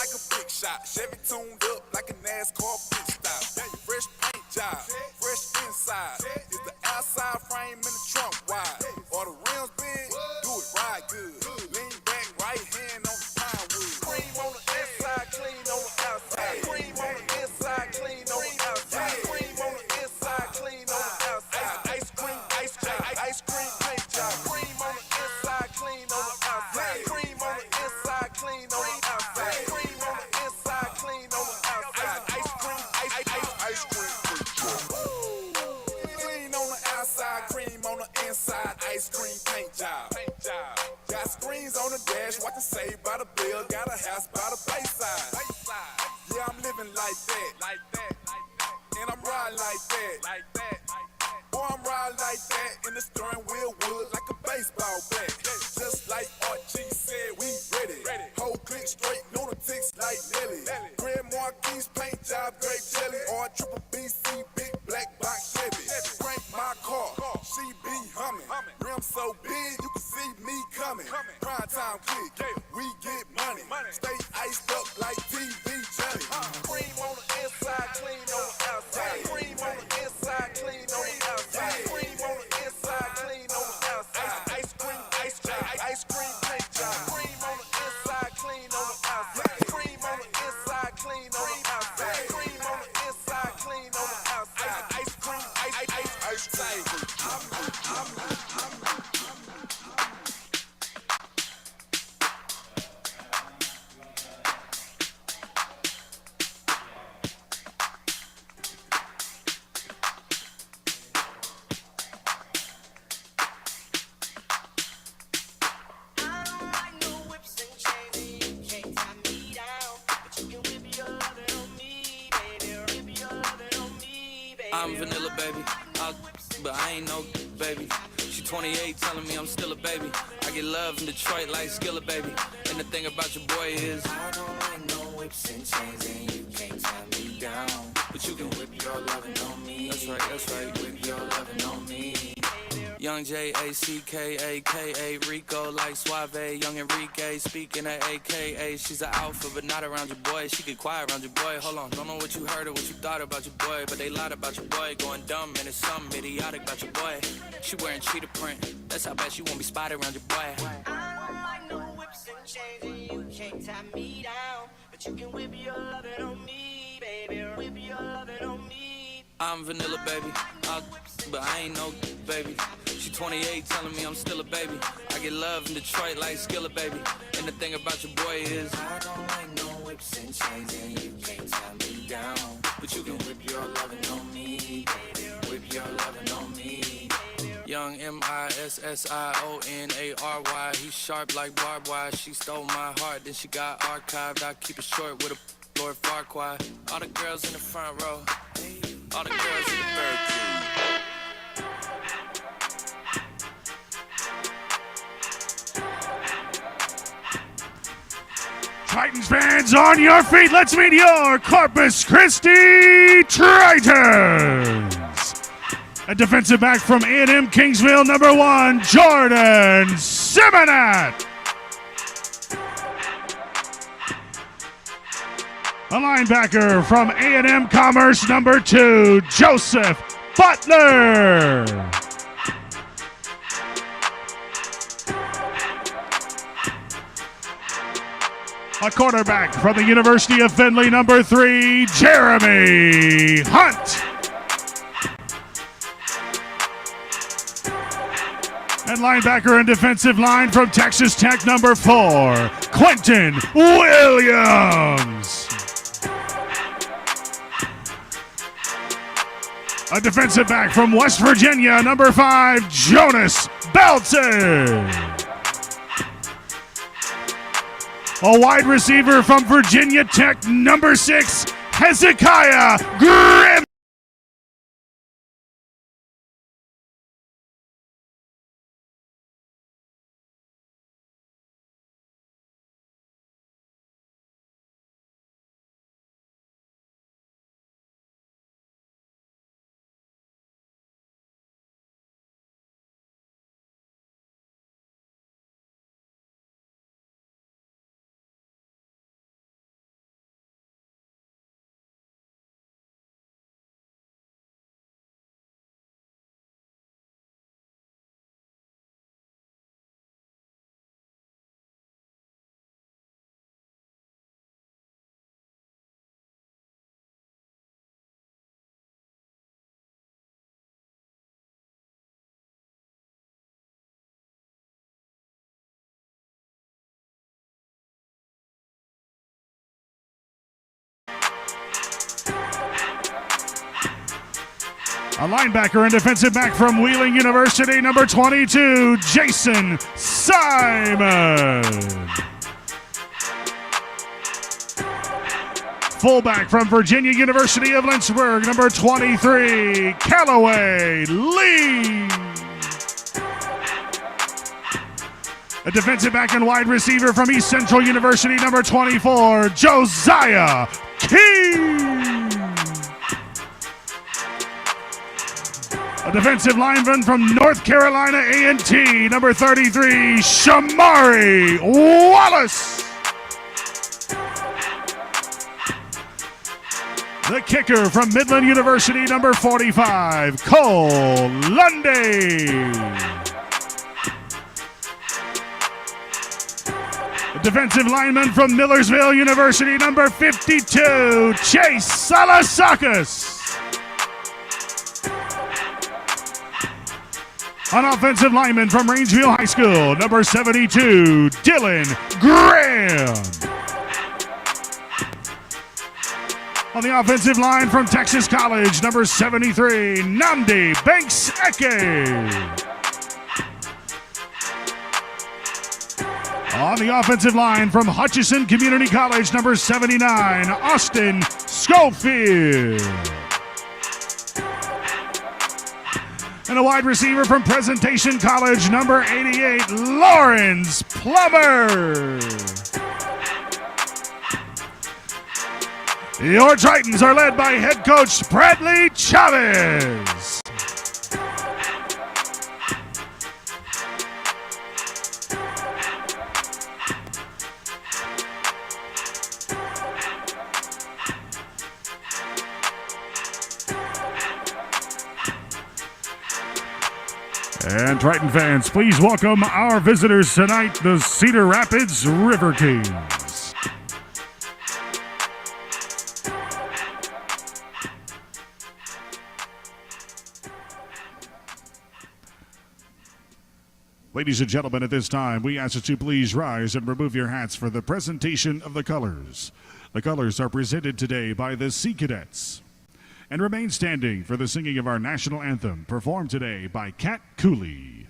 like a big shot. Chevy tuned up like a NASCAR pit stop. Fresh paint job, fresh inside. Is the outside frame in the trunk wide? Or the rims big? Do it right good. Lean back, right hand on the pine wood. Cream on the inside, clean on the outside. Cream on the inside, clean on the outside. Cream on the inside, clean on the outside. Ice cream paint job. Cream on the inside, clean on the outside. Cream on the inside, clean on the outside. Cream on the inside, clean on the outside. Ice cream paint job. Clean on the outside, cream on the inside. Ice cream paint job. Got screens on the dash, watching Saved by the Bell. Got a house by the bayside. Yeah, I'm living like that. And I'm riding like that. Boy, I'm riding like that. In the steering wheel wood like a baseball bat. Just like RG said, we ready. Whole click straight, lunatics like Nelly. Red Marquis paint job, grape jelly. Or triple BC, big black box Chevy. Crank my car, she be humming. Rim so big, you can see me coming. Prime time click, we get money. Stay iced up like TV jelly. Cream on the inside, clean on the outside. Cream on the inside, clean on the outside. Cream on the inside, clean on the outside. Ice cream paint job. Cream on the inside, clean on the outside. Cream on the inside, clean on the outside. Cream on the inside, clean on the outside. Ice cream. I'm vanilla, baby, but I ain't no baby. She 28, telling me I'm still a baby. I get love in Detroit like Skillet, baby. And the thing about your boy is I don't like no whips and chains, and you can't tie me down. But you can whip your lovin' on me. That's right, whip your lovin' on me. Young Jackaka, Rico like Suave, young Enrique, speaking of AKA. She's an alpha, but not around your boy. She get quiet around your boy. Hold on, don't know what you heard or what you thought about your boy, but they lied about your boy. Going dumb, and it's something idiotic about your boy. She wearing cheetah print, that's how bad she won't be spotted around your boy. I don't like no whips and chains, and you can't tie me down. But you can whip your lovin' on me, baby. Whip your lovin' on me. I'm vanilla, baby, but I ain't no baby. She 28, telling me I'm still a baby. I get love in Detroit like Skillet, baby. And the thing about your boy is I don't like no whips and chains, and you can't tie me down. But you can whip your lovin' on me, baby. Whip your lovin' on me. Young MISSIONARY. He's sharp like barbed wire. She stole my heart, then she got archived. I keep it short with a Lord Farquaad. All the girls in the front row, all the girls in the third row. Titans fans, on your feet, let's meet your Corpus Christi Tritons. A defensive back from A&M Kingsville, number 1, Jordan Simonette. A linebacker from A&M Commerce, number 2, Joseph Butler. A quarterback from the University of Findlay, number 3, Jeremy Hunt. And linebacker and defensive line from Texas Tech, number 4, Quentin Williams. A defensive back from West Virginia, number 5, Jonas Belton. A wide receiver from Virginia Tech, number 6, Hezekiah Grimm. A linebacker and defensive back from Wheeling University, number 22, Jason Simon. Fullback from Virginia University of Lynchburg, number 23, Callaway Lee. A defensive back and wide receiver from East Central University, number 24, Josiah Key. A defensive lineman from North Carolina A&T, number 33, Shamari Wallace. The kicker from Midland University, number 45, Cole Lundy. A defensive lineman from Millersville University, number 52, Chase Salasakis. An offensive lineman from Rangeville High School, number 72, Dylan Graham. On the offensive line from Texas College, number 73, Namdi Banks-Eke. On the offensive line from Hutchinson Community College, number 79, Austin Schofield. And a wide receiver from Presentation College, number 88, Lawrence Plummer. Your Tritons are led by head coach Bradley Chavez. And Triton fans, please welcome our visitors tonight, the Cedar Rapids River Kings. Ladies and gentlemen, at this time, we ask that you please rise and remove your hats for the presentation of the colors. The colors are presented today by the Sea Cadets. And remain standing for the singing of our national anthem, performed today by Kat Cooley.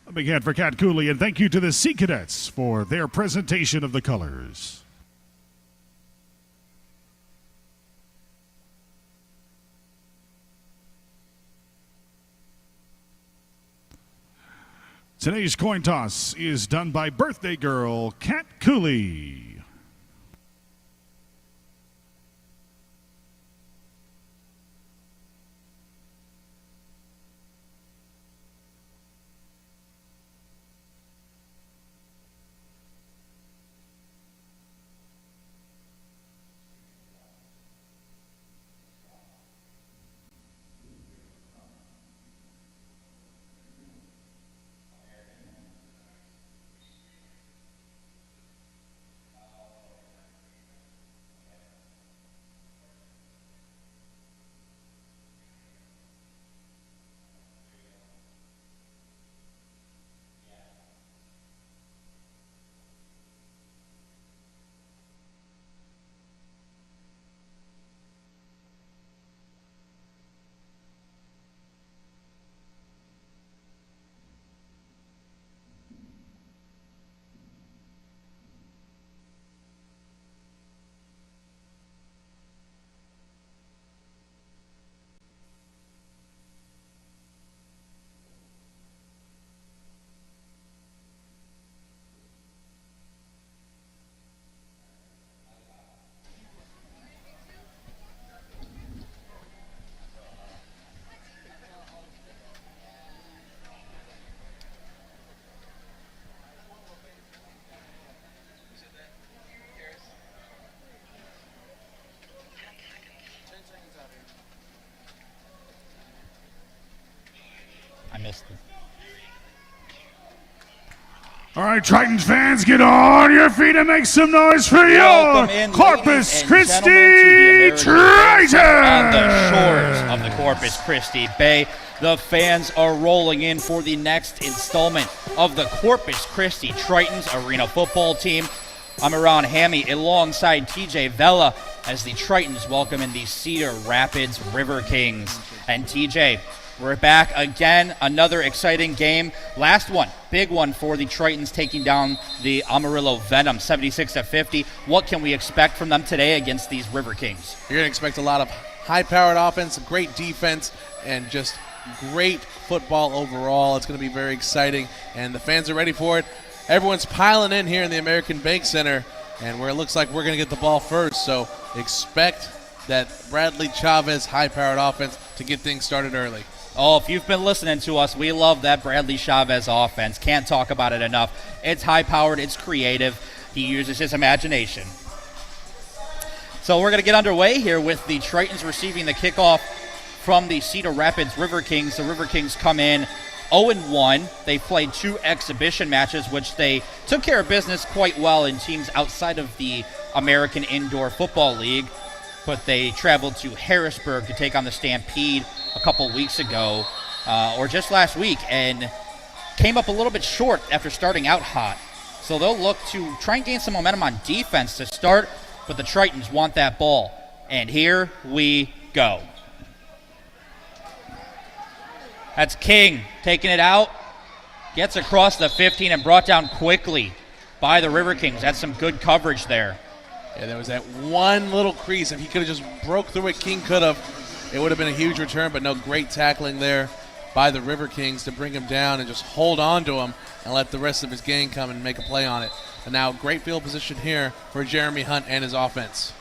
A big hand for Kat Cooley, and thank you to the Sea Cadets for their presentation of the colors. Today's coin toss is done by birthday girl Kat Cooley. I missed it. All right, Tritons fans, get on your feet and make some noise for your Corpus Christi Tritons! On the shores of the Corpus Christi Bay, the fans are rolling in for the next installment of the Corpus Christi Tritons Arena football team. I'm Aaron Hammy alongside TJ Vela as the Tritons welcome in the Cedar Rapids River Kings. And TJ, we're back again, another exciting game. Last one, big one for the Tritons, taking down the Amarillo Venom, 76-50. What can we expect from them today against these River Kings? You're going to expect a lot of high-powered offense, great defense, and just great football overall. It's going to be very exciting, and the fans are ready for it. Everyone's piling in here in the American Bank Center, and where it looks like we're going to get the ball first, so expect that Bradley Chavez high-powered offense to get things started early. Oh, if you've been listening to us, we love that Bradley Chavez offense. Can't talk about it enough. It's high-powered. It's creative. He uses his imagination. So we're going to get underway here with the Tritons receiving the kickoff from the Cedar Rapids River Kings. The River Kings come in 0-1. They played 2 exhibition matches, which they took care of business quite well in teams outside of the American Indoor Football League. But they traveled to Harrisburg to take on the Stampede a couple weeks ago, or just last week, and came up a little bit short after starting out hot. So they'll look to try and gain some momentum on defense to start, but the Tritons want that ball. And here we go. That's King taking it out, gets across the 15 and brought down quickly by the River Kings. That's some good coverage there. Yeah, there was that one little crease. If he could have just broke through it, King could have. It would have been a huge return, but no, great tackling there by the River Kings to bring him down and just hold on to him and let the rest of his gang come and make a play on it. And now great field position here for Jeremy Hunt and his offense.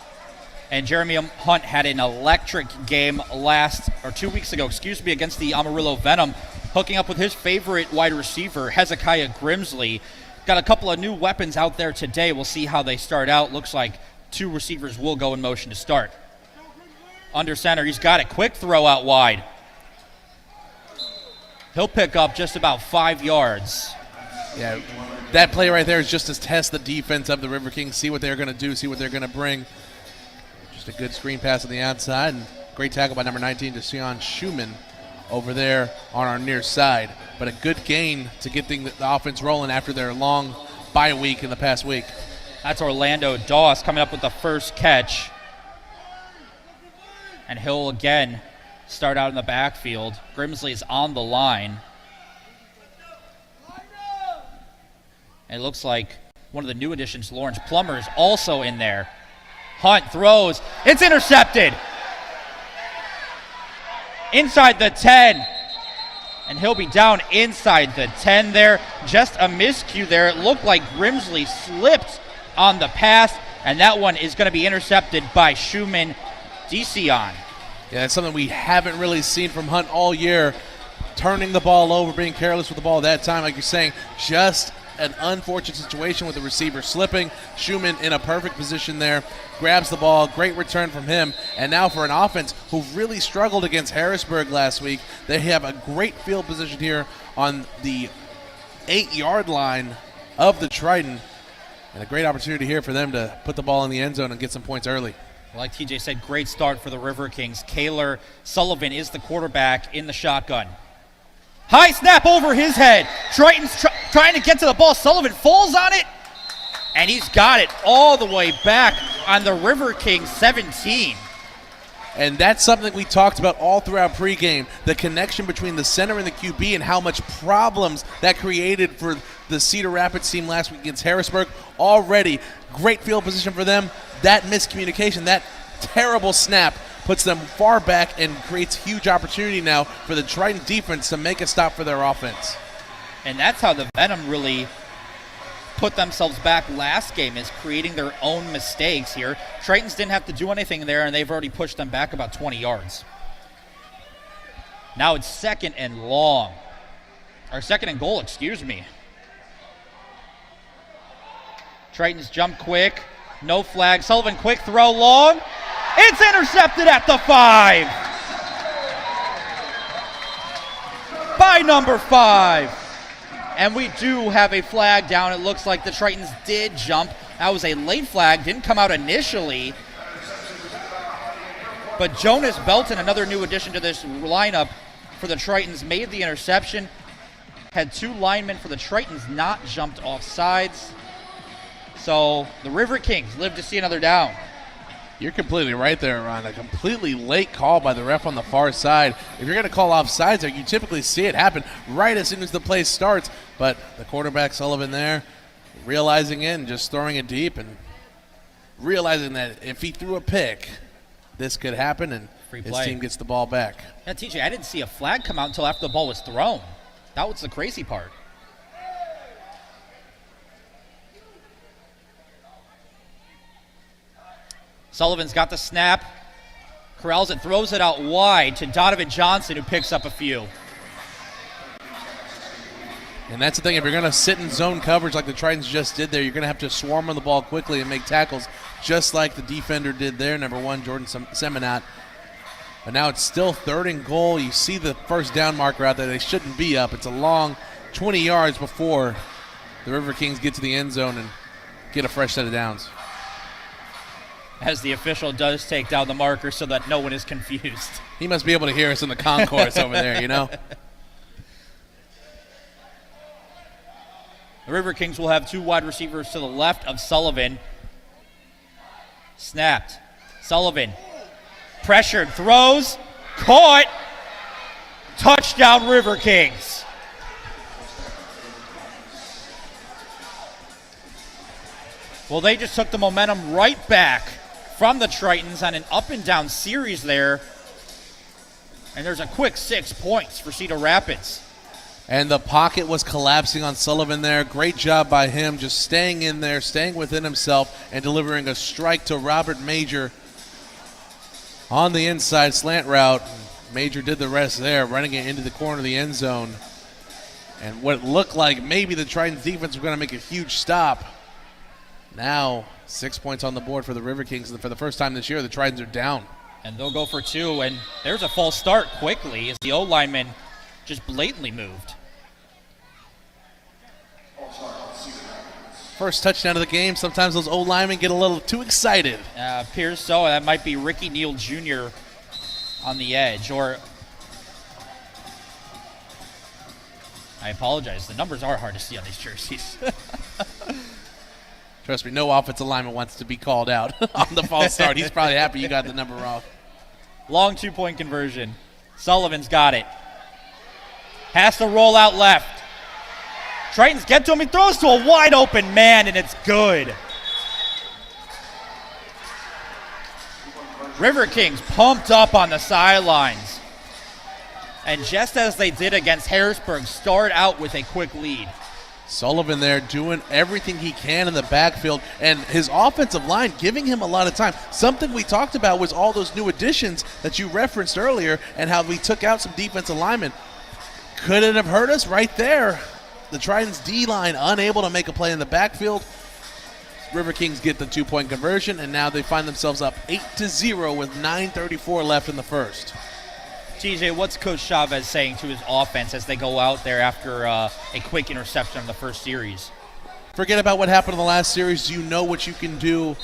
And Jeremy Hunt had an electric game 2 weeks ago, against the Amarillo Venom, hooking up with his favorite wide receiver, Hezekiah Grimsley. Got a couple of new weapons out there today. We'll see how they start out. Looks like 2 receivers will go in motion to start. Under center, he's got it. Quick throw out wide. He'll pick up just about 5 yards. Yeah, that play right there is just to test the defense of the River Kings, see what they're going to do, see what they're going to bring. Just a good screen pass on the outside, and great tackle by number 19, Desion Schumann, over there on our near side. But a good gain to get the offense rolling after their long bye week in the past week. That's Orlando Doss coming up with the first catch. And he'll again start out in the backfield. Grimsley's on the line. And it looks like one of the new additions, Lawrence Plummer, is also in there. Hunt throws. It's intercepted. Inside the 10. and he'll be down inside the 10 there. Just a miscue there. It looked like Grimsley slipped on the pass, and that one is going to be intercepted by Schumann Desion. Yeah, it's something we haven't really seen from Hunt all year. Turning the ball over, being careless with the ball that time, like you're saying, just an unfortunate situation with the receiver slipping. Schumann in a perfect position there, grabs the ball, great return from him. And now for an offense who really struggled against Harrisburg last week, they have a great field position here on the 8-yard line of the Triton. And a great opportunity here for them to put the ball in the end zone and get some points early. Like TJ said, great start for the River Kings. Kaylor Sullivan is the quarterback in the shotgun. High snap over his head. Triton's trying to get to the ball. Sullivan falls on it, and he's got it all the way back on the River Kings 17. And that's something we talked about all throughout pregame, the connection between the center and the QB and how much problems that created for the Cedar Rapids team last week against Harrisburg. Already, great field position for them. That miscommunication, that terrible snap puts them far back and creates huge opportunity now for the Triton defense to make a stop for their offense. And that's how the Venom really put themselves back last game, is creating their own mistakes here. Tritons didn't have to do anything there, and they've already pushed them back about 20 yards. Now it's second and goal, excuse me. Tritons jump quick, no flag. Sullivan, quick throw, long. It's intercepted at the 5 by number 5. And we do have a flag down. It looks like the Tritons did jump. That was a late flag, didn't come out initially. But Jonas Belton, another new addition to this lineup for the Tritons, made the interception. Had 2 linemen for the Tritons not jumped off sides. So the River Kings live to see another down. You're completely right there, Ron. A completely late call by the ref on the far side. If you're going to call offsides there, you typically see it happen right as soon as the play starts. But the quarterback, Sullivan, there, realizing it and just throwing it deep and realizing that if he threw a pick, this could happen, and his team gets the ball back. Yeah, TJ, I didn't see a flag come out until after the ball was thrown. That was the crazy part. Sullivan's got the snap, corrals it, throws it out wide to Donovan Johnson, who picks up a few. And that's the thing, if you're going to sit in zone coverage like the Tritons just did there, you're going to have to swarm on the ball quickly and make tackles, just like the defender did there, number 1, Jordan Seminat. But now it's still 3rd and goal. You see the first down marker out there. They shouldn't be up. It's a long 20 yards before the River Kings get to the end zone and get a fresh set of downs. As the official does take down the marker so that no one is confused. He must be able to hear us in the concourse over there, you know? The River Kings will have 2 wide receivers to the left of Sullivan. Snapped. Sullivan pressured, throws, caught. Touchdown, River Kings. Well, they just took the momentum right back from the Tritons on an up and down series there. And there's a quick 6 points for Cedar Rapids. And the pocket was collapsing on Sullivan there. Great job by him, just staying in there, staying within himself, and delivering a strike to Robert Major on the inside slant route. Major did the rest there, running it into the corner of the end zone. And what looked like maybe the Tritons defense was going to make a huge stop. Now 6 points on the board for the River Kings, and for the first time this year, the Tritons are down. And they'll go for 2, and there's a false start quickly as the O-lineman just blatantly moved. First touchdown of the game. Sometimes those O-linemen get a little too excited. Appears so. That might be Ricky Neal Jr. on the edge. Or, I apologize. The numbers are hard to see on these jerseys. Trust me, no offensive lineman wants to be called out on the false start. He's probably happy you got the number wrong. Long 2-point conversion. Sullivan's got it. Has to roll out left. Tritons get to him. He throws to a wide open man, and it's good. River Kings pumped up on the sidelines. And just as they did against Harrisburg, start out with a quick lead. Sullivan there doing everything he can in the backfield, and his offensive line giving him a lot of time. Something we talked about was all those new additions that you referenced earlier and how we took out some defensive linemen. Could it have hurt us right there? The Tritons D-line unable to make a play in the backfield. River Kings get the 2-point conversion, and now they find themselves up 8-0 with 9:34 left in the first. TJ, what's Coach Chavez saying to his offense as they go out there after a quick interception in the first series? Forget about what happened in the last series. You know what you can do,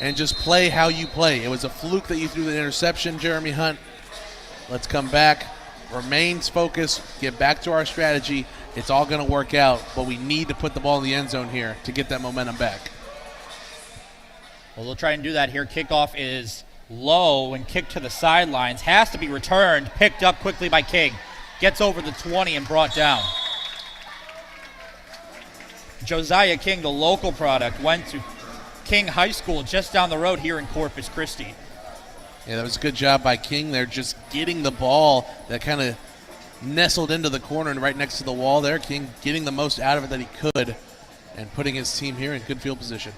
and just play how you play. It was a fluke that you threw the interception, Jeremy Hunt. Let's come back, remain focused, get back to our strategy. It's all going to work out, but we need to put the ball in the end zone here to get that momentum back. Well, they'll try and do that here. Kickoff is low and kicked to the sidelines. Has to be returned. Picked up quickly by King. Gets over the 20 and brought down. Josiah King, the local product, went to King High School just down the road here in Corpus Christi. Yeah, that was a good job by King there, just getting the ball that kind of nestled into the corner and right next to the wall there. King getting the most out of it that he could and putting his team here in good field position.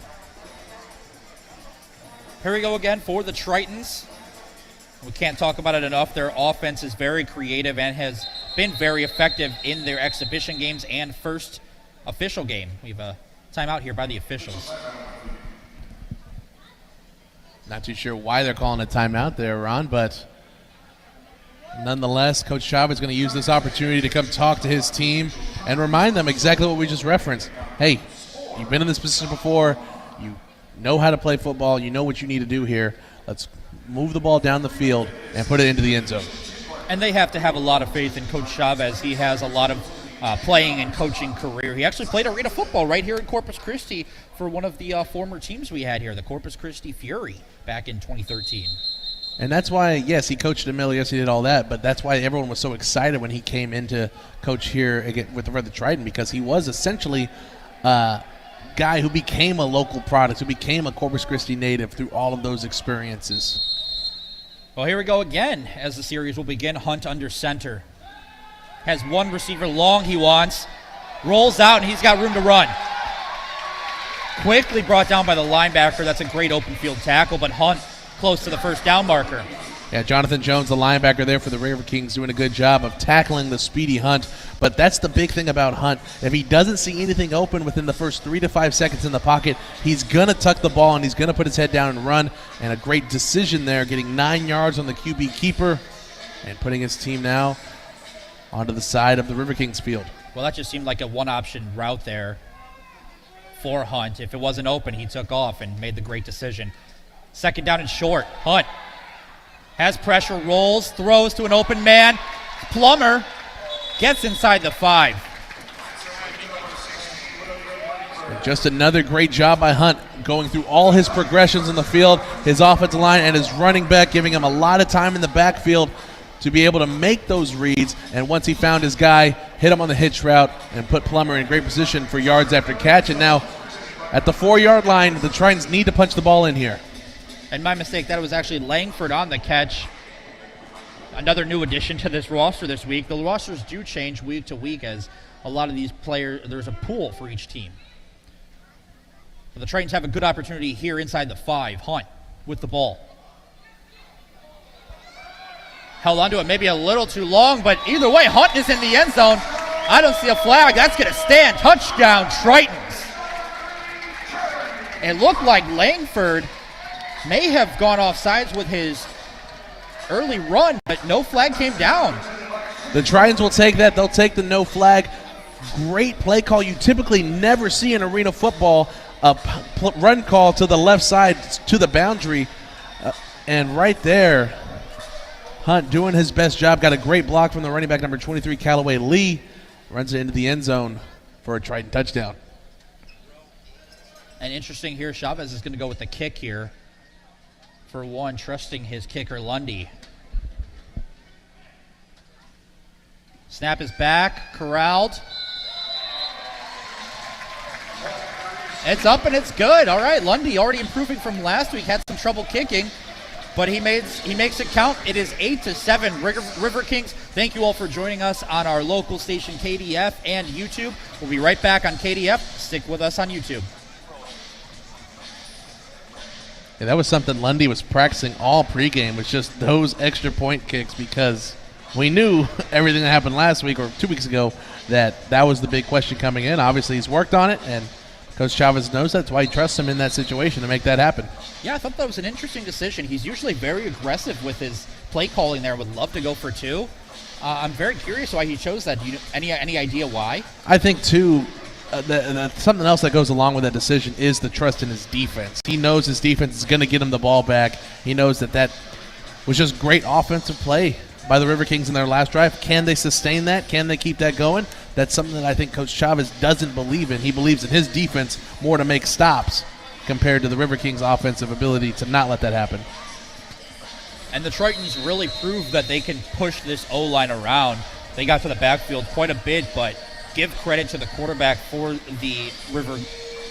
Here we go again for the Tritons. We can't talk about it enough. Their offense is very creative and has been very effective in their exhibition games and first official game. We have a timeout here by the officials. Not too sure why they're calling a timeout there, Ron, but nonetheless, Coach Chavez is going to use this opportunity to come talk to his team and remind them exactly what we just referenced. Hey, you've been in this position before. You know how to play football. You know what you need to do here. Let's move the ball down the field and put it into the end zone. And they have to have a lot of faith in Coach Chavez. He has a lot of playing and coaching career. He actually played arena football right here in Corpus Christi for one of the former teams we had here, the Corpus Christi Fury, back in 2013. And that's why, yes, he coached at Mill, yes, he did all that, but that's why everyone was so excited when he came into coach here again with the Triton, because he was essentially guy who became a local product, who became a Corpus Christi native through all of those experiences. Well, here we go again as the series will begin. Hunt under center. Has one receiver long he wants. Rolls out, and he's got room to run. Quickly brought down by the linebacker. That's a great open field tackle, but Hunt close to the first down marker. Yeah, Jonathan Jones, the linebacker there for the River Kings, doing a good job of tackling the speedy Hunt. But that's the big thing about Hunt. If he doesn't see anything open within the first 3 to 5 seconds in the pocket, he's going to tuck the ball and he's going to put his head down and run. And a great decision there, getting 9 yards on the QB keeper and putting his team now onto the side of the River Kings field. Well, that just seemed like a one-option route there for Hunt. If it wasn't open, he took off and made the great decision. Second down and short. Hunt has pressure, rolls, throws to an open man. Plummer gets inside the 5. And just another great job by Hunt, going through all his progressions in the field, his offensive line and his running back, giving him a lot of time in the backfield to be able to make those reads. And once he found his guy, hit him on the hitch route and put Plummer in great position for yards after catch. And now at the 4-yard line, the Tritons need to punch the ball in here. And my mistake, that was actually Langford on the catch. Another new addition to this roster this week. The rosters do change week to week as a lot of these players, there's a pool for each team. But the Tritons have a good opportunity here inside the 5. Hunt with the ball. Held onto it maybe a little too long, but either way, Hunt is in the end zone. I don't see a flag. That's going to stand. Touchdown, Tritons. It looked like Langford may have gone off sides with his early run, but no flag came down. The Tritons will take that. They'll take the no flag. Great play call. You typically never see in arena football a run call to the left side to the boundary. And right there, Hunt doing his best job. Got a great block from the running back, number 23, Callaway Lee. Runs it into the end zone for a Triton touchdown. And interesting here, Chavez is going to go with the kick here. For one, trusting his kicker, Lundy. Snap is back, corralled. It's up and it's good. All right, Lundy already improving from last week. Had some trouble kicking, but he makes it count. It is 8-7. River Kings. Thank you all for joining us on our local station KDF and YouTube. We'll be right back on KDF. Stick with us on YouTube. Yeah, that was something Lundy was practicing all pregame, was just those extra point kicks, because we knew everything that happened last week or 2 weeks ago that was the big question coming in. Obviously, he's worked on it, and Coach Chavez knows that's why he trusts him in that situation to make that happen. Yeah, I thought that was an interesting decision. He's usually very aggressive with his play calling there. Would love to go for two. I'm very curious why he chose that. Do you any idea why? I think, too, something else that goes along with that decision is the trust in his defense. He knows his defense is going to get him the ball back. He knows that was just great offensive play by the River Kings in their last drive. Can they sustain that? Can they keep that going? That's something that I think Coach Chavez doesn't believe in. He believes in his defense more to make stops compared to the River Kings' offensive ability to not let that happen. And the Tritons really proved that they can push this O-line around. They got to the backfield quite a bit, but give credit to the quarterback for the River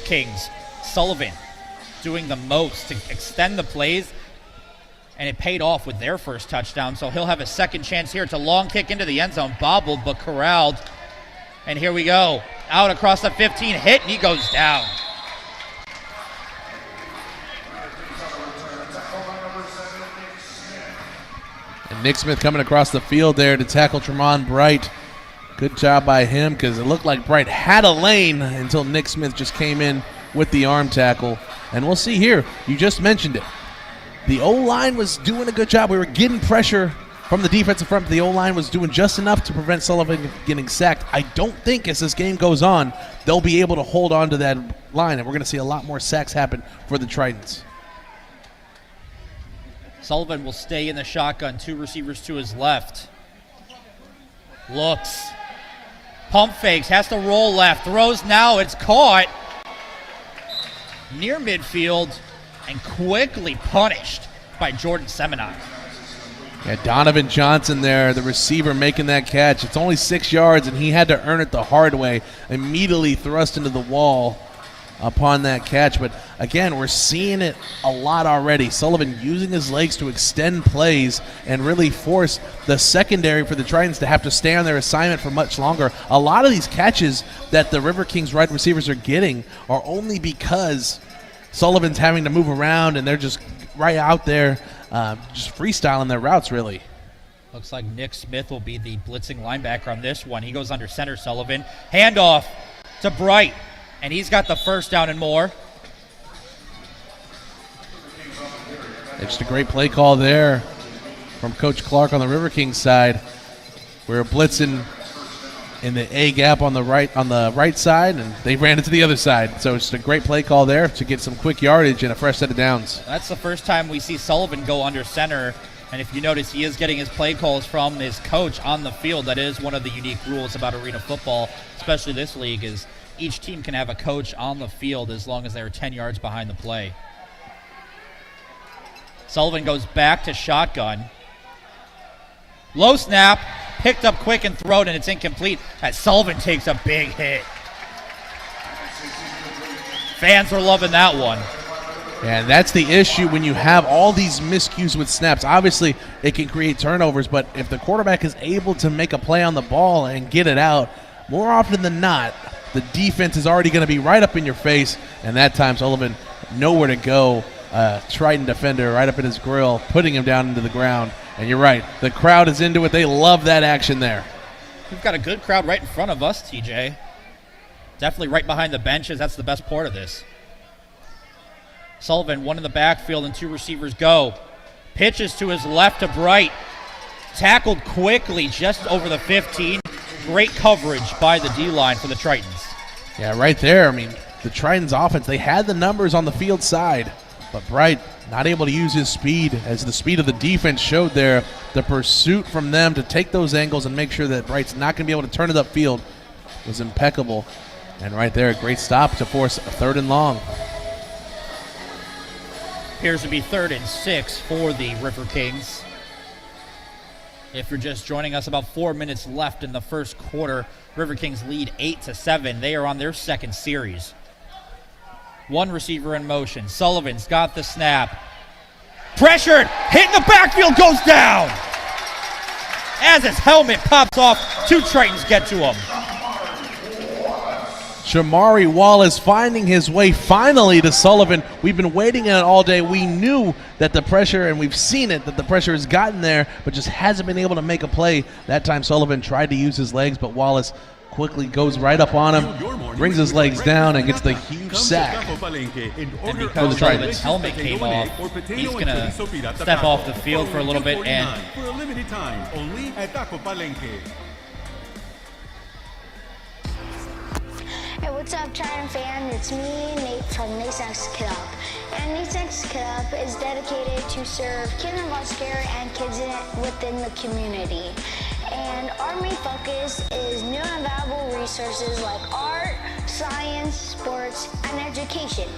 Kings, Sullivan, doing the most to extend the plays, and it paid off with their first touchdown. So he'll have a second chance here. It's a long kick into the end zone, bobbled but corralled. And here we go. Out across the 15, hit, and he goes down. And Nick Smith coming across the field there to tackle Tremont Bright. Good job by him, because it looked like Bright had a lane until Nick Smith just came in with the arm tackle. And we'll see here, you just mentioned it. The O-line was doing a good job. We were getting pressure from the defensive front. The O-line was doing just enough to prevent Sullivan getting sacked. I don't think as this game goes on, they'll be able to hold on to that line, and we're going to see a lot more sacks happen for the Tritons. Sullivan will stay in the shotgun. Two receivers to his left. Looks. Pump fakes. Has to roll left. Throws now. It's caught near midfield and quickly punished by Jordan Semenai. Yeah, Donovan Johnson there, the receiver, making that catch. It's only 6 yards, and he had to earn it the hard way. Immediately thrust into the wall upon that catch. But again, we're seeing it a lot already. Sullivan using his legs to extend plays and really force the secondary for the Tritons to have to stay on their assignment for much longer. A lot of these catches that the River Kings wide receivers are getting are only because Sullivan's having to move around, and they're just right out there just freestyling their routes, really. Looks like Nick Smith will be the blitzing linebacker on this one. He goes under center, Sullivan. Handoff to Bright, and he's got the first down and more. It's just a great play call there from Coach Clark on the River Kings side. We're blitzing in the A gap on the right side, and they ran it to the other side. So it's a great play call there to get some quick yardage and a fresh set of downs. That's the first time we see Sullivan go under center. And if you notice, he is getting his play calls from his coach on the field. That is one of the unique rules about arena football, especially this league, is each team can have a coach on the field as long as they're 10 yards behind the play. Sullivan goes back to shotgun. Low snap, picked up quick and thrown, and it's incomplete as Sullivan takes a big hit. Fans are loving that one. And that's the issue when you have all these miscues with snaps. Obviously, it can create turnovers, but if the quarterback is able to make a play on the ball and get it out, more often than not, the defense is already going to be right up in your face, and that time Sullivan nowhere to go. Triton defender right up in his grill, putting him down into the ground. And you're right, the crowd is into it. They love that action there. We've got a good crowd right in front of us, TJ. Definitely right behind the benches. That's the best part of this. Sullivan, one in the backfield, and two receivers go. Pitches to his left to Bright. Tackled quickly just over the 15. Great coverage by the D-line for the Tritons. Yeah, right there. I mean, the Tritons offense, they had the numbers on the field side, but Bright not able to use his speed, as the speed of the defense showed there. The pursuit from them to take those angles and make sure that Bright's not going to be able to turn it upfield was impeccable. And right there, a great stop to force a 3rd and long. Appears to be 3rd and 6 for the River Kings. If you're just joining us, about 4 minutes left in the first quarter. River Kings lead 8-7. They are on their second series. One receiver in motion. Sullivan's got the snap. Pressured, hit in the backfield, goes down. as his helmet pops off. 2 Tritons get to him. Shamari Wallace finding his way finally to Sullivan. We've been waiting on it all day. We knew that the pressure, and we've seen it, that the pressure has gotten there, but just hasn't been able to make a play. That time Sullivan tried to use his legs, but Wallace quickly goes right up on him, brings his legs down, and gets the huge sack. And because Sullivan's helmet came off, he's going to step off the field for a little bit. And for a limited time, only at Taco Palenque. Hey, what's up, Triton fans? It's me, Nate from Nate's Next Kid Up. And Nate's Next Kid Up is dedicated to serve kids in foster care and kids within the community. And our main focus is new and valuable resources like art, science, sports, and education.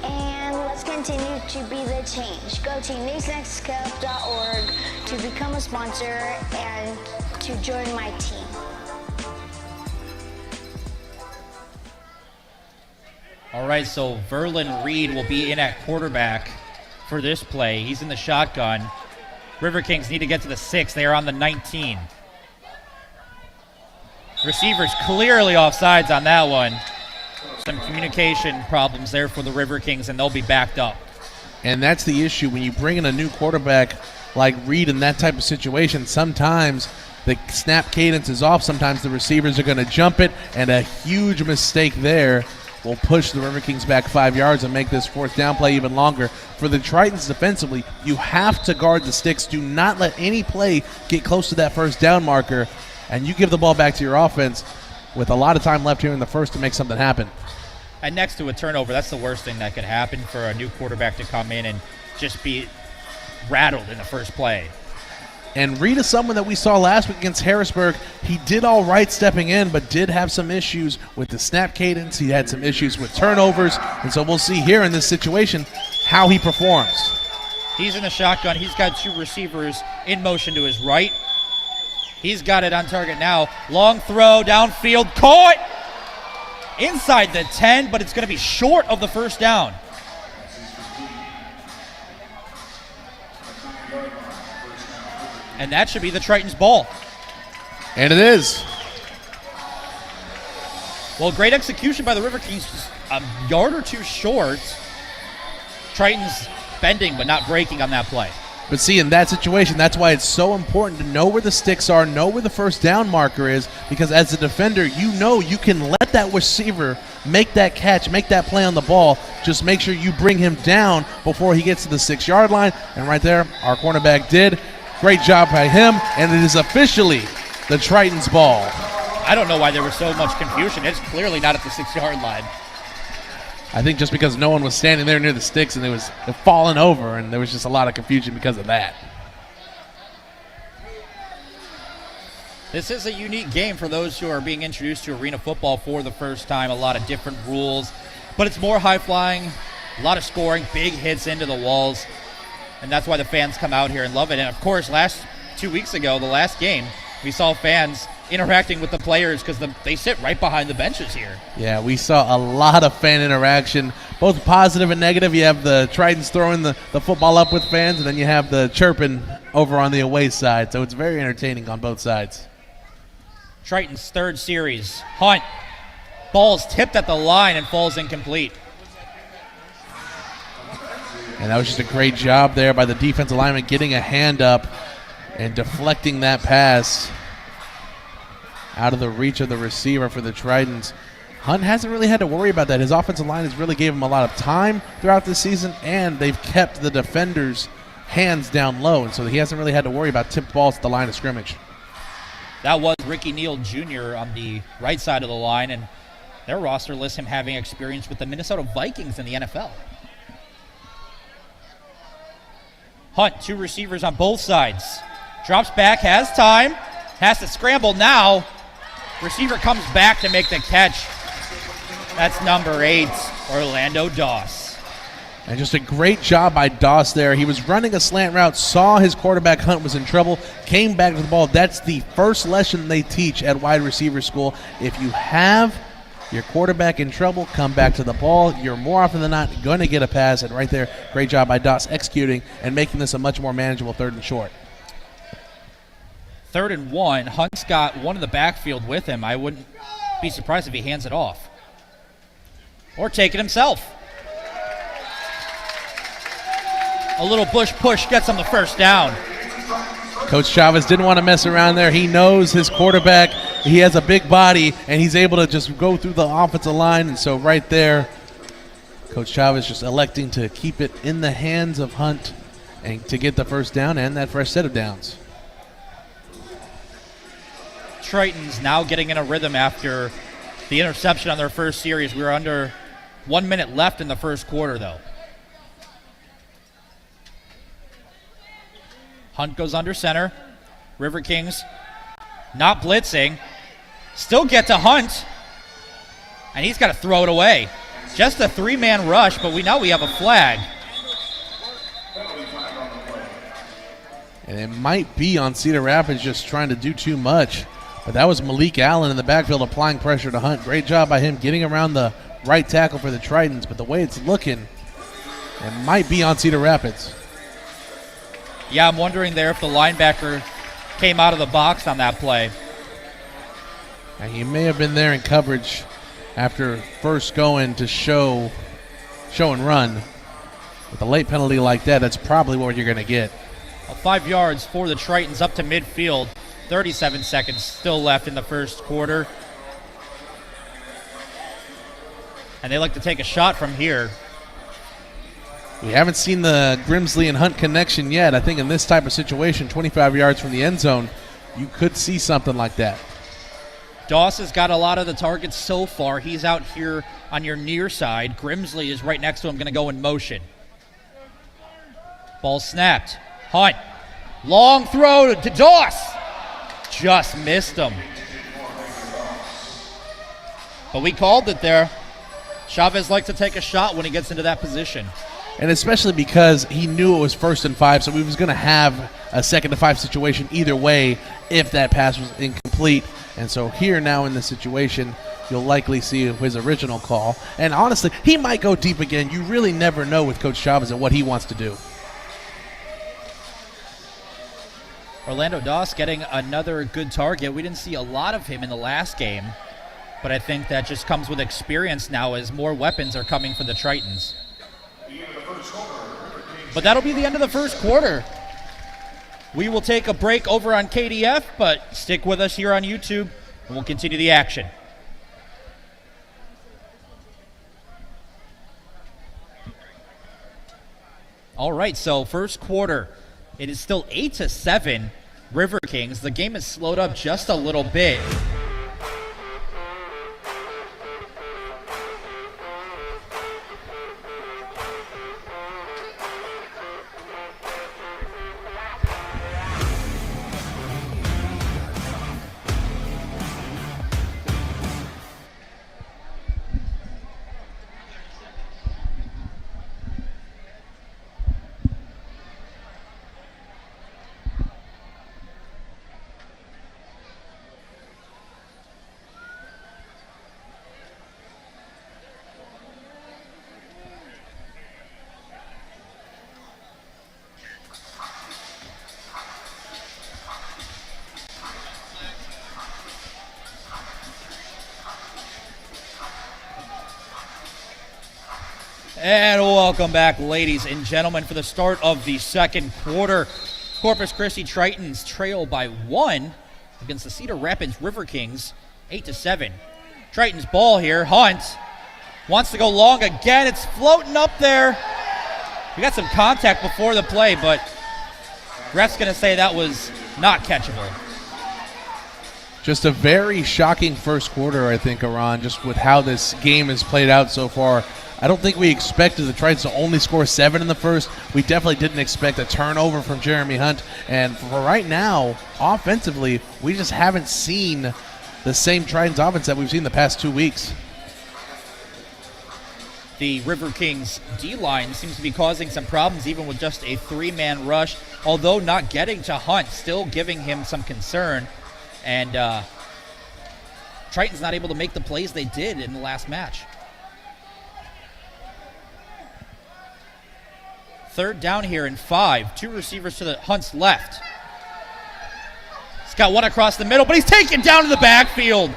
And let's continue to be the change. Go to natesnextkidup.org to become a sponsor and to join my team. all right, so Verlin Reed will be in at quarterback for this play. He's in the shotgun. River Kings need to get to the 6. They are on the 19. Receivers clearly offsides on that one. Some communication problems there for the River Kings, and they'll be backed up. And that's the issue when you bring in a new quarterback like Reed in that type of situation. Sometimes the snap cadence is off. Sometimes the receivers are going to jump it, and a huge mistake there will push the River Kings back 5 yards and make this fourth down play even longer. For the Tritons defensively, you have to guard the sticks. Do not let any play get close to that first down marker, and you give the ball back to your offense with a lot of time left here in the first to make something happen. And next to a turnover, that's the worst thing that could happen for a new quarterback to come in and just be rattled in the first play. And Reed is someone that we saw last week against Harrisburg. He did all right stepping in, but did have some issues with the snap cadence. He had some issues with turnovers. And so we'll see here in this situation how he performs. He's in the shotgun. He's got 2 receivers in motion to his right. He's got it on target now. Long throw, downfield, caught inside the 10, but it's going to be short of the first down. And that should be the Tritons' ball. And it is. Well, great execution by the River Kings, just a yard or 2 short. Tritons bending but not breaking on that play. But see, in that situation, that's why it's so important to know where the sticks are, know where the first down marker is, because as a defender, you know you can let that receiver make that catch, make that play on the ball. Just make sure you bring him down before he gets to the 6-yard line. And right there, our cornerback did. Great job by him, and it is officially the Tritons' ball. I don't know why there was so much confusion. It's clearly not at the 6-yard line. I think just because no one was standing there near the sticks and it was falling over, and there was just a lot of confusion because of that. This is a unique game for those who are being introduced to arena football for the first time. A lot of different rules, but it's more high-flying, a lot of scoring, big hits into the walls, and that's why the fans come out here and love it. And, of course, 2 weeks ago, the last game, we saw fans interacting with the players because they sit right behind the benches here. Yeah, we saw a lot of fan interaction, both positive and negative. You have the Tritons throwing the football up with fans, and then you have the chirping over on the away side. So it's very entertaining on both sides. Tritons' third series. Hunt. Ball's tipped at the line and falls incomplete. And that was just a great job there by the defensive lineman getting a hand up and deflecting that pass out of the reach of the receiver for the Tritons. Hunt hasn't really had to worry about that. His offensive line has really gave him a lot of time throughout the season, and they've kept the defenders' hands down low, and so he hasn't really had to worry about tipped balls at the line of scrimmage. That was Ricky Neal Jr. on the right side of the line, and their roster lists him having experience with the Minnesota Vikings in the NFL. Hunt, 2 receivers on both sides. Drops back, has time, has to scramble now. Receiver comes back to make the catch. That's number 8, Orlando Doss. And just a great job by Doss there. He was running a slant route, saw his quarterback Hunt was in trouble, came back to the ball. That's the first lesson they teach at wide receiver school. If you have your quarterback in trouble, come back to the ball. You're more often than not going to get a pass. And right there, great job by Doss executing and making this a much more manageable 3rd and short. 3rd and 1. Hunt's got one in the backfield with him. I wouldn't be surprised if he hands it off. Or take it himself. A little bush push gets him the first down. Coach Chavez didn't want to mess around there. He knows his quarterback. He has a big body, and he's able to just go through the offensive line. And so right there, Coach Chavez just electing to keep it in the hands of Hunt and to get the first down and that fresh set of downs. Tritons now getting in a rhythm after the interception on their first series. We were under 1 minute left in the first quarter, though. Hunt goes under center. River Kings not blitzing. Still get to Hunt. And he's got to throw it away. Just a 3-man rush, but we have a flag. And it might be on Cedar Rapids just trying to do too much. But that was Malik Allen in the backfield applying pressure to Hunt. Great job by him getting around the right tackle for the Tritons. But the way it's looking, it might be on Cedar Rapids. Yeah, I'm wondering there if the linebacker came out of the box on that play. And he may have been there in coverage after first going to show and run. With a late penalty like that, that's probably what you're going to get. 5 yards for the Tritons up to midfield. 37 seconds still left in the first quarter. And they like to take a shot from here. We haven't seen the Grimsley and Hunt connection yet. I think in this type of situation, 25 yards from the end zone, you could see something like that. Doss has got a lot of the targets so far. He's out here on your near side. Grimsley is right next to him, going to go in motion. Ball snapped. Hunt. Long throw to Doss. Just missed him. But we called it there. Chavez likes to take a shot when he gets into that position. And especially because he knew it was 1st and 5, so he was going to have a 2nd and 5 situation either way if that pass was incomplete. And so here now in this situation, you'll likely see his original call. And honestly, he might go deep again. You really never know with Coach Chavez and what he wants to do. Orlando Doss getting another good target. We didn't see a lot of him in the last game, but I think that just comes with experience now as more weapons are coming for the Tritons. But that'll be the end of the first quarter. We will take a break over on KDF, but stick with us here on YouTube, and we'll continue the action. All right, so first quarter. It is still 8-7 River Kings. The game has slowed up just a little bit. And welcome back, ladies and gentlemen, for the start of the second quarter. Corpus Christi Tritons trail by 1 against the Cedar Rapids River Kings, 8-7. Tritons ball here. Hunt wants to go long again. It's floating up there. We got some contact before the play, but ref's going to say that was not catchable. Just a very shocking first quarter, I think, Iran, just with how this game has played out so far. I don't think we expected the Tritons to only score 7 in the first. We definitely didn't expect a turnover from Jeremy Hunt. And for right now, offensively, we just haven't seen the same Tritons offense that we've seen the past 2 weeks. The River Kings D-line seems to be causing some problems even with just a 3-man rush, although not getting to Hunt, still giving him some concern. And Tritons not able to make the plays they did in the last match. 3rd down here and 5. 2 receivers to the Hunt's left. He's got one across the middle, but he's taken down to the backfield.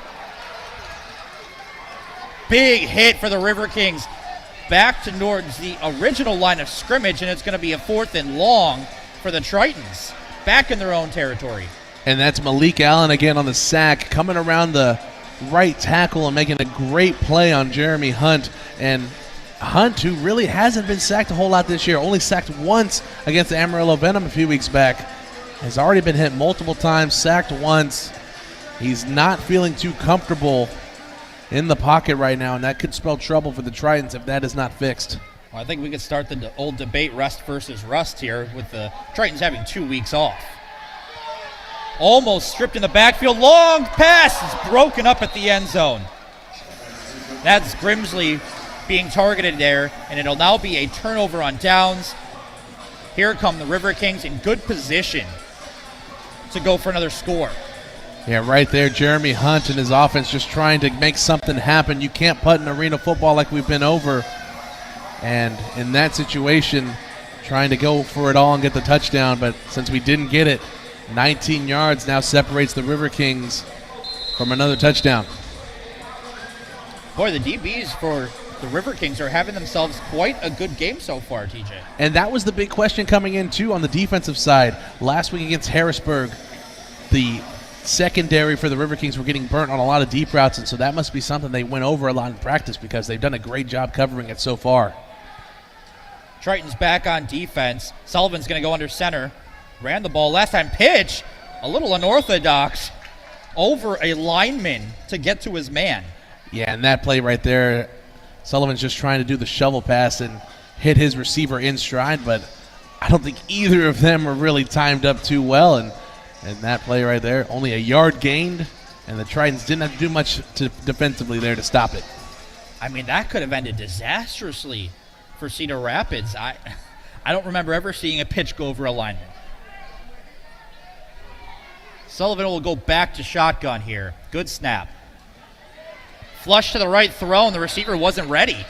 Big hit for the River Kings. Back towards the original line of scrimmage, and it's going to be a 4th and long for the Tritons. Back in their own territory. And that's Malik Allen again on the sack, coming around the right tackle and making a great play on Jeremy Hunt. And Hunt, who really hasn't been sacked a whole lot this year, only sacked once against the Amarillo Venom a few weeks back, has already been hit multiple times, sacked once. He's not feeling too comfortable in the pocket right now, and that could spell trouble for the Tritons if that is not fixed. Well, I think we could start the old debate, rest versus rust here, with the Tritons having 2 weeks off. Almost stripped in the backfield. Long pass is broken up at the end zone. That's Grimsley being targeted there, and it'll now be a turnover on downs. Here come the River Kings in good position to go for another score. Yeah, right there, Jeremy Hunt and his offense just trying to make something happen. You can't putt in arena football like we've been over. And in that situation, trying to go for it all and get the touchdown. But since we didn't get it, 19 yards now separates the River Kings from another touchdown. Boy, the DBs for the River Kings are having themselves quite a good game so far, TJ. And that was the big question coming in, too, on the defensive side. Last week against Harrisburg, the secondary for the River Kings were getting burnt on a lot of deep routes, and so that must be something they went over a lot in practice because they've done a great job covering it so far. Tritons back on defense. Sullivan's going to go under center. Ran the ball last time. Pitch, a little unorthodox, over a lineman to get to his man. Yeah, and that play right there, Sullivan's just trying to do the shovel pass and hit his receiver in stride, but I don't think either of them are really timed up too well, and that play right there, only a yard gained, and the Tritons didn't have to do much defensively there to stop it. I mean, that could have ended disastrously for Cedar Rapids. I don't remember ever seeing a pitch go over a lineman. Sullivan will go back to shotgun here. Good snap. Flush to the right throw, and the receiver wasn't ready.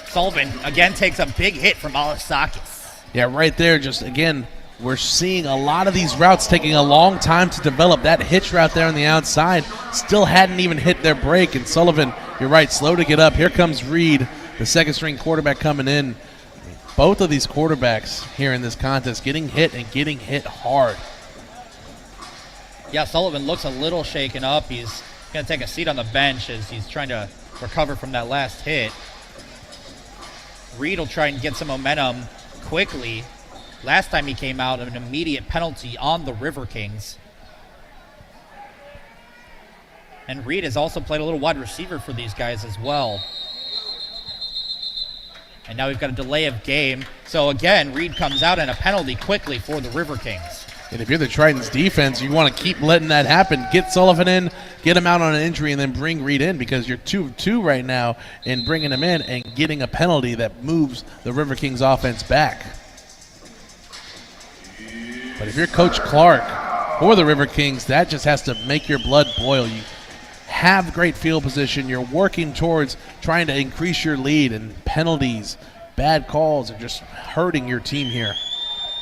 Sullivan, again, takes a big hit from Alasakis. Yeah, right there, just, again, we're seeing a lot of these routes taking a long time to develop. That hitch route there on the outside still hadn't even hit their break, and Sullivan, you're right, slow to get up. Here comes Reed, the second-string quarterback coming in. Both of these quarterbacks here in this contest getting hit and getting hit hard. Yeah, Sullivan looks a little shaken up. He's going to take a seat on the bench as he's trying to recover from that last hit. Reed will try and get some momentum quickly. Last time he came out, an immediate penalty on the River Kings. And Reed has also played a little wide receiver for these guys as well. And now we've got a delay of game. So again, Reed comes out and a penalty quickly for the River Kings. And if you're the Tritons defense, you want to keep letting that happen. Get Sullivan in, get him out on an injury, and then bring Reed in because you're 2-2 right now in bringing him in and getting a penalty that moves the River Kings offense back. But if you're Coach Clark or the River Kings, that just has to make your blood boil. You have great field position. You're working towards trying to increase your lead, and penalties, bad calls are just hurting your team here.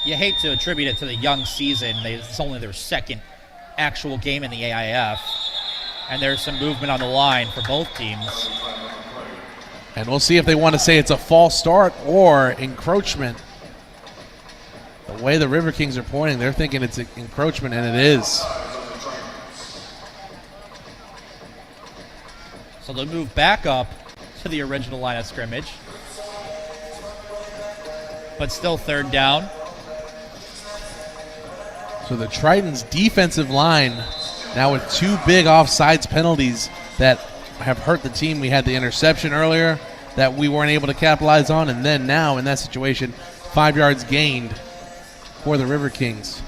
You hate to attribute it to the young season. It's only their second actual game in the AIF. And there's some movement on the line for both teams. And we'll see if they want to say it's a false start or encroachment. The way the River Kings are pointing, they're thinking it's encroachment, and it is. So they'll move back up to the original line of scrimmage. But still third down. So the Tritons defensive line now with 2 big offsides penalties that have hurt the team. We had the interception earlier that we weren't able to capitalize on, and then now in that situation, 5 yards gained for the River Kings.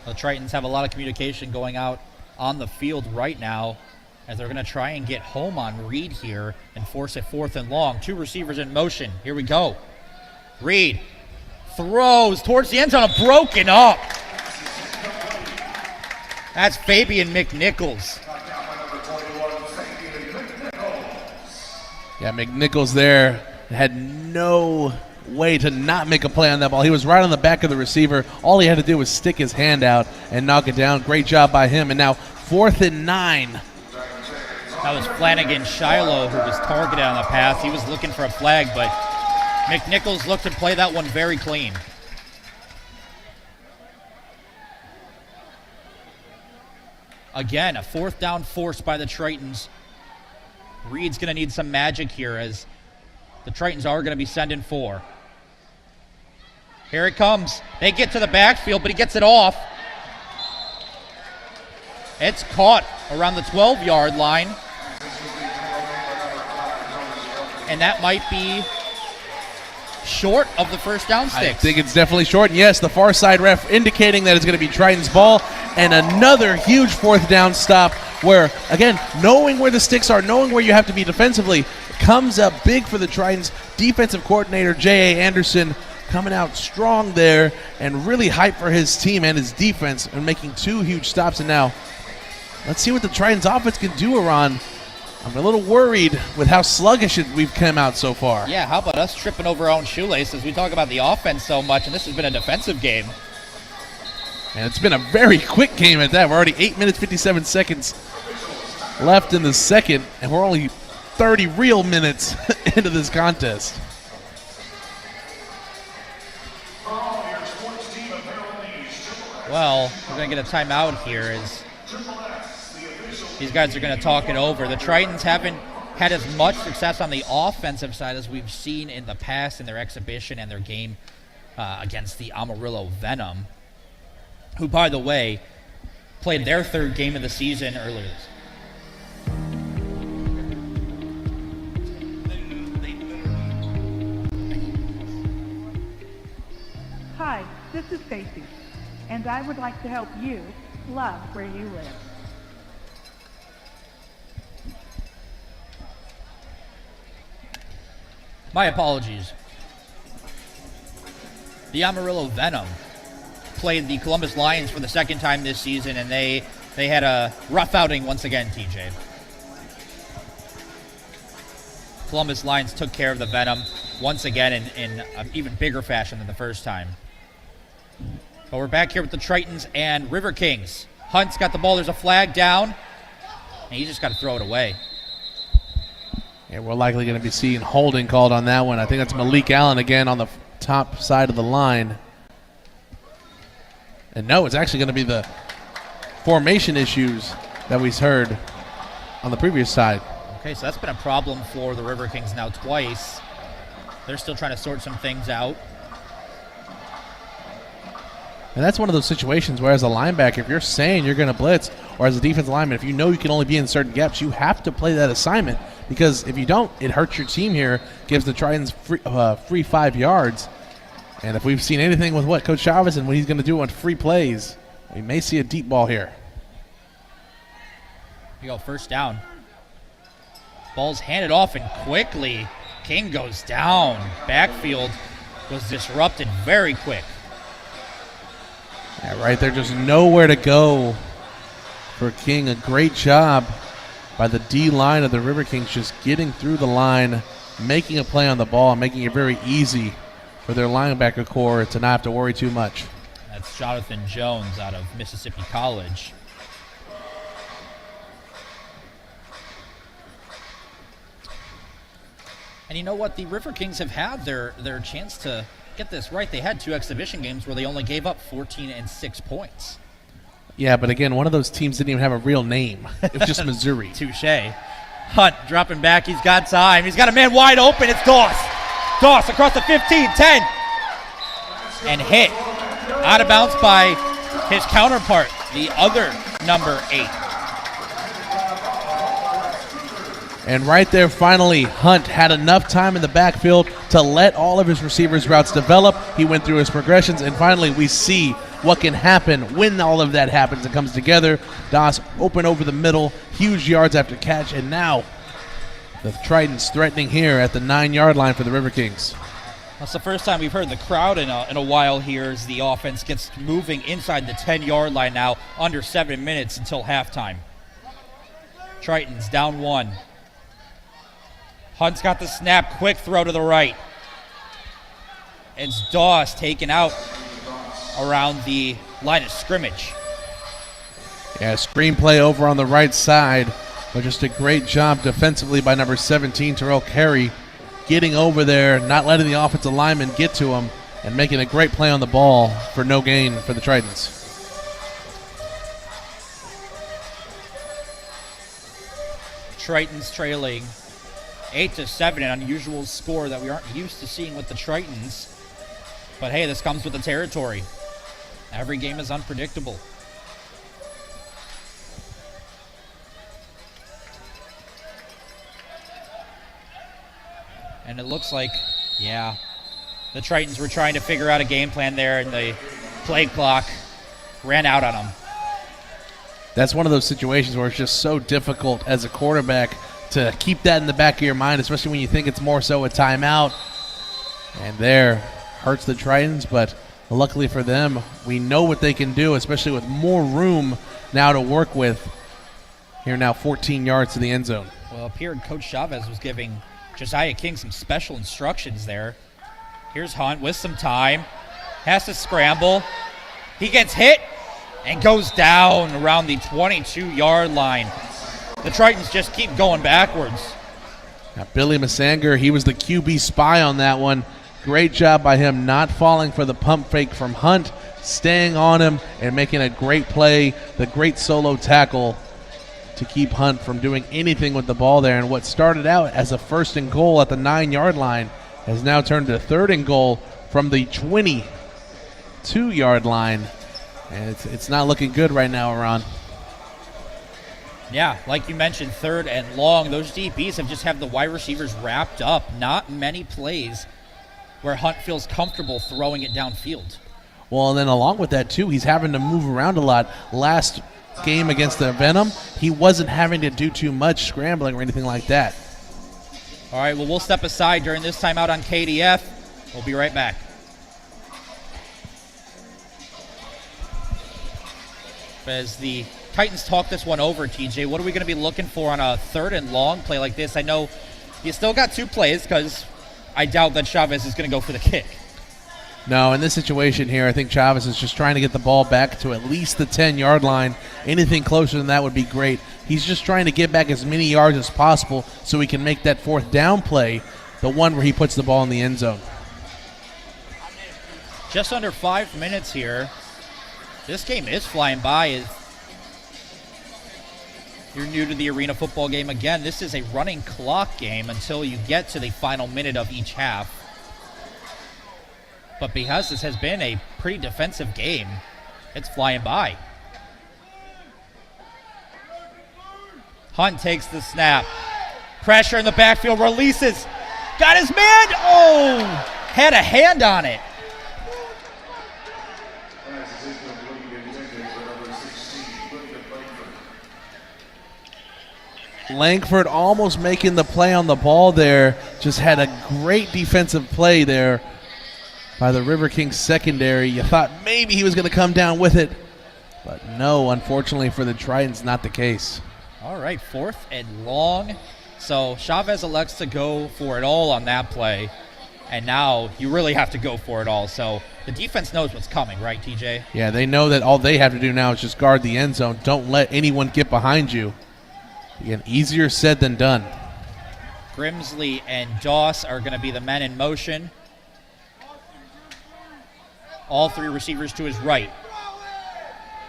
The Tritons have a lot of communication going out on the field right now as they're going to try and get home on Reed here and force it 4th and long. 2 receivers in motion. Here we go. Reed throws towards the end zone, broken up. That's Fabian McNichols. Yeah, McNichols there had no way to not make a play on that ball. He was right on the back of the receiver. All he had to do was stick his hand out and knock it down. Great job by him. And now 4th and 9. That was Flanagan Shiloh who was targeted on the pass. He was looking for a flag, but McNichols looked to play that one very clean. Again, a 4th down forced by the Tritons. Reed's going to need some magic here as the Tritons are going to be sending 4. Here it comes. They get to the backfield, but he gets it off. It's caught around the 12-yard line. And that might be short of the first down sticks. I think it's definitely short. And yes, the far side ref indicating that it's going to be Triton's ball. And another huge 4th down stop where, again, knowing where the sticks are, knowing where you have to be defensively, comes up big for the Tritons. Defensive coordinator J.A. Anderson coming out strong there and really hyped for his team and his defense and making 2 huge stops. And now let's see what the Tritons offense can do, Iran. I'm a little worried with how sluggish we've come out so far. Yeah, how about us tripping over our own shoelaces? We talk about the offense so much, and this has been a defensive game. And it's been a very quick game at that. We're already 8 minutes, 57 seconds left in the second, and we're only 30 real minutes into this contest. Well, we're going to get a timeout here as these guys are going to talk it over. The Tritons haven't had as much success on the offensive side as we've seen in the past in their exhibition and their game against the Amarillo Venom, who, by the way, played their 3rd game of the season earlier this Hi, this is Stacy, and I would like to help you love where you live. My apologies. The Amarillo Venom played the Columbus Lions for the 2nd time this season, and they had a rough outing once again, TJ. Columbus Lions took care of the Venom once again in an even bigger fashion than the first time. But we're back here with the Tritons and River Kings. Hunt's got the ball. There's a flag down, and he's just got to throw it away. Yeah, we're likely going to be seeing holding called on that one. I think that's Malik Allen again on the top side of the line. And no, it's actually going to be the formation issues that we heard on the previous side. Okay, so that's been a problem for the River Kings now twice. They're still trying to sort some things out. And that's one of those situations where as a linebacker, if you're saying you're going to blitz, or as a defensive lineman, if you know you can only be in certain gaps, you have to play that assignment. Because if you don't, it hurts your team here, gives the Tritons free 5 yards. And if we've seen anything with what Coach Chavez and what he's going to do on free plays, we may see a deep ball here. We go 1st down. Ball's handed off, and quickly King goes down. Backfield was disrupted very quick. Yeah, right there, just nowhere to go for King. A great job by the D line of the River Kings, just getting through the line, making a play on the ball, and making it very easy for their linebacker core to not have to worry too much. That's Jonathan Jones out of Mississippi College. And you know what? The River Kings have had their chance to get this right. They had 2 exhibition games where they only gave up 14 and 6 points. Yeah, but again, one of those teams didn't even have a real name. It was just Missouri. Touche. Hunt dropping back. He's got time. He's got a man wide open. It's Doss. Doss across the 15, 10. And hit. Out of bounds by his counterpart, the other number 8. And right there, finally, Hunt had enough time in the backfield to let all of his receivers' routes develop. He went through his progressions, and finally we see what can happen when all of that happens and comes together. Doss open over the middle, huge yards after catch, and now the Tritons threatening here at the 9-yard line for the River Kings. That's the first time we've heard the crowd in a while here as the offense gets moving inside the 10-yard line now, under 7 minutes until halftime. Tritons down 1. Hunt's got the snap, quick throw to the right. It's Doss taken out around the line of scrimmage. Yeah, screenplay over on the right side, but just a great job defensively by number 17, Terrell Carey, getting over there, not letting the offensive lineman get to him, and making a great play on the ball for no gain for the Tritons. Tritons trailing 8-7, an unusual score that we aren't used to seeing with the Tritons. But hey, this comes with the territory. Every game is unpredictable. And it looks like, yeah, the Tritons were trying to figure out a game plan there, and the play clock ran out on them. That's one of those situations where it's just so difficult as a quarterback to keep that in the back of your mind, especially when you think it's more so a timeout. And there, hurts the Tritons, but luckily for them, we know what they can do, especially with more room now to work with. Here now 14 yards to the end zone. Well, it appeared Coach Chavez was giving Josiah King some special instructions there. Here's Hunt with some time. Has to scramble. He gets hit and goes down around the 22-yard line. The Tritons just keep going backwards. Now Billy Massanger, he was the QB spy on that one. Great job by him not falling for the pump fake from Hunt, staying on him and making a great play, the great solo tackle to keep Hunt from doing anything with the ball there. And what started out as a 1st and goal at the 9-yard line has now turned to 3rd and goal from the 22-yard line. And it's not looking good right now, Ron. Yeah, like you mentioned, 3rd and long. Those DBs have just have the wide receivers wrapped up. Not many plays where Hunt feels comfortable throwing it downfield. Well, and then along with that, too, he's having to move around a lot. Last game against the Venom, he wasn't having to do too much scrambling or anything like that. All right, well, we'll step aside during this timeout on KDF. We'll be right back. As the Titans talk this one over, TJ, what are we going to be looking for on a 3rd and long play like this? I know you still got 2 plays because I doubt that Chavez is going to go for the kick. No, in this situation here, I think Chavez is just trying to get the ball back to at least the 10-yard line. Anything closer than that would be great. He's just trying to get back as many yards as possible so he can make that 4th down play, the one where he puts the ball in the end zone. Just under 5 minutes here. This game is flying by. If you're new to the arena football game, again, this is a running clock game until you get to the final minute of each half. But because this has been a pretty defensive game, it's flying by. Hunt takes the snap. Pressure in the backfield, releases. Got his man. Oh, had a hand on it. Langford almost making the play on the ball there. Just had a great defensive play there by the River Kings secondary. You thought maybe he was going to come down with it, but no, unfortunately for the Tritons, not the case. All right, 4th and long. So Chavez elects to go for it all on that play, and now you really have to go for it all. So the defense knows what's coming, right, TJ? Yeah, they know that all they have to do now is just guard the end zone. Don't let anyone get behind you. Again, easier said than done. Grimsley and Doss are going to be the men in motion. All 3 receivers to his right.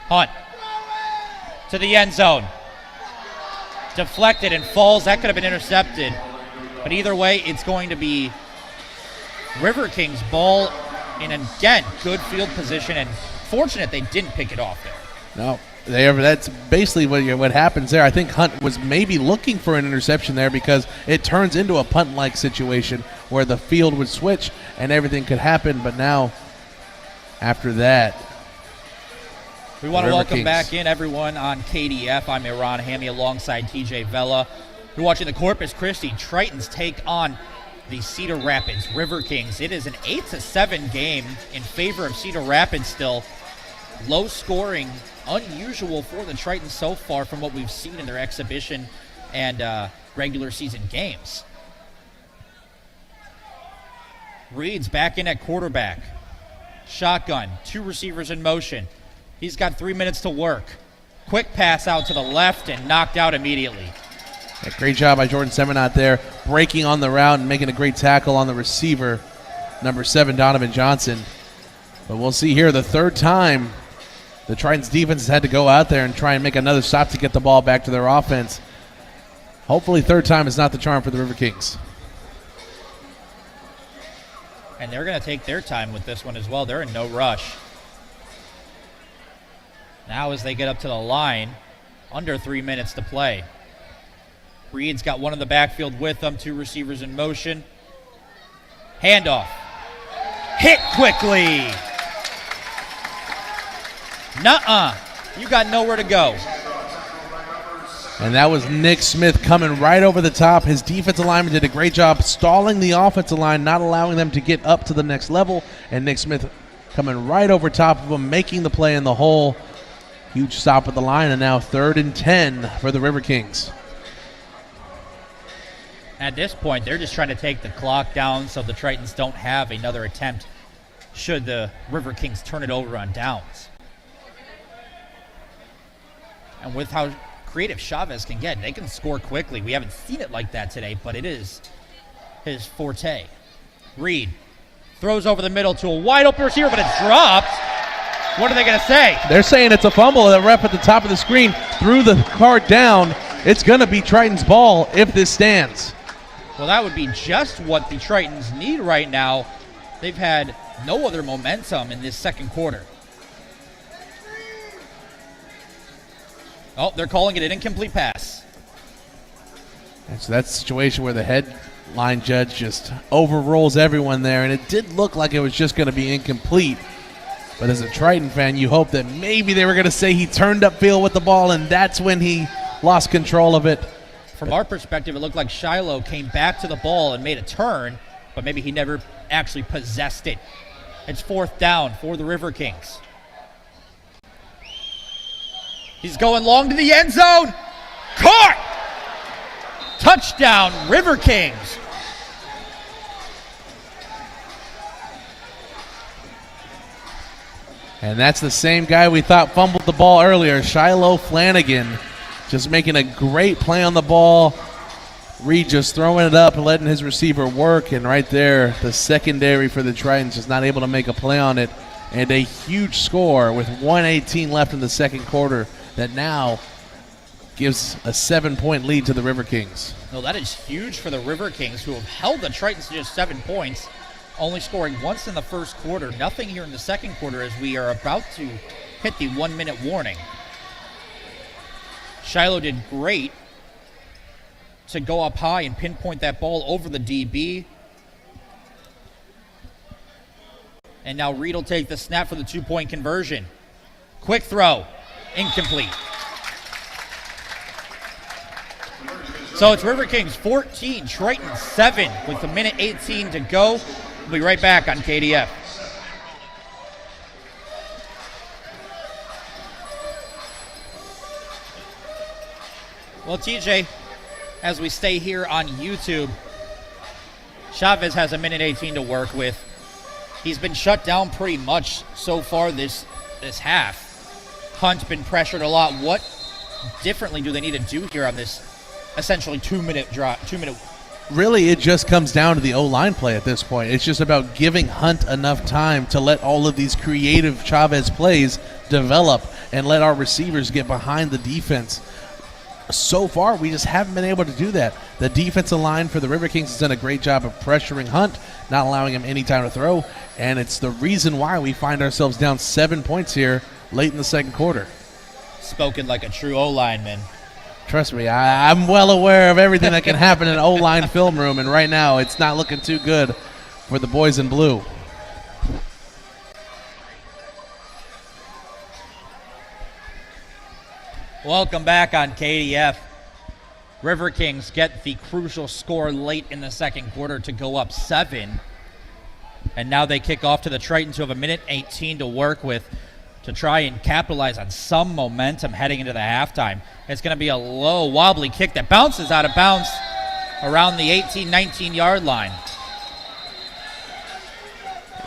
Hunt to the end zone. Deflected and falls. That could have been intercepted. But either way, it's going to be River Kings' ball in, again, good field position, and fortunate they didn't pick it off there. No, that's basically what happens there. I think Hunt was maybe looking for an interception there because it turns into a punt-like situation where the field would switch and everything could happen. But now, after that, we want to welcome back in everyone on KDF. I'm Iran Hammy alongside TJ Vela. You're watching the Corpus Christi Tritons take on the Cedar Rapids River Kings. It is an 8-7 game in favor of Cedar Rapids still. Low scoring, unusual for the Tritons so far from what we've seen in their exhibition and regular season games. Reed's back in at quarterback. Shotgun, 2 receivers in motion. He's got 3 minutes to work. Quick pass out to the left and knocked out immediately. Yeah, great job by Jordan Seminot there, breaking on the route and making a great tackle on the receiver, number 7, Donovan Johnson. But we'll see here the third time the Tritons defense has had to go out there and try and make another stop to get the ball back to their offense. Hopefully third time is not the charm for the River Kings. And they're going to take their time with this one as well. They're in no rush. Now as they get up to the line, under 3 minutes to play. Reed's got one in the backfield with them, 2 receivers in motion. Handoff. Hit quickly. Nuh-uh. You got nowhere to go. And that was Nick Smith coming right over the top. His defensive lineman did a great job stalling the offensive line, not allowing them to get up to the next level. And Nick Smith coming right over top of him, making the play in the hole. Huge stop at the line, and now 3rd and 10 for the River Kings. At this point, they're just trying to take the clock down so the Tritons don't have another attempt should the River Kings turn it over on downs. And with how creative Chavez can get, they can score quickly. We haven't seen it like that today, but it is his forte. Reed throws over the middle to a wide open receiver, but it's dropped. What are they going to say? They're saying it's a fumble. The ref at the top of the screen threw the card down. It's going to be Triton's ball if this stands. Well, that would be just what the Tritons need right now. They've had no other momentum in this second quarter. Oh, they're calling it an incomplete pass. And so that's a situation where the headline judge just overrules everyone there, and it did look like it was just going to be incomplete. But as a Triton fan, you hope that maybe they were going to say he turned upfield with the ball, and that's when he lost control of it. From our perspective, it looked like Shiloh came back to the ball and made a turn, but maybe he never actually possessed it. It's 4th down for the River Kings. He's going long to the end zone. Caught! Touchdown, River Kings. And that's the same guy we thought fumbled the ball earlier, Shiloh Flanagan, just making a great play on the ball. Reed just throwing it up and letting his receiver work, and right there, the secondary for the Tritons just not able to make a play on it. And a huge score with 1:18 left in the second quarter that now gives a 7-point lead to the River Kings. No, that is huge for the River Kings, who have held the Tritons to just 7 points, only scoring once in the first quarter. Nothing here in the second quarter as we are about to hit the 1-minute warning. Shiloh did great to go up high and pinpoint that ball over the DB. And now Reed will take the snap for the 2-point conversion. Quick throw, incomplete. So it's River Kings 14, Triton 7 with 1:18 to go. We'll be right back on KDF. Well, TJ, as we stay here on YouTube, Chavez has 1:18 to work with. He's been shut down pretty much so far this half. Hunt's been pressured a lot. What differently do they need to do here on this essentially 2-minute drop? 2-minute. Really, it just comes down to the O-line play at this point. It's just about giving Hunt enough time to let all of these creative Chavez plays develop and let our receivers get behind the defense. So far, we just haven't been able to do that. The defensive line for the River Kings has done a great job of pressuring Hunt, not allowing him any time to throw, and it's the reason why we find ourselves down 7 points here late in the second quarter. Spoken like a true O-lineman. Trust me, I'm well aware of everything that can happen in an O-line film room, and right now it's not looking too good for the boys in blue. Welcome back on KDF. River Kings get the crucial score late in the second quarter to go up 7. And now they kick off to the Tritons, who have 1:18 to work with to try and capitalize on some momentum heading into the halftime. It's going to be a low, wobbly kick that bounces out of bounds around the 18-19 yard line.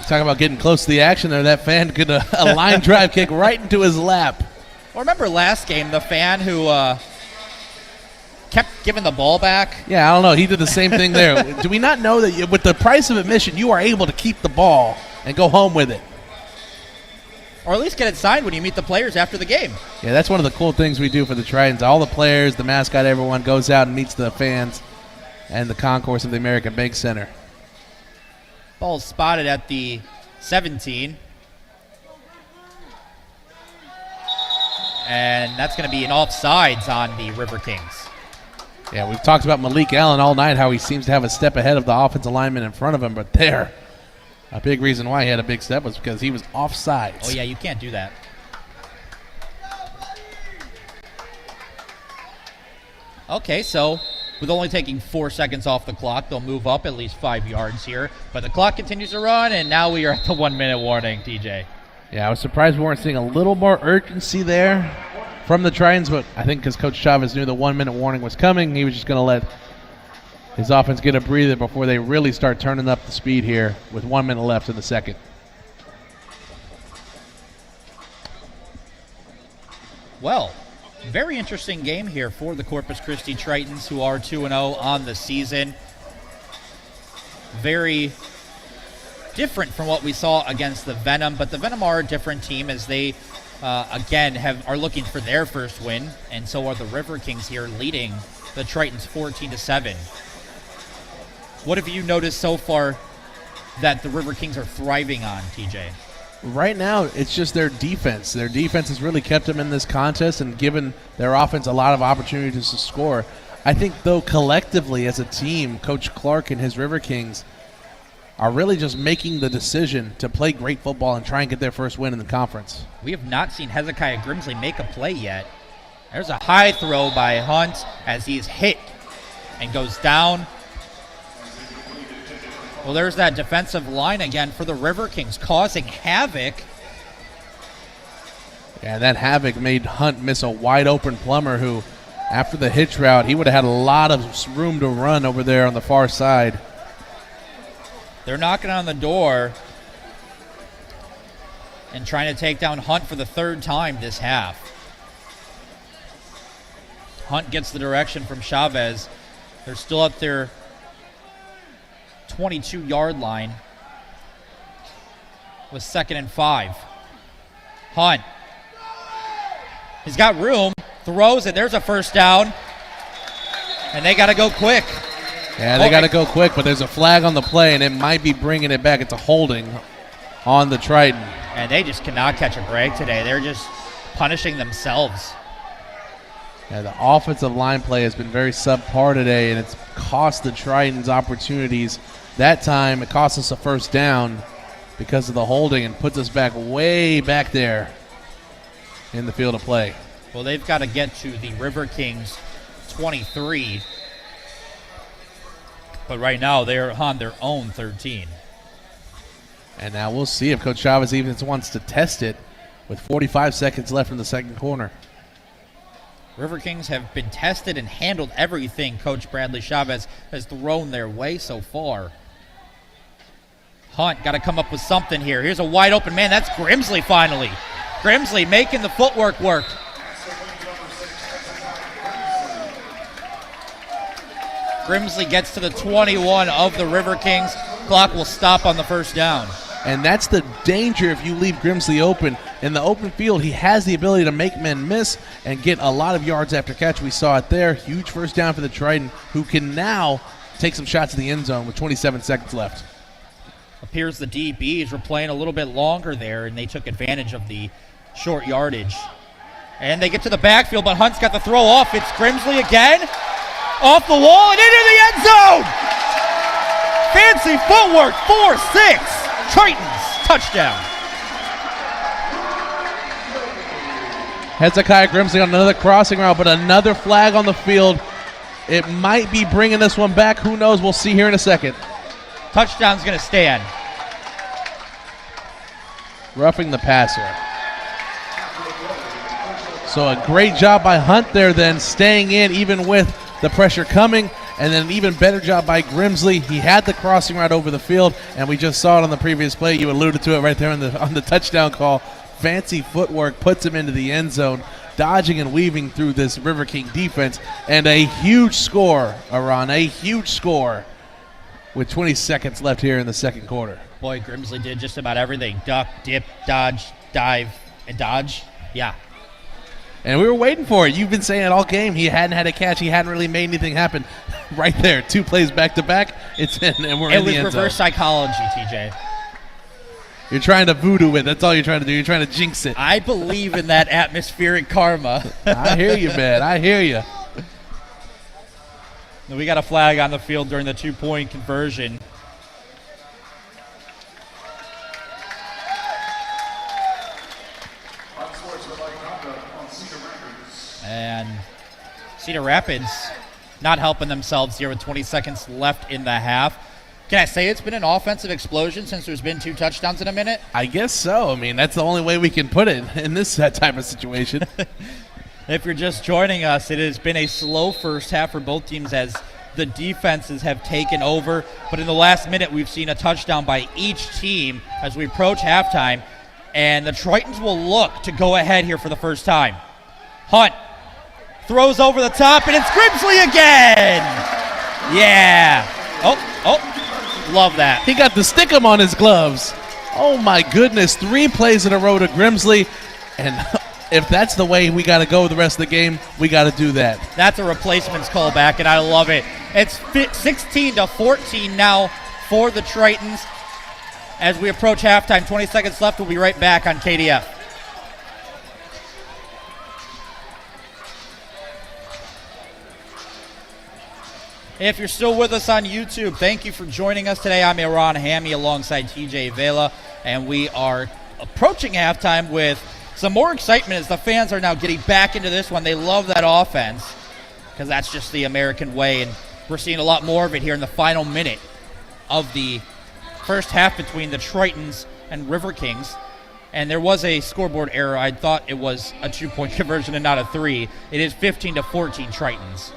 Talking about getting close to the action there. That fan could a line drive kick right into his lap. Well, remember last game, the fan who kept giving the ball back? Yeah, I don't know. He did the same thing there. Do we not know that with the price of admission, you are able to keep the ball and go home with it? Or at least get it signed when you meet the players after the game. Yeah, that's one of the cool things we do for the Tritons. All the players, the mascot, everyone goes out and meets the fans and the concourse of the American Bank Center. Ball spotted at the 17. And that's going to be an offsides on the River Kings. Yeah, we've talked about Malik Allen all night, how he seems to have a step ahead of the offensive lineman in front of him, but there, a big reason why he had a big step was because he was offsides. Oh, yeah, you can't do that. Okay, so with only taking 4 seconds off the clock, they'll move up at least 5 yards here. But the clock continues to run, and now we are at the 1 minute warning, TJ. Yeah, I was surprised we weren't seeing a little more urgency there from the Tritons, but I think because Coach Chavez knew the 1 minute warning was coming, he was just going to let his offense get a breather before they really start turning up the speed here with 1 minute left in the second. Well, very interesting game here for the Corpus Christi Tritons, who are 2-0 on the season. Very different from what we saw against the Venom, but the Venom are a different team as they, again, are looking for their first win, and so are the River Kings here leading the Tritons 14-7. What have you noticed so far that the River Kings are thriving on, TJ? Right now, it's just their defense. Their defense has really kept them in this contest and given their offense a lot of opportunities to score. I think, though, collectively as a team, Coach Clark and his River Kings are really just making the decision to play great football and try and get their first win in the conference. We have not seen Hezekiah Grimsley make a play yet. There's a high throw by Hunt as he is hit and goes down. Well, there's that defensive line again for the River Kings causing havoc. Yeah, that havoc made Hunt miss a wide-open Plummer who, after the hitch route, he would have had a lot of room to run over there on the far side. They're knocking on the door and trying to take down Hunt for the third time this half. Hunt gets the direction from Chavez. They're still at their 22-yard line with 2nd and 5. Hunt. He's got room. Throws it. There's a first down. And they got to go quick. Yeah, they got to go quick, but there's a flag on the play, and it might be bringing it back. It's a holding on the Triton. And they just cannot catch a break today. They're just punishing themselves. Yeah, the offensive line play has been very subpar today, and it's cost the Tritons opportunities. That time, it cost us a first down because of the holding and puts us back way back there in the field of play. Well, they've got to get to the River Kings 23. But right now, they're on their own 13. And now we'll see if Coach Chavez even wants to test it with 45 seconds left in the second quarter. River Kings have been tested and handled everything Coach Bradley Chavez has thrown their way so far. Hunt got to come up with something here. Here's a wide open man. That's Grimsley finally. Grimsley making the footwork work. Grimsley gets to the 21 of the River Kings. Clock will stop on the first down. And that's the danger if you leave Grimsley open. In the open field, he has the ability to make men miss and get a lot of yards after catch. We saw it there. Huge first down for the Triton, who can now take some shots to the end zone with 27 seconds left. Appears the DBs were playing a little bit longer there, and they took advantage of the short yardage. And they get to the backfield, but Hunt's got the throw off. It's Grimsley again. Off the wall and into the end zone. Fancy footwork, 4-6. Tritons, touchdown. Hezekiah Grimsley on another crossing route, but another flag on the field. It might be bringing this one back. Who knows? We'll see here in a second. Touchdown's going to stand. Roughing the passer. So a great job by Hunt there then, staying in even with the pressure coming. And then an even better job by Grimsley. He had the crossing route over the field, and we just saw it on the previous play. You alluded to it right there on the touchdown call. Fancy footwork puts him into the end zone, dodging and weaving through this River King defense. And a huge score, Aran, a huge score with 20 seconds left here in the second quarter. Boy, Grimsley did just about everything. Duck, dip, dodge, dive, and dodge. Yeah. And we were waiting for it. You've been saying it all game. He hadn't had a catch. He hadn't really made anything happen. Right there, 2 plays back to back. It's in, and we're in the end zone. It was reverse psychology, TJ. You're trying to voodoo it. That's all you're trying to do. You're trying to jinx it. I believe in that atmospheric karma. I hear you, man. I hear you. We got a flag on the field during the 2-point conversion. And Cedar Rapids not helping themselves here with 20 seconds left in the half. Can I say it's been an offensive explosion since there's been 2 touchdowns in a minute? I guess so. I mean, that's the only way we can put it in this type of situation. If you're just joining us, it has been a slow first half for both teams as the defenses have taken over. But in the last minute, we've seen a touchdown by each team as we approach halftime. And the Tritons will look to go ahead here for the first time. Hunt throws over the top, and it's Grimsley again. Yeah. Oh, love that. He got the stickum on his gloves. Oh, my goodness. 3 plays in a row to Grimsley. And if that's the way we got to go the rest of the game, we got to do that. That's a replacements callback, and I love it. It's 16-14 now for the Tritons. As we approach halftime, 20 seconds left. We'll be right back on KDF. If you're still with us on YouTube, thank you for joining us today. I'm Iran Hammy alongside TJ Vela, and we are approaching halftime with some more excitement as the fans are now getting back into this one. They love that offense because that's just the American way, and we're seeing a lot more of it here in the final minute of the first half between the Tritons and River Kings. And there was a scoreboard error. I thought it was a 2-point conversion and not a 3. It is 15-14 Tritons.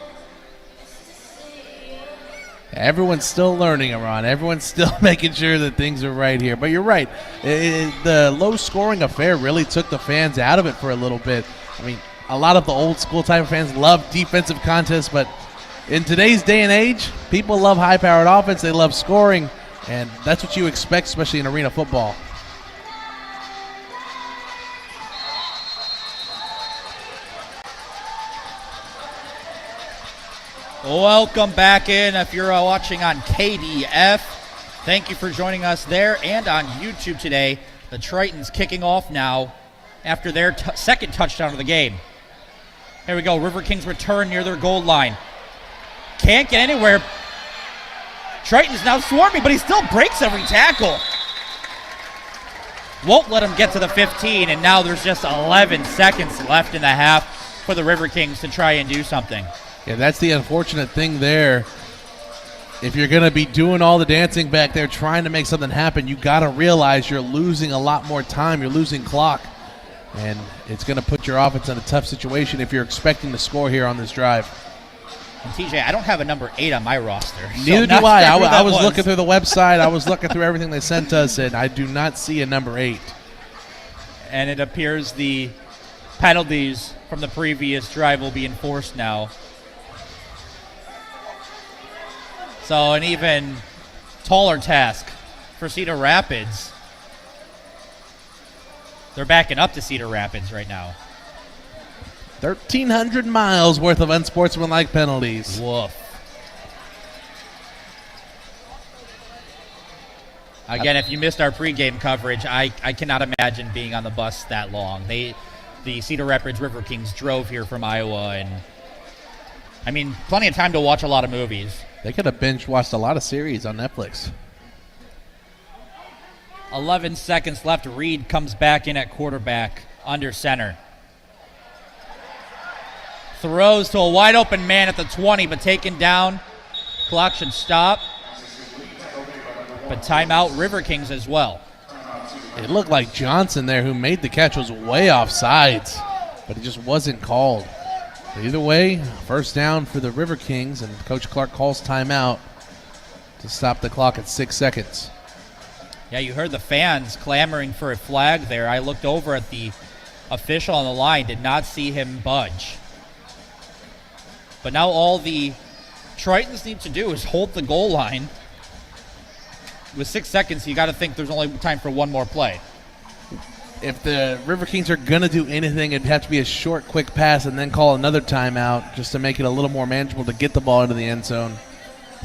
Everyone's still learning, Aran. Everyone's still making sure that things are right here. But you're right. The low-scoring affair really took the fans out of it for a little bit. I mean, a lot of the old-school type of fans love defensive contests, but in today's day and age, people love high-powered offense. They love scoring, and that's what you expect, especially in arena football. Welcome back in. If you're watching on KDF, thank you for joining us there and on YouTube today. The Tritons kicking off now after their second touchdown of the game. Here we go. River Kings return near their goal line. Can't get anywhere. Tritons now swarming, but he still breaks every tackle. Won't let him get to the 15, and now there's just 11 seconds left in the half for the River Kings to try and do something. Yeah, that's the unfortunate thing there. If you're going to be doing all the dancing back there, trying to make something happen, you got to realize you're losing a lot more time. You're losing clock. And it's going to put your offense in a tough situation if you're expecting to score here on this drive. And TJ, I don't have a number 8 on my roster. Neither do I. I was looking through the website. I was looking through everything they sent us, and I do not see a number 8. And it appears the penalties from the previous drive will be enforced now. So an even taller task for Cedar Rapids. They're backing up to Cedar Rapids right now. 1,300 miles worth of unsportsmanlike penalties. Woof. Again, if you missed our pregame coverage, I cannot imagine being on the bus that long. The Cedar Rapids River Kings drove here from Iowa, and I mean, plenty of time to watch a lot of movies. They could have binge-watched a lot of series on Netflix. 11 seconds left. Reed comes back in at quarterback under center. Throws to a wide-open man at the 20, but taken down. Clock should stop. But timeout, River Kings as well. It looked like Johnson there, who made the catch, was way off sides, but it just wasn't called. Either way, first down for the River Kings, and Coach Clark calls timeout to stop the clock at 6 seconds. Yeah, you heard the fans clamoring for a flag there. I looked over at the official on the line, did not see him budge. But now all the Tritons need to do is hold the goal line. With 6 seconds, you got to think there's only time for one more play. If the River Kings are going to do anything, it'd have to be a short, quick pass and then call another timeout just to make it a little more manageable to get the ball into the end zone.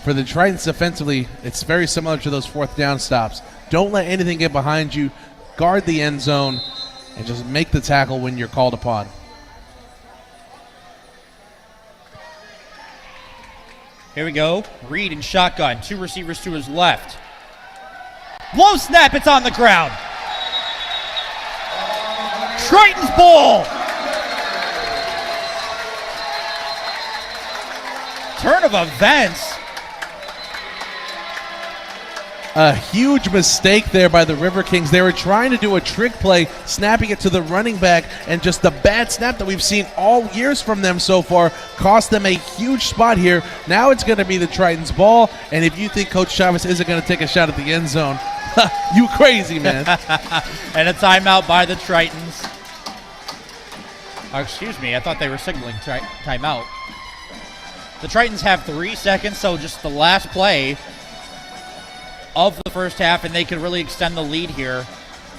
For the Tritons defensively, it's very similar to those fourth down stops. Don't let anything get behind you. Guard the end zone and just make the tackle when you're called upon. Here we go. Reed in shotgun. 2 receivers to his left. Low snap. It's on the ground. Tritons ball. Turn of events. A huge mistake there by the River Kings. They were trying to do a trick play, snapping it to the running back, and just the bad snap that we've seen all years from them so far cost them a huge spot here. Now it's going to be the Tritons' ball, and if you think Coach Chavez isn't going to take a shot at the end zone, you crazy, man. And a timeout by the Tritons. Oh, excuse me, I thought they were signaling timeout. The Tritons have 3 seconds, so just the last play of the first half, and they could really extend the lead here.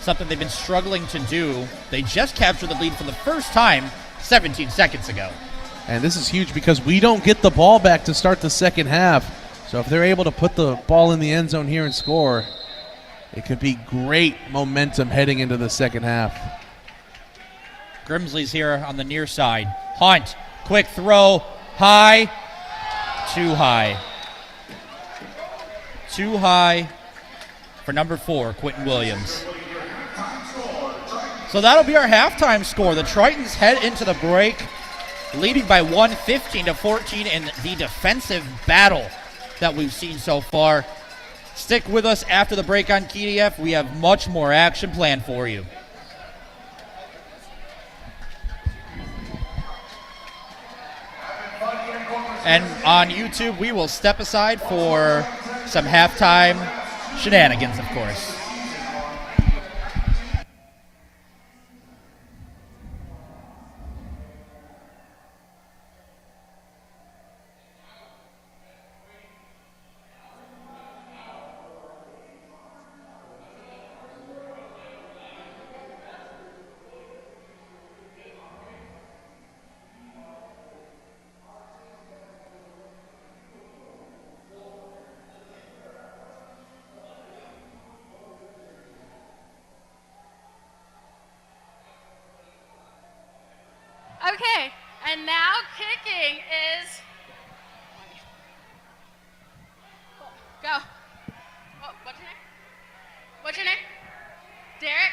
Something they've been struggling to do. They just captured the lead for the first time 17 seconds ago. And this is huge because we don't get the ball back to start the second half. So if they're able to put the ball in the end zone here and score, it could be great momentum heading into the second half. Grimsley's here on the near side. Hunt, quick throw, high, too high. Too high for number 4, Quentin Williams. So that'll be our halftime score. The Tritons head into the break, leading by 15-14 in the defensive battle that we've seen so far. Stick with us after the break on KDF. We have much more action planned for you. And on YouTube, we will step aside for some halftime shenanigans, of course. Okay, and now kicking is, go. What's your name? What's your name? Derek?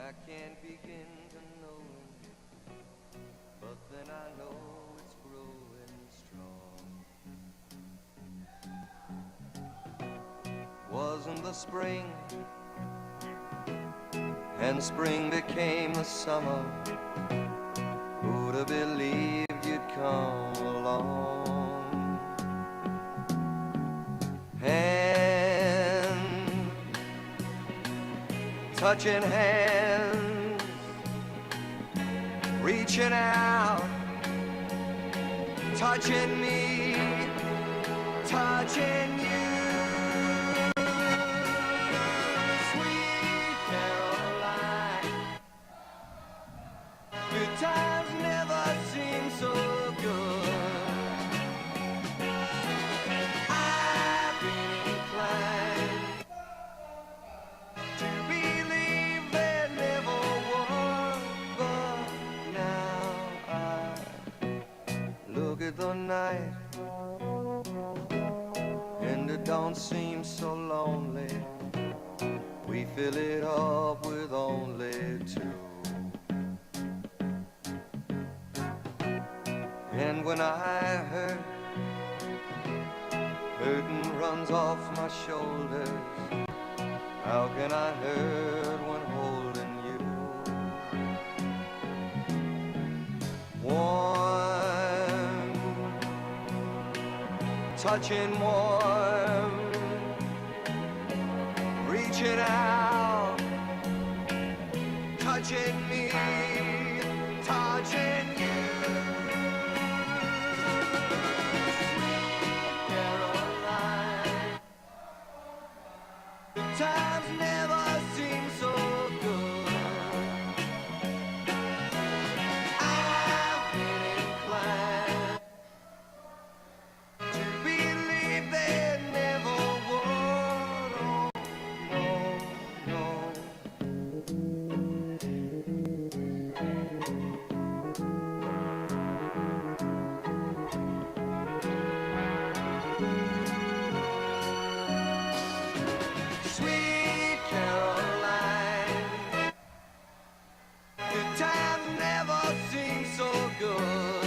I can't begin to know it, but then I know it's growing strong. Wasn't the spring, and spring became the summer. Who'd have believed you'd come along? Hand, touching hands, reaching out, touching me, touching you. Sweet Caroline, good times never seem so good. I've been inclined to believe there never was, but now I look at the night and it don't seem so lonely. We fill it up with only two. And when I hurt, hurting runs off my shoulders. How can I hurt when holding you? Warm, touching warm, reaching out, touching me, touching you. Times never seem so good. I've been inclined to believe there never would. Oh, no, Sweet Caroline, good times never seem so good.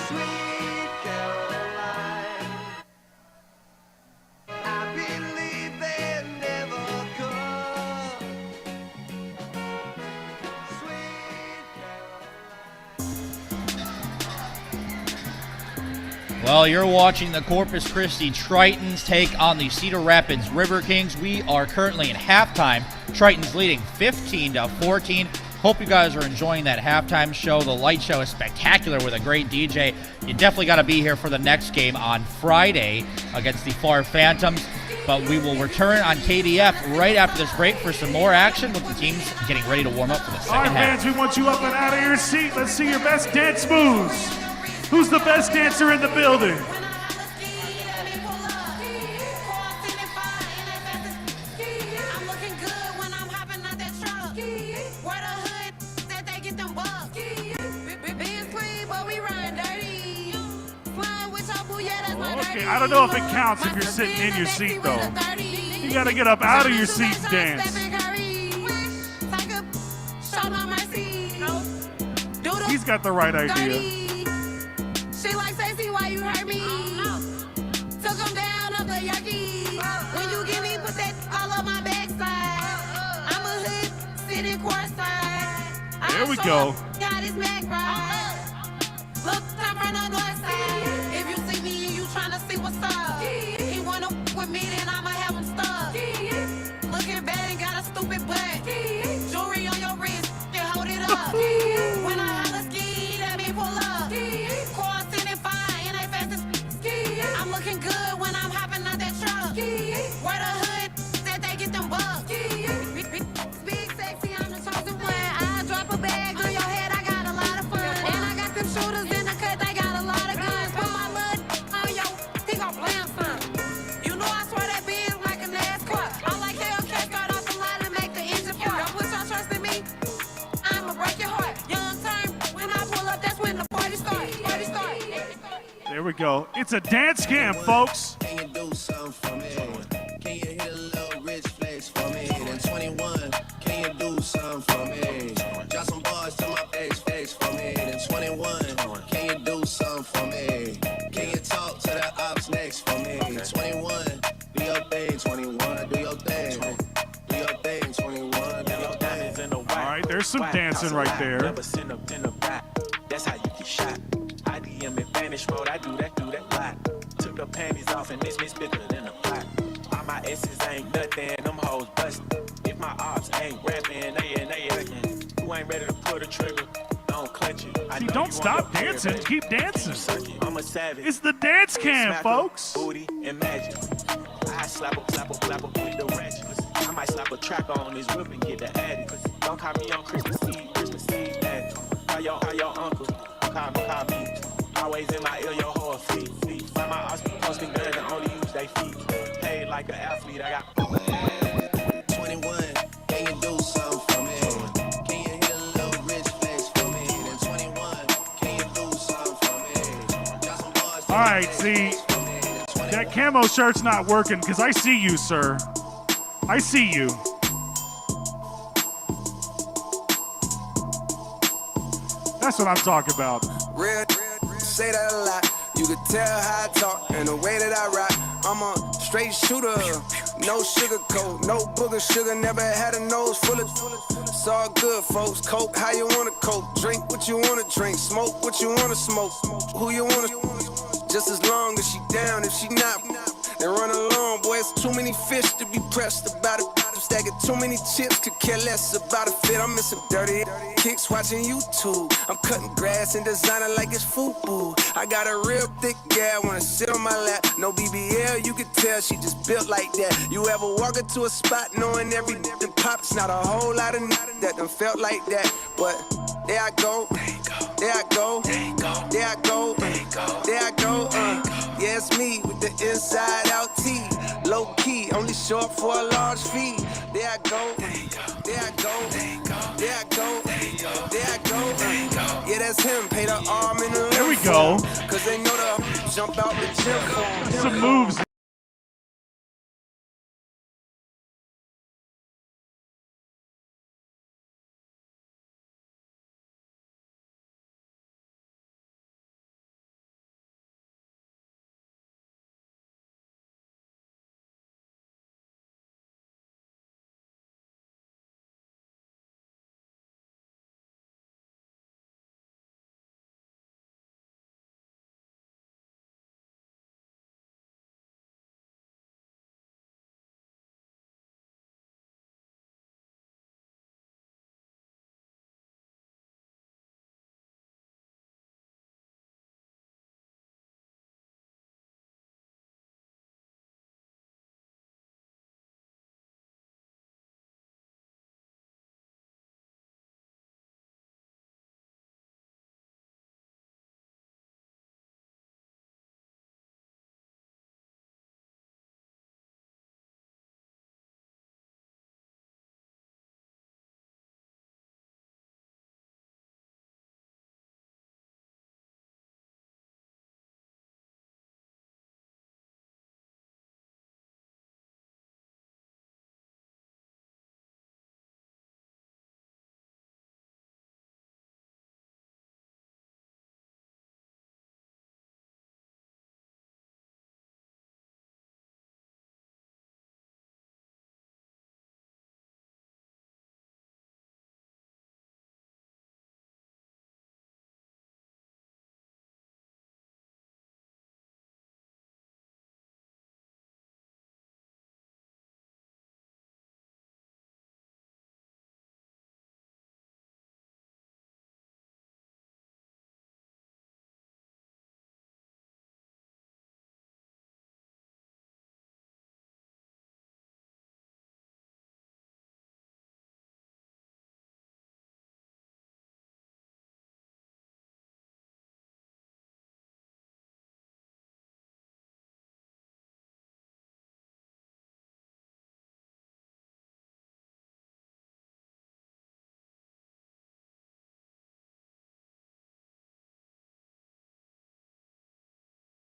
Sweet Caroline, I believe they never could. Sweet Caroline. Well, you're watching the Corpus Christi Tritons take on the Cedar Rapids River Kings. We are currently in halftime. Tritons leading 15-14. Hope you guys are enjoying that halftime show. The light show is spectacular with a great DJ. You definitely got to be here for the next game on Friday against the Far Phantoms. But we will return on KDF right after this break for some more action with the teams getting ready to warm up for the All second right, half. fans, we want you up and out of your seat. Let's see your best dance moves. Who's the best dancer in the building? Okay, I don't know if it counts if you're sitting in your seat, though. You gotta get up out of your seat and dance. He's got the right idea. She like Stacey, why you hurt me? Took him down up the Yankee. When you give me, put that all on my backside. I'm a hood, sitting courtside. There we go. Got his back right. Look, I'm from the north side. If you see me and you tryna see what's up, he wanna with me, then I'ma have him stuck. Looking bad and got a stupid butt. Jewelry on your wrist, you hold it up. When I holler ski, that mean pull up. Car sitting fine, and I fast as I'm looking good when I'm hopping out that truck. Where the hood that they get them bucks. Big sexy, I'm the chosen one. I drop a bag on your head, I got a lot of fun. And I got them shooters in the cut, they got a lot of guns. Put my mud on your, he gon' blam some. You know I swear that bitch like a NASCAR. I like Hellcat, start off the line and make the engine fart. Don't put your trust in me, I'ma break your heart. Young term, when I pull up, that's when the party starts. Party starts. There we go. It's a dance camp, folks. Can you do something for me? Can you hit a little rich flex for me? Then 21, can you do something for me? Drop some bars to my face for me. Then 21, can you do something for me? Can you talk to the ops next for me? 21, do your thing, 21, do your thing. Do your thing, 21, do your thing. All right, there's some dancing right there. That's how you get shot. IDM in vanish mode, I do that lot. Took the panties off and this bitch bigger than a pot. All my S's ain't nothing, them hoes bustin'. If my ops ain't rapping, they acting. You ain't ready to pull the trigger, don't clutch it. See, don't stop dancing, keep dancing. I'm a savage. It's the dance camp, folks. Booty and magic. I slap a with the ratchets. I might slap a track on his whip and get the addy. Don't call me on Christmas Eve, daddy. Call your uncle, call me. Always in my ear, your whole fleet. Find my ops posting guns and only use they feet. Paid like an athlete, I got 21, can you do something for me? Can you hit a little rich flex for me? Then 21, can you do something for me? Got some bars. All right, see, that camo shirt's not working because I see you, sir. I see you. That's what I'm talking about. Real, say that a lot. You can tell how I talk and the way that I rock. I'm a straight shooter, no sugar coat, no booger sugar. Never had a nose full of. It's all good, folks. Coke, how you wanna coke? Drink what you wanna drink. Smoke what you wanna smoke. Who you wanna? Just as long as she down. If she not, then run along, boy. It's too many fish to be pressed about it. Stacking too many chips, could care less about a fit. I'm missing dirty kicks watching YouTube. I'm cutting grass and designing like it's FUBU. I got a real thick gal, wanna sit on my lap. No BBL, you could tell she just built like that. You ever walk into a spot knowing every pop? It's not a whole lot of that done felt like that. But there I go, there I go, there I go, there I go. Yeah, it's me with the inside out tee. Low key, only show up for a large fee. There I go, there I go, there I go, there I go. Yeah, that's him, pay the arm in the There we go. Cause they know to jump out the gym for Some moves.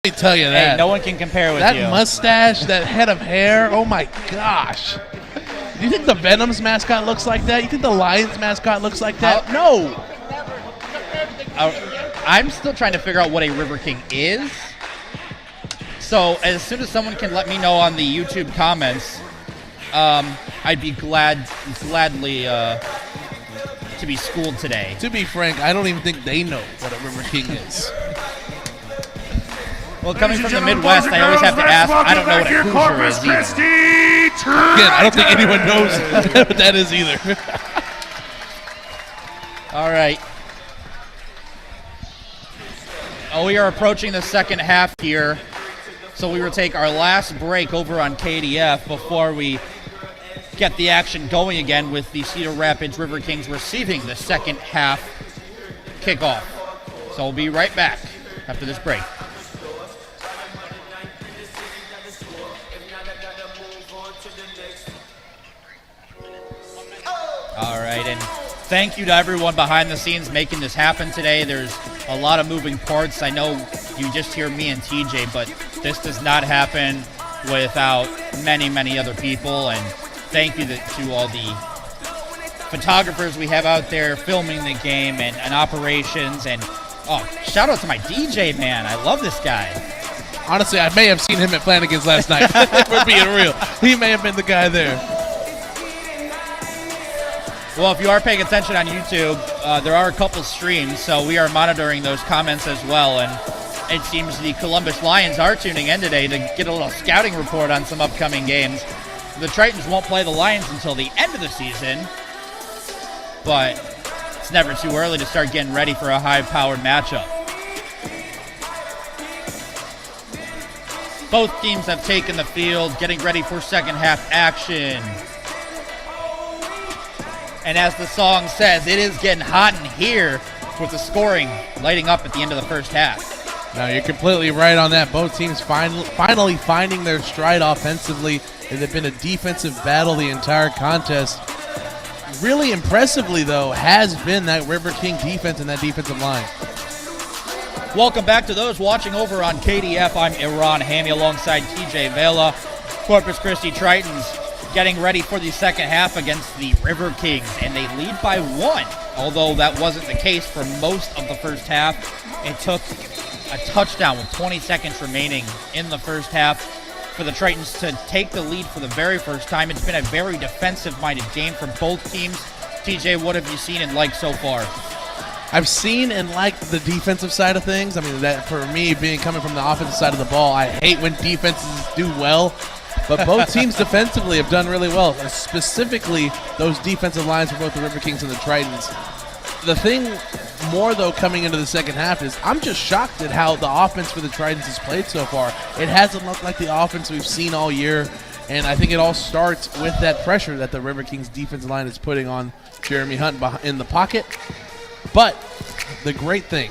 me tell you Hey, that. no one can compare with that you. mustache, that head of hair, oh my gosh. Do you think the Venom's mascot looks like that? You think the Lions mascot looks like that? No. I'm still trying to figure out what a River King is. So as soon as someone can let me know on the YouTube comments, I'd be gladly to be schooled today. To be frank, I don't even think they know what a River King is. Well, coming from the Midwest, I always have to ask. I don't know what a Hoosier is either. Again, I don't think anyone knows what that is either. All right. We are approaching the second half here, so we will take our last break over on KDF before we get the action going again with the Cedar Rapids River Kings receiving the second half kickoff. So we'll be right back after this break. All right, and thank you to everyone behind the scenes making this happen today. There's a lot of moving parts. I know you just hear me and TJ, but this does not happen without many, many other people. And thank you to all the photographers we have out there filming the game and operations. And shout out to my DJ, man. I love this guy. Honestly, I may have seen him at Flanagan's last night, if we're being real. He may have been the guy there. Well, if you are paying attention on YouTube, there are a couple streams, so we are monitoring those comments as well. And it seems the Columbus Lions are tuning in today to get a little scouting report on some upcoming games. The Tritons won't play the Lions until the end of the season, but it's never too early to start getting ready for a high-powered matchup. Both teams have taken the field, getting ready for second half action. And as the song says, it is getting hot in here with the scoring lighting up at the end of the first half. No, you're completely right on that. Both teams finally finding their stride offensively. It had been a defensive battle the entire contest. Really impressively, though, has been that River King defense and that defensive line. Welcome back to those watching over on KDF. I'm Iran Hammy alongside TJ Vela. Corpus Christi Tritons getting ready for the second half against the River Kings, and they lead by 1. Although that wasn't the case for most of the first half. It took a touchdown with 20 seconds remaining in the first half for the Tritons to take the lead for the very first time. It's been a very defensive-minded game from both teams. TJ, what have you seen and liked so far? I've seen and liked the defensive side of things. I mean, that for me, coming from the offensive side of the ball, I hate when defenses do well. But both teams defensively have done really well, specifically those defensive lines for both the River Kings and the Tritons. The thing more, though, coming into the second half is I'm just shocked at how the offense for the Tritons has played so far. It hasn't looked like the offense we've seen all year, and I think it all starts with that pressure that the River Kings defensive line is putting on Jeremy Hunt in the pocket. But the great thing,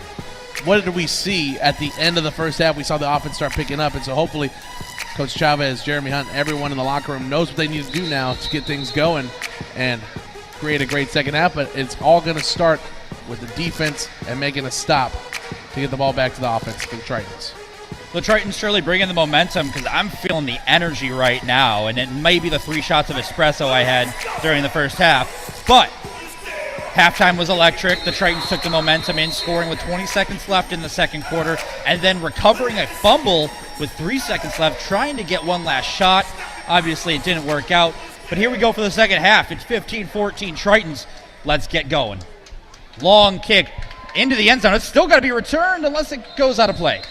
what did we see at the end of the first half? We saw the offense start picking up, and so hopefully Coach Chavez, Jeremy Hunt, everyone in the locker room knows what they need to do now to get things going and create a great second half. But it's all going to start with the defense and making a stop to get the ball back to the offense for the Tritons. The Tritons surely bringing the momentum because I'm feeling the energy right now, and it may be the 3 shots of espresso I had during the first half. But halftime was electric. The Tritons took the momentum in, scoring with 20 seconds left in the second quarter, and then recovering a fumble with 3 seconds left, trying to get one last shot. Obviously, it didn't work out. But here we go for the second half. It's 15-14 Tritons. Let's get going. Long kick into the end zone. It's still got to be returned unless it goes out of play.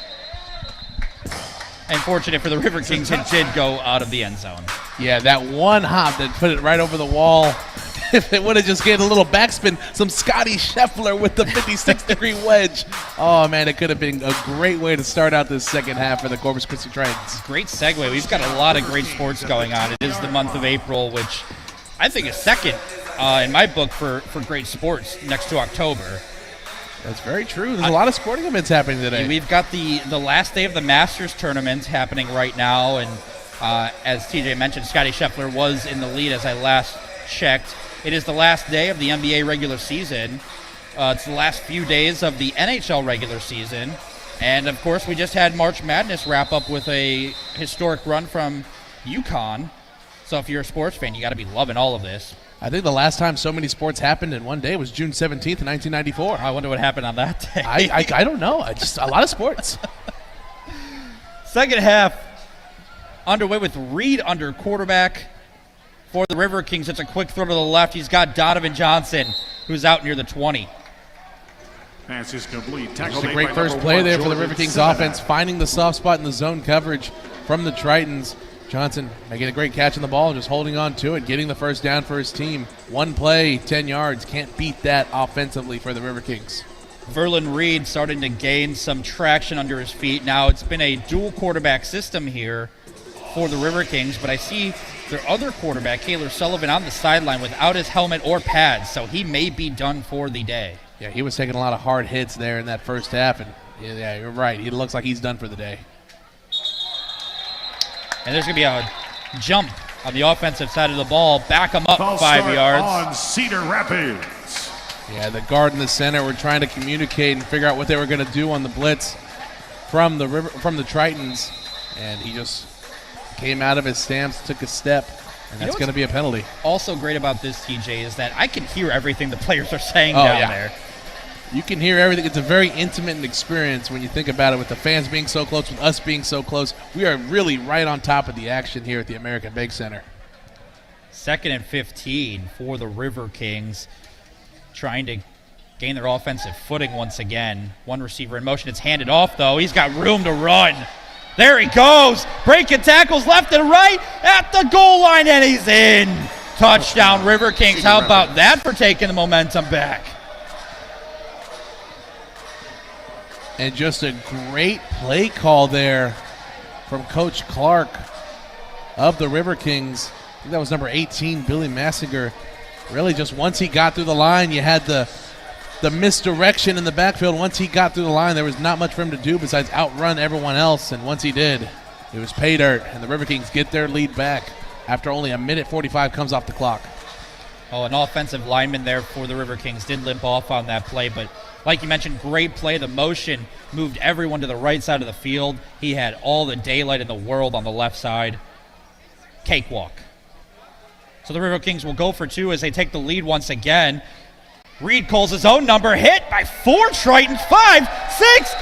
Unfortunate for the River Kings, it did go out of the end zone. Yeah, that one hop that put it right over the wall. If it would have just getting a little backspin, some Scotty Scheffler with the 56-degree wedge. Oh, man, it could have been a great way to start out this second half for the Corpus Christi Tritons. Great segue. We've got a lot of great sports going on. It is the month of April, which I think is second in my book for great sports next to October. That's very true. There's a lot of sporting events happening today. We've got the last day of the Masters tournament happening right now, and as TJ mentioned, Scotty Scheffler was in the lead as I last checked. It is the last day of the NBA regular season. It's the last few days of the NHL regular season. And, of course, we just had March Madness wrap up with a historic run from UConn. So if you're a sports fan, you got to be loving all of this. I think the last time so many sports happened in one day was June 17th, 1994. I wonder what happened on that day. I don't know. Just a lot of sports. Second half underway with Reed under quarterback for the River Kings. It's a quick throw to the left. He's got Donovan Johnson, who's out near the 20. Pass is complete. That's a great first play there for the River Kings offense, finding the soft spot in the zone coverage from the Tritons. Johnson making a great catch on the ball, just holding on to it, getting the first down for his team. One play, 10 yards. Can't beat that offensively for the River Kings. Verlin Reed starting to gain some traction under his feet. Now it's been a dual quarterback system here for the River Kings, but I see their other quarterback, Kaylor Sullivan, on the sideline without his helmet or pads, so he may be done for the day. Yeah, he was taking a lot of hard hits there in that first half, and yeah, you're right. He looks like he's done for the day. And there's going to be a jump on the offensive side of the ball. Back him up 5 yards. On Cedar Rapids. Yeah, the guard and the center were trying to communicate and figure out what they were going to do on the blitz from the Tritons, and he just came out of his stance, took a step, and that's going to be a penalty. Also great about this, TJ, is that I can hear everything the players are saying down there. You can hear everything. It's a very intimate experience when you think about it, with the fans being so close, with us being so close. We are really right on top of the action here at the American Bank Center. 2nd and 15 for the River Kings, trying to gain their offensive footing once again. One receiver in motion. It's handed off, though. He's got room to run. There he goes. Breaking tackles left and right at the goal line, and he's in. Touchdown, River Kings. How about that for taking the momentum back? And just a great play call there from Coach Clark of the River Kings. I think that was number 18, Billy Massinger. Really, just once he got through the line, you had the misdirection in the backfield. Once he got through the line, there was not much for him to do besides outrun everyone else. And once he did, it was pay dirt, and the River Kings get their lead back after only a minute 45 comes off the clock. Oh, an offensive lineman there for the River Kings did limp off on that play, but like you mentioned, great play. The motion moved everyone to the right side of the field. He had all the daylight in the world on the left side. Cakewalk. So the River Kings will go for 2 as they take the lead once again. Reed calls his own number, hit by 4 Tritons, 5, 6.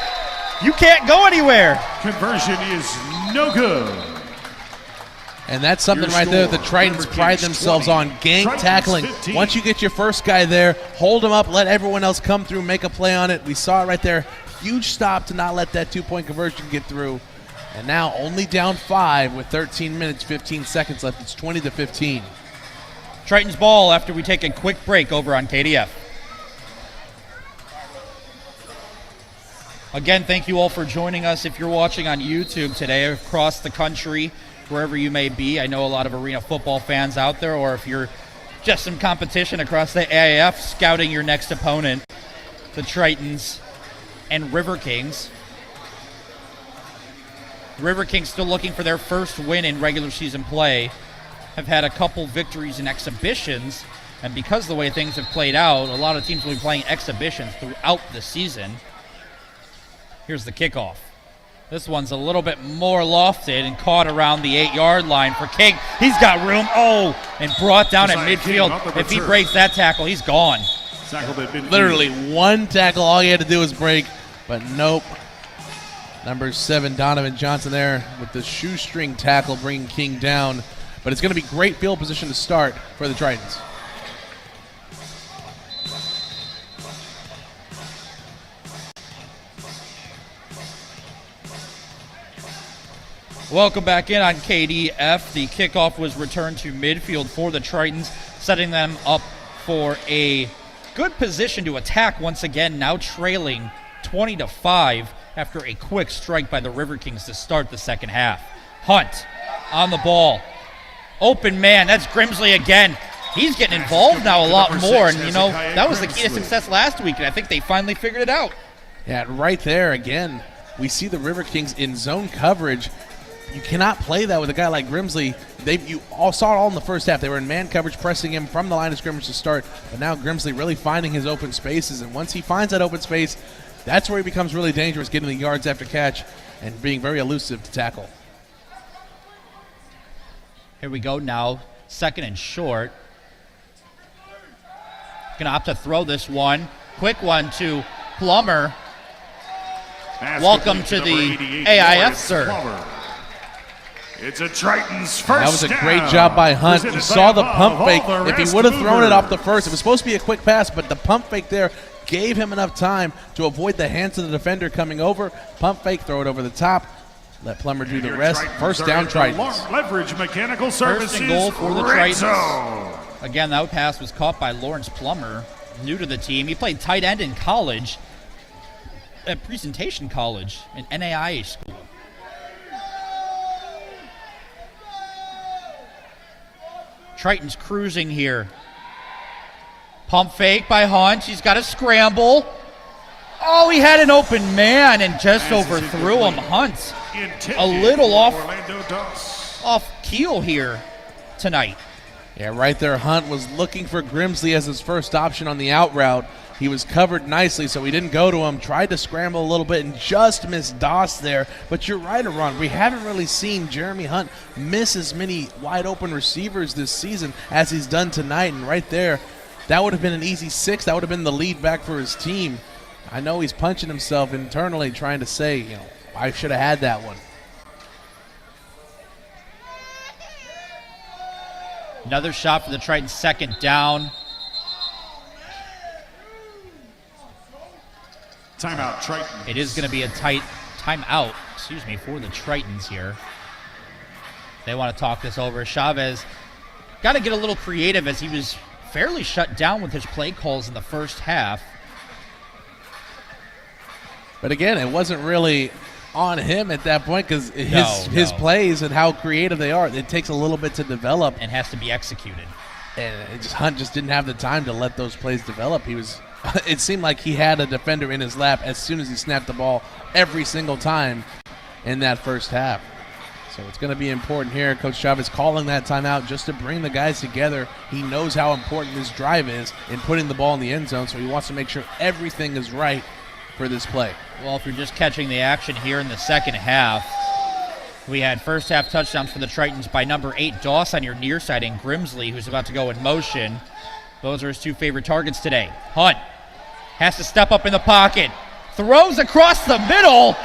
You can't go anywhere. Conversion is no good. And that's something right there that the Tritons pride themselves 20, on, gang Tritons tackling. 15. Once you get your first guy there, hold him up, let everyone else come through, make a play on it. We saw it right there. Huge stop to not let that 2-point conversion get through. And now only down 5 with 13 minutes, 15 seconds left. It's 20-15. Tritons ball after we take a quick break over on KDF. Again, thank you all for joining us. If you're watching on YouTube today across the country, wherever you may be, I know a lot of arena football fans out there, or if you're just in competition across the AIF scouting your next opponent, the Tritons and River Kings. River Kings still looking for their first win in regular season play. Have had a couple victories in exhibitions, and because of the way things have played out, a lot of teams will be playing exhibitions throughout the season. Here's the kickoff. This one's a little bit more lofted and caught around the 8-yard line for King. He's got room. Oh, and brought down at midfield. If he breaks that tackle, he's gone. Literally one tackle. All he had to do was break, but nope. Number 7, Donovan Johnson there with the shoestring tackle, bringing King down. But it's going to be great field position to start for the Tritons. Welcome back in on KDF. The kickoff was returned to midfield for the Tritons, setting them up for a good position to attack once again, now trailing 20-5 after a quick strike by the River Kings to start the second half. Hunt on the ball. Open man, that's Grimsley again. He's getting involved now a lot more, and you know, that was the key to success last week, and I think they finally figured it out. Yeah, right there again, we see the River Kings in zone coverage. You cannot play that with a guy like Grimsley. You all saw it all in the first half. They were in man coverage, pressing him from the line of scrimmage to start, but now Grimsley really finding his open spaces, and once he finds that open space, That's where he becomes really dangerous, getting the yards after catch and being very elusive to tackle. Here we go now. 2nd and short. Gonna opt to throw this one. Quick one to Plummer. Welcome to the AIF, sir. It's a Tritons first That was a down. great job by Hunt. You Presented saw by the above pump all fake. the If he rest would have thrown it mover. off the first, it was supposed to be a quick pass, but the pump fake there gave him enough time to avoid the hands of the defender coming over. Pump fake, throw it over the top. Let Plummer do the rest. First down, Tritons. Leverage Mechanical Services. First and goal for the Red Tritons. zone. Again, that pass was caught by Lawrence Plummer, new to the team. He played tight end in college, at Presentation College, an NAIA school. Tritons cruising here. Pump fake by Hunt. He's got a scramble. Oh, he had an open man and just overthrew him. Hunt a little off keel here tonight. Yeah, right there, Hunt was looking for Grimsley as his first option on the out route. He was covered nicely, so he didn't go to him. Tried to scramble a little bit and just missed Doss there. But you're right, Ron. We haven't really seen Jeremy Hunt miss as many wide-open receivers this season as he's done tonight. And right there, that would have been an easy 6. That would have been the lead back for his team. I know he's punching himself internally trying to say, I should have had that one. Another shot for the Tritons, 2nd down. Timeout, Tritons. It is going to be a tight timeout, for the Tritons here. They want to talk this over. Chavez got to get a little creative as he was fairly shut down with his play calls in the first half. But again, it wasn't really on him at that point because his plays and how creative they are, it takes a little bit to develop. And has to be executed. And Hunt just didn't have the time to let those plays develop. It seemed like he had a defender in his lap as soon as he snapped the ball every single time in that first half. So it's going to be important here. Coach Chavez calling that timeout just to bring the guys together. He knows how important this drive is in putting the ball in the end zone, so he wants to make sure everything is right for this play. Well, if you're just catching the action here in the second half, we had first half touchdowns for the Tritons by number 8, Doss on your near side, and Grimsley, who's about to go in motion. Those are his 2 favorite targets today. Hunt has to step up in the pocket, throws across the middle,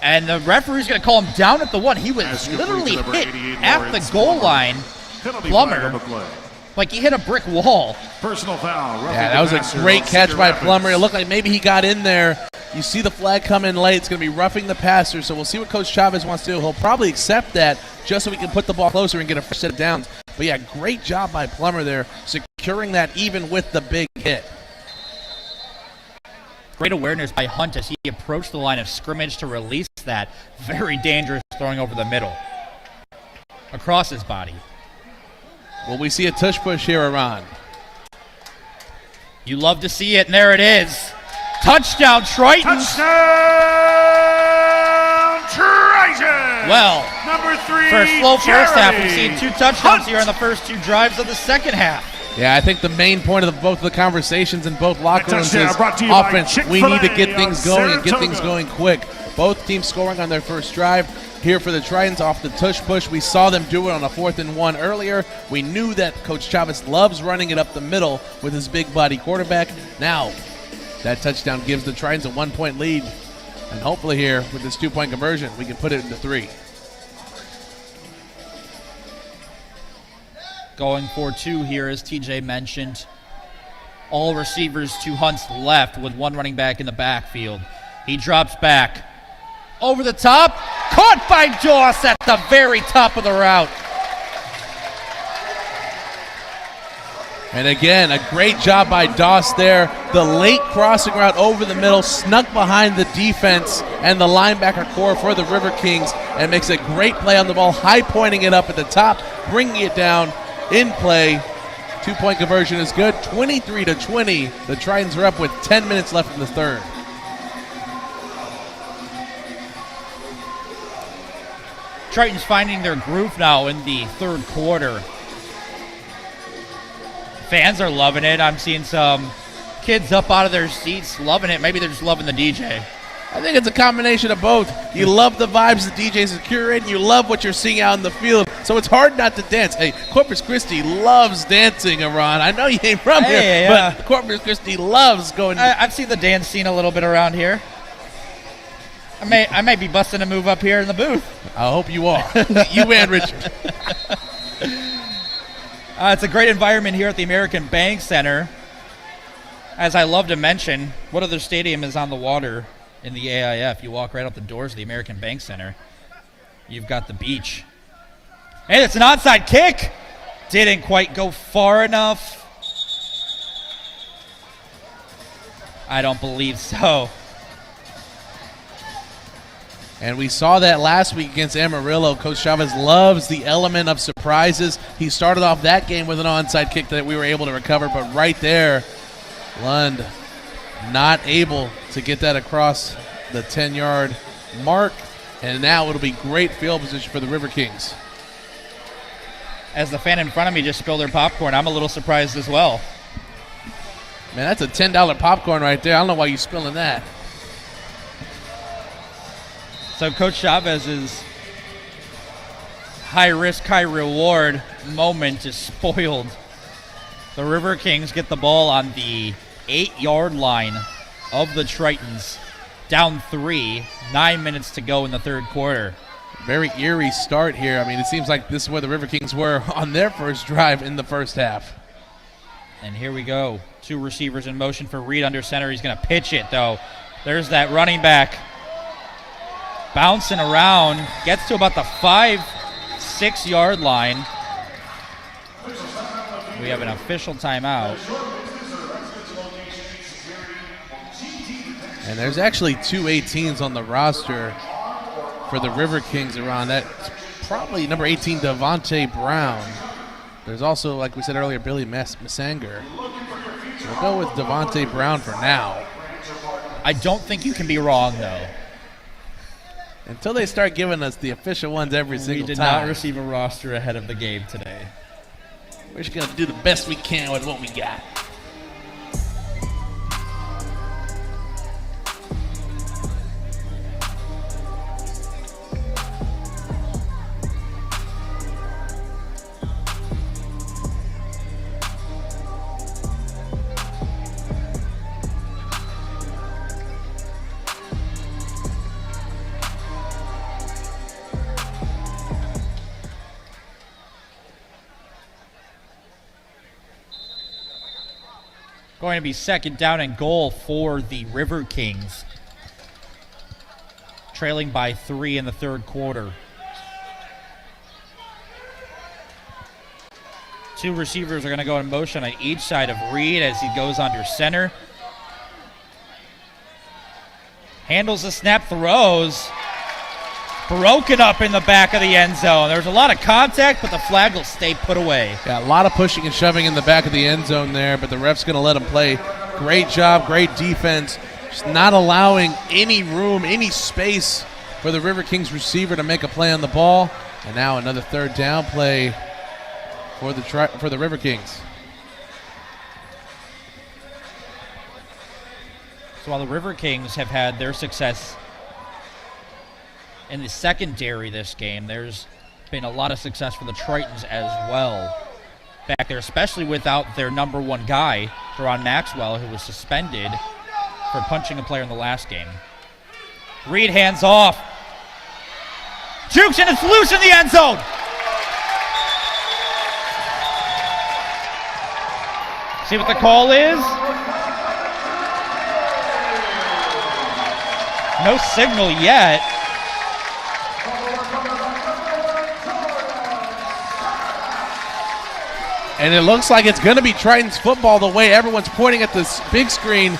and the referee's going to call him down at the 1. He was literally hit at the goal line. Plummer, like he hit a brick wall. Personal foul. Yeah, that was a great catch by Plummer. It looked like maybe he got in there. You see the flag come in late. It's going to be roughing the passer, so we'll see what Coach Chavez wants to do. He'll probably accept that just so we can put the ball closer and get a first set of downs. But yeah, great job by Plummer there, securing that even with the big hit. Great awareness by Hunt as he approached the line of scrimmage to release that. Very dangerous throwing over the middle. Across his body. Will we see a tush push here, Iran? You love to see it, and there it is. Touchdown, Tritons. Touchdown, Tritons. Well, number 3, for a slow first half, Jeremy we've seen 2 touchdowns here in the first 2 drives of the second half. Yeah, I think the main point of both of the conversations in both locker rooms is brought to you by offense. We Chick-fil-A need to get things going and get Saratoga. things going quick. Both teams scoring on their first drive. Here for the Tritons off the tush push. We saw them do it on a 4th and 1 earlier. We knew that Coach Chavez loves running it up the middle with his big body quarterback. Now, that touchdown gives the Tritons a 1-point lead. And hopefully here, with this 2-point conversion, we can put it into 3. Going for 2 here, as TJ mentioned. All receivers to Hunt's left with 1 running back in the backfield. He drops back. Over the top. Caught by Doss at the very top of the route. And again, a great job by Doss there. The late crossing route over the middle, snuck behind the defense and the linebacker core for the River Kings, and makes a great play on the ball, high pointing it up at the top, bringing it down in play. 2-point conversion is good. 23-20. The Tritons are up with 10 minutes left in the third. Tritons finding their groove now in the third quarter. Fans are loving it. I'm seeing some Kids up out of their seats, loving it. Maybe they're just loving the DJ. I think it's a combination of both. You love the vibes the DJs is curating. You love what you're seeing out in the field. So it's hard not to dance. Hey, Corpus Christi loves dancing, Iran. I know you ain't from here, but Corpus Christi loves going. I've seen the dance scene a little bit around here. I may be busting a move up here in the booth. I hope you are. You and Richard. It's a great environment here at the American Bank Center. As I love to mention, what other stadium is on the water in the AIF? You walk right out the doors of the American Bank Center. You've got the beach. And it's an onside kick. Didn't quite go far enough. I don't believe so. And we saw that last week against Amarillo. Coach Chavez loves the element of surprises. He started off that game with an onside kick that we were able to recover, but right there, Lund not able to get that across the 10-yard mark, and now it'll be great field position for the River Kings. As the fan in front of me just spilled their popcorn, I'm a little surprised as well. Man, that's a $10 popcorn right there. I don't know why you're spilling that. So Coach Chavez's high-risk, high-reward moment is spoiled. The River Kings get the ball on the 8-yard line of the Tritons. Down 3, 9 minutes to go in the third quarter. Very eerie start here. I mean, it seems like this is where the River Kings were on their first drive in the first half. And here we go. 2 receivers in motion for Reed under center. He's going to pitch it, though. There's that running back. Bouncing around. Gets to about the 5-6 yard line. We have an official timeout. And there's actually 2 18s on the roster for the River Kings around. That's probably number 18, Devontae Brown. There's also, like we said earlier, Billy Massanger. So we'll go with Devontae Brown for now. I don't think you can be wrong, though. Until they start giving us the official ones every single time. We did not receive a roster ahead of the game today. We're just going to do the best we can with what we got. Going to be second down and goal for the River Kings. Trailing by 3 in the third quarter. 2 receivers are going to go in motion on each side of Reed as he goes under center. Handles the snap, throws. Broken up in the back of the end zone. There's a lot of contact, but the flag will stay put away. Yeah, a lot of pushing and shoving in the back of the end zone there, but the ref's going to let him play. Great job, great defense. Just not allowing any room, any space for the River Kings receiver to make a play on the ball. And now another third down play for the River Kings. So while the River Kings have had their success in the secondary this game, there's been a lot of success for the Tritons as well back there, especially without their number 1 guy, Teron Maxwell, who was suspended for punching a player in the last game. Reed hands off. Jukes, and it's loose in the end zone. See what the call is? No signal yet. And it looks like it's going to be Tritons football the way everyone's pointing at this big screen.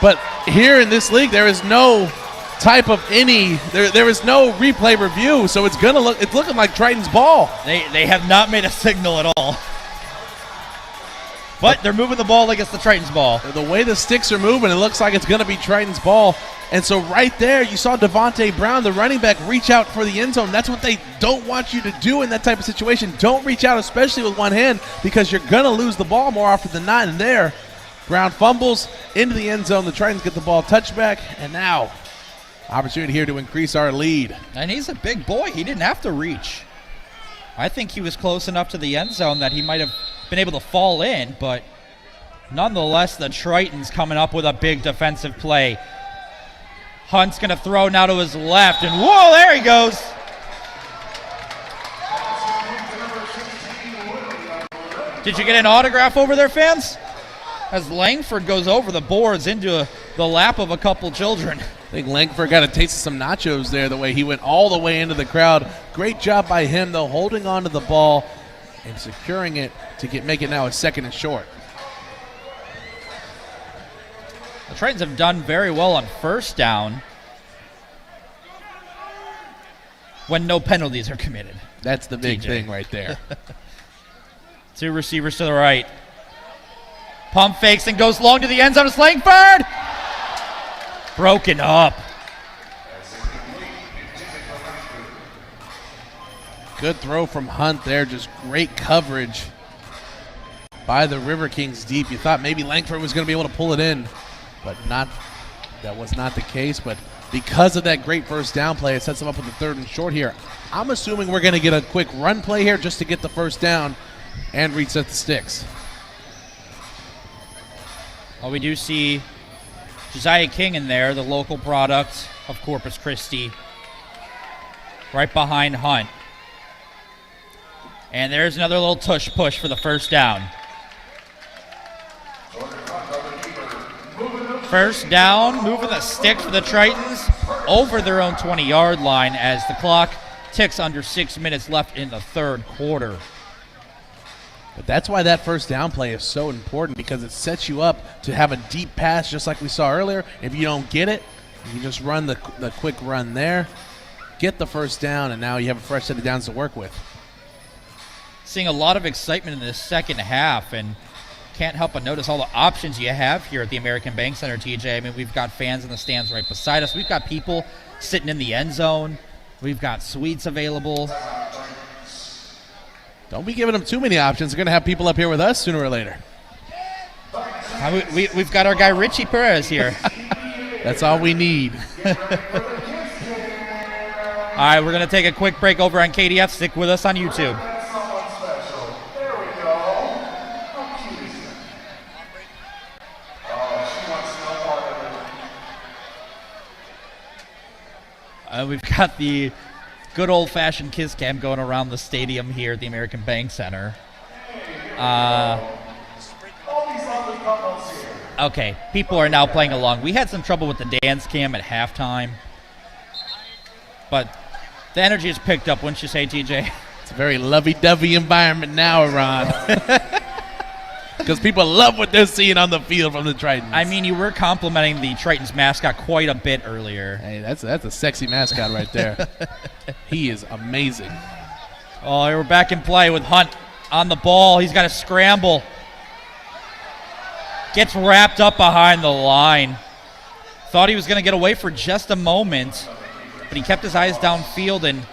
But here in this league, there is no type of there is no replay review, so it's looking like Tritons ball. They have not made a signal at all. But they're moving the ball like it's the Tritons ball. The way the sticks are moving, it looks like it's going to be Tritons ball. And so right there, you saw Devontae Brown, the running back, reach out for the end zone. That's what they don't want you to do in that type of situation. Don't reach out, especially with one hand, because you're going to lose the ball more often than not. And there, Brown fumbles into the end zone. The Tritons get the ball touchback, and now opportunity here to increase our lead. And he's a big boy. He didn't have to reach. I think he was close enough to the end zone that he might have been able to fall in, but nonetheless, the Tritons coming up with a big defensive play. Hunt's going to throw now to his left, and whoa, there he goes. Did you get an autograph over there, fans? As Langford goes over the boards into the lap of a couple children. I think Langford got a taste of some nachos there, the way he went all the way into the crowd. Great job by him, though, holding on to the ball and securing it to make it now a 2nd and short. The Tritons have done very well on first down when no penalties are committed. That's the big thing right there. 2 receivers to the right. Pump fakes and goes long to the end zone. It's Langford! Broken up. Good throw from Hunt there. Just great coverage by the River Kings deep. You thought maybe Langford was going to be able to pull it in, but that was not the case. But because of that great first down play, it sets them up with the 3rd and short here. I'm assuming we're going to get a quick run play here just to get the first down and reset the sticks. Well, we do see Josiah King in there, the local product of Corpus Christi, right behind Hunt. And there's another little tush push for the first down. First down, moving the sticks for the Tritons over their own 20-yard line as the clock ticks under 6 minutes left in the 3rd quarter. But that's why that first down play is so important, because it sets you up to have a deep pass just like we saw earlier. If you don't get it, you just run the quick run there, get the first down, and now you have a fresh set of downs to work with. Seeing a lot of excitement in this second half, and can't help but notice all the options you have here at the American Bank Center, TJ. I mean, we've got fans in the stands right beside us. We've got people sitting in the end zone. We've got suites available. Don't be giving them too many options. They're going to have people up here with us sooner or later. We've got our guy Richie Perez here. That's all we need. All right, we're going to take a quick break over on KDF. Stick with us on YouTube. We've got the good old-fashioned kiss cam going around the stadium here at the American Bank Center. Okay, people are now playing along. We had some trouble with the dance cam at halftime, but the energy is picked up, wouldn't you say, TJ? It's a very lovey-dovey environment now, Ron. Because people love what they're seeing on the field from the Tritons. I mean, you were complimenting the Tritons mascot quite a bit earlier. Hey, that's a sexy mascot right there. He is amazing. Oh, we're back in play with Hunt on the ball. He's got to scramble. Gets wrapped up behind the line. Thought he was going to get away for just a moment, but he kept his eyes downfield, and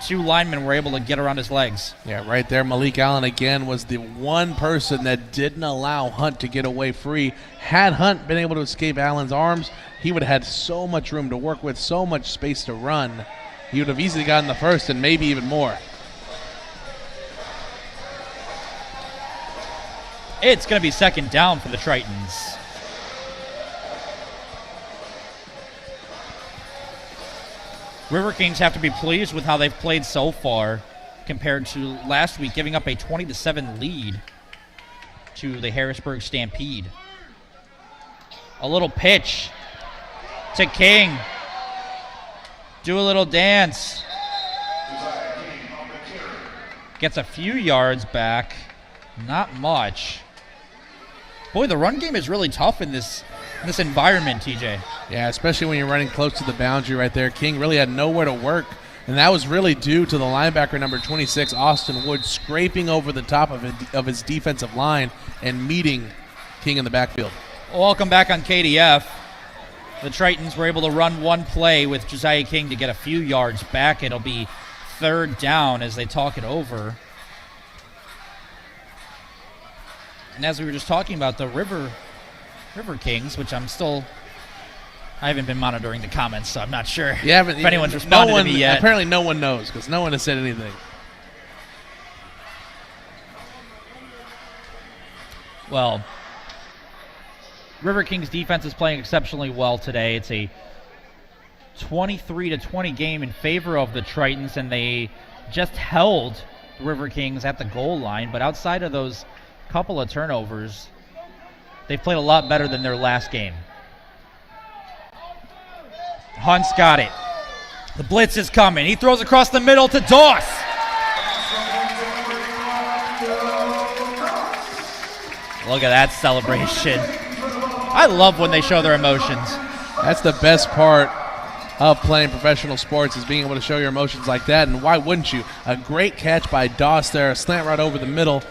2 linemen were able to get around his legs. Yeah, right there. Malik Allen again was the one person that didn't allow Hunt to get away free. Had Hunt been able to escape Allen's arms, he would have had so much room to work with, so much space to run. He would have easily gotten the first and maybe even more. It's going to be second down for the Tritons. River Kings have to be pleased with how they've played so far compared to last week, giving up a 20-7 lead to the Harrisburg Stampede. A little pitch to King. Do a little dance. Gets a few yards back. Not much. Boy, the run game is really tough in this environment, TJ. Yeah, especially when you're running close to the boundary right there. King really had nowhere to work, and that was really due to the linebacker number 26, Austin Wood, scraping over the top of his defensive line and meeting King in the backfield. Welcome back on KDF. The Tritons were able to run one play with Josiah King to get a few yards back. It'll be third down as they talk it over. And as we were just talking about the River Kings, which I haven't been monitoring the comments, so I'm not sure if anyone's responded to me yet. Apparently no one knows because no one has said anything. Well, River Kings defense is playing exceptionally well today. It's a 23-20 game in favor of the Tritons, and they just held the River Kings at the goal line. But outside of those couple of turnovers, they've played a lot better than their last game. Hunt's got it. The blitz is coming. He throws across the middle to Doss. Look at that celebration. I love when they show their emotions. That's the best part of playing professional sports, is being able to show your emotions like that, and why wouldn't you? A great catch by Doss there, a slant right over the middle.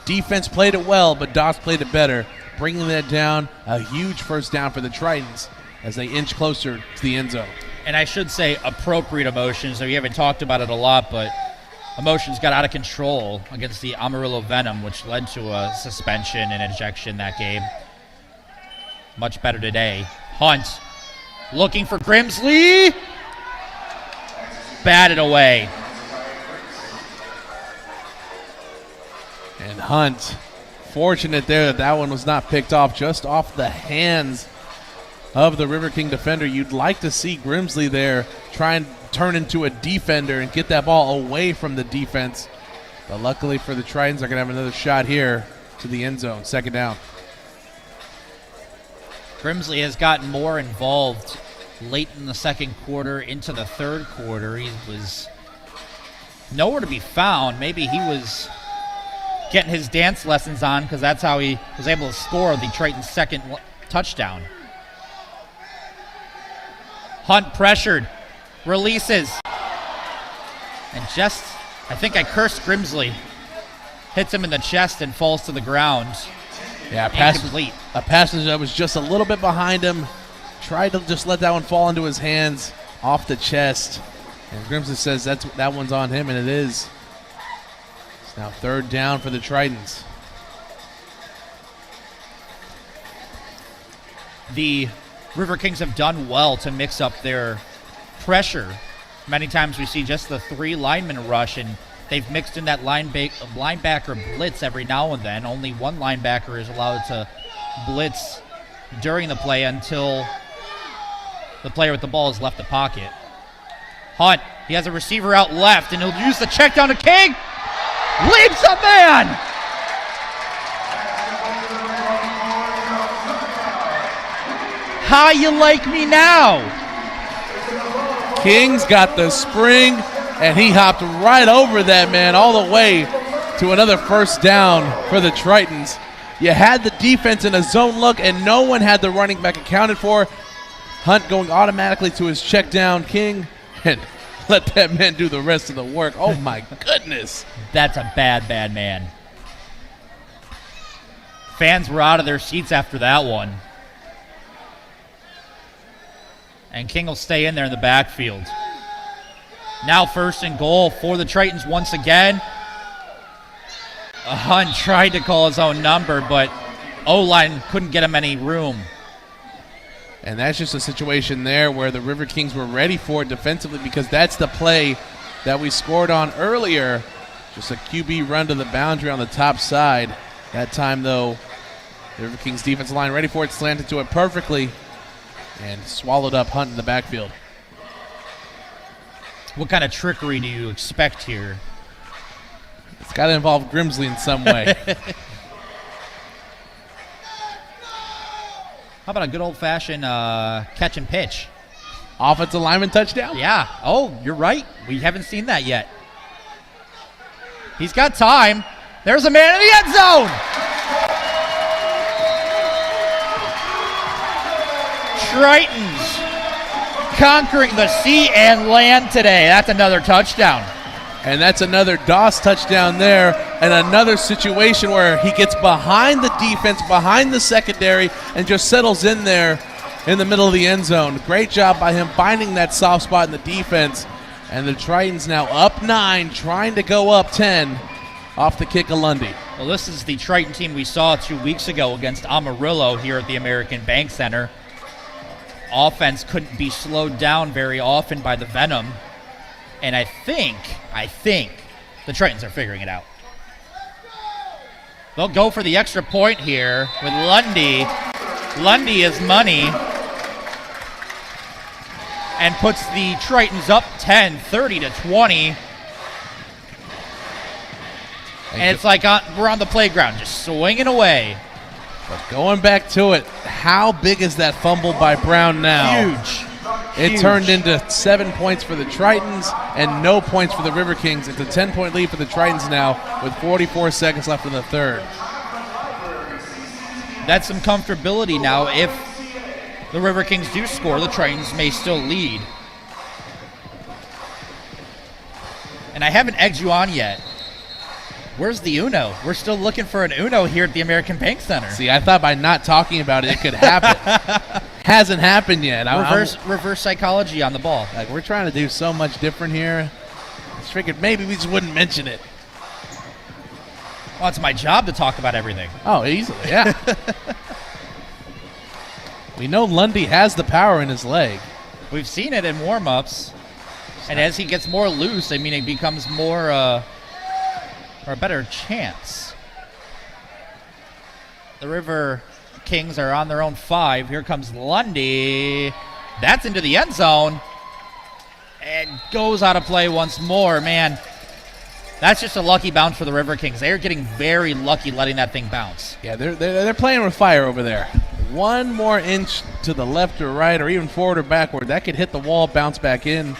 Defense played it well, but Doss played it better, bringing that down. A huge first down for the Tritons as they inch closer to the end zone. And I should say appropriate emotions. We haven't talked about it a lot, but emotions got out of control against the Amarillo Venom, which led to a suspension and ejection that game. Much better today. Hunt looking for Grimsley. Batted away. And Hunt, fortunate there that one was not picked off, just off the hands of the River King defender. You'd like to see Grimsley there try and turn into a defender and get that ball away from the defense. But luckily for the Tritons, they're going to have another shot here to the end zone. Second down. Grimsley has gotten more involved late in the second quarter into the third quarter. He was nowhere to be found. Maybe he was getting his dance lessons on, because that's how he was able to score the Tritons' second touchdown. Hunt pressured, releases, and just, I think I cursed Grimsley, hits him in the chest and falls to the ground. Yeah, incomplete. A passenger that was just a little bit behind him, tried to just let that one fall into his hands off the chest. And Grimsley says that one's on him, and it is. It's now third down for the Tritons. The River Kings have done well to mix up their pressure. Many times we see just the three linemen rush, and they've mixed in that linebacker blitz every now and then. Only one linebacker is allowed to blitz during the play until the player with the ball has left the pocket. Hunt, he has a receiver out left, and he'll use the check down to King. Leaps a man! How you like me now? King's got the spring, and he hopped right over that man all the way to another first down for the Tritons. You had the defense in a zone look, and no one had the running back accounted for. Hunt going automatically to his check down. King, and let that man do the rest of the work. Oh, my goodness. That's a bad man. Fans were out of their seats after that one. And King will stay in there in the backfield. Now first and goal for the Tritons once again. Hunt tried to call his own number, but O-line couldn't get him any room. And that's just a situation there where the River Kings were ready for it defensively, because that's the play that we scored on earlier. Just a QB run to the boundary on the top side. That time, though, the River Kings defensive line ready for it, slanted to it perfectly, and swallowed up Hunt in the backfield. What kind of trickery do you expect here? It's got to involve Grimsley in some way. How about a good old-fashioned catch and pitch? Offensive lineman touchdown? Yeah. Oh, you're right. We haven't seen that yet. He's got time. There's a man in the end zone. Tritons conquering the sea and land today. That's another touchdown. And that's another Doss touchdown there, and another situation where he gets behind the defense, behind the secondary, and just settles in there in the middle of the end zone. Great job by him finding that soft spot in the defense. And the Tritons now up 9, trying to go up 10. off the kick of Lundy. Well, this is the Triton team we saw 2 weeks ago against Amarillo here at the American Bank Center. Offense couldn't be slowed down very often by the Venom. And I think the Tritons are figuring it out. They'll go for the extra point here with Lundy. Lundy is money. And puts the Tritons up 10, 30-20. And it's like we're on the playground, just swinging away. But going back to it, how big is that fumble by Brown now? Huge. It turned into 7 points for the Tritons and no points for the River Kings. It's a 10-point lead for the Tritons now with 44 seconds left in the third. That's some comfortability now. If the River Kings do score, the Tritons may still lead. And I haven't egged you on yet. Where's the Uno? We're still looking for an Uno here at the American Bank Center. See, I thought by not talking about it, it could happen. Hasn't happened yet. Reverse psychology on the ball. Like, we're trying to do so much different here. I just figured maybe we just wouldn't mention it. Well, it's my job to talk about everything. Oh, easily, yeah. We know Lundy has the power in his leg. We've seen it in warm-ups. And as he gets more loose, I mean, it becomes more or a better chance. The River Kings are on their own 5. Here comes Lundy. That's into the end zone. And goes out of play once more. Man, that's just a lucky bounce for the River Kings. They're getting very lucky letting that thing bounce. Yeah, they're playing with fire over there. One more inch to the left or right or even forward or backward, that could hit the wall, bounce back in.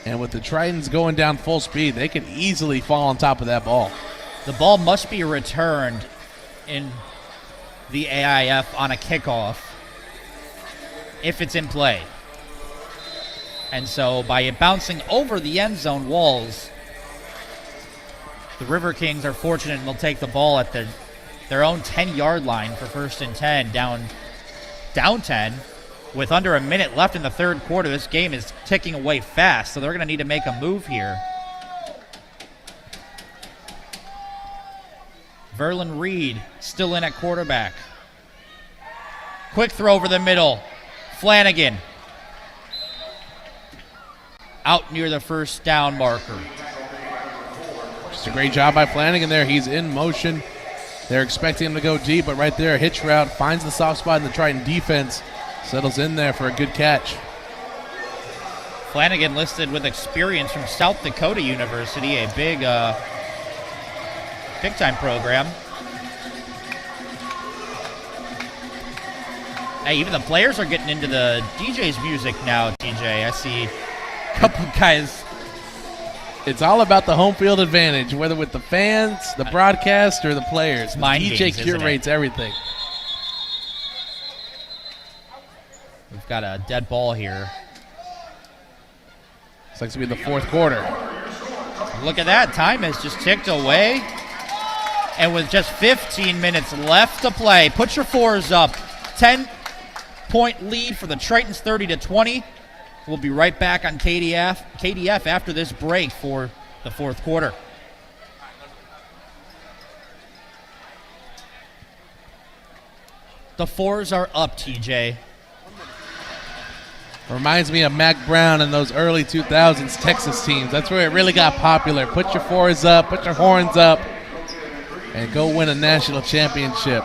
And with the Tritons going down full speed, they could easily fall on top of that ball. The ball must be returned in the AIF on a kickoff if it's in play. And so by it bouncing over the end zone walls, the River Kings are fortunate and they'll take the ball at their own 10-yard line for 1st and 10, down 10. With under a minute left in the third quarter, this game is ticking away fast, so they're going to need to make a move here. Verlin Reed still in at quarterback. Quick throw over the middle. Flanagan. Out near the first down marker. Just a great job by Flanagan there. He's in motion. They're expecting him to go deep, but right there, a hitch route, finds the soft spot in the Triton defense. Settles in there for a good catch. Flanagan listed with experience from South Dakota University, a big-time program. Hey, even the players are getting into the DJ's music now, TJ. I see a couple guys. It's all about the home field advantage, whether with the fans, the broadcast, or the players. The DJ curates everything. We've got a dead ball here. Looks like it's going to be the fourth quarter. Look at that. Time has just ticked away. And with just 15 minutes left to play, put your 4s up. 10-point lead for the Tritons, 30-20. We'll be right back on KDF after this break for the fourth quarter. The 4s are up, TJ. Reminds me of Mac Brown and those early 2000s Texas teams. That's where it really got popular. Put your 4s up, put your horns up, and go win a national championship.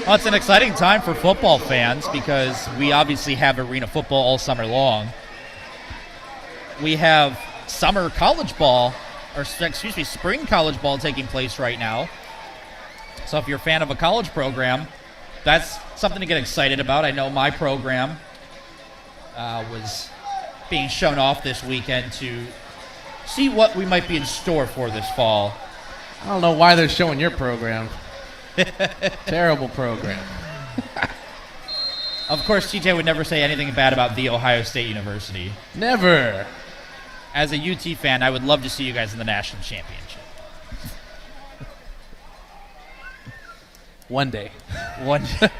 Well, it's an exciting time for football fans because we obviously have arena football all summer long. We have summer college ball, or spring college ball taking place right now. So if you're a fan of a college program, that's something to get excited about. I know my program was being shown off this weekend to see what we might be in store for this fall. I don't know why they're showing your program. Terrible program. Of course, TJ would never say anything bad about The Ohio State University. Never. As a UT fan, I would love to see you guys in the national championship. One day. One day.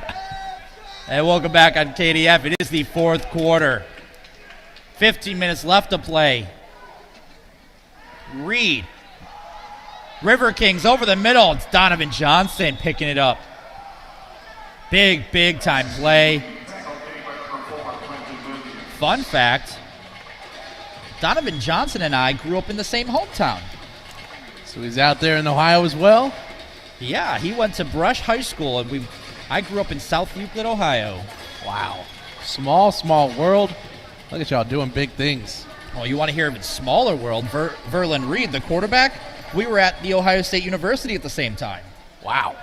And welcome back on KDF. It is the fourth quarter. 15 minutes left to play. Reed River Kings over the middle. It's Donovan Johnson picking it up. Big time play. Fun fact, Donovan Johnson and I grew up in the same hometown. So he's out there in Ohio as well? Yeah, he went to Brush High School, and I grew up in South Euclid, Ohio. Wow. Small world. Look at y'all doing big things. Oh, you want to hear of its smaller world? Verlin Reed, the quarterback, we were at The Ohio State University at the same time. Wow.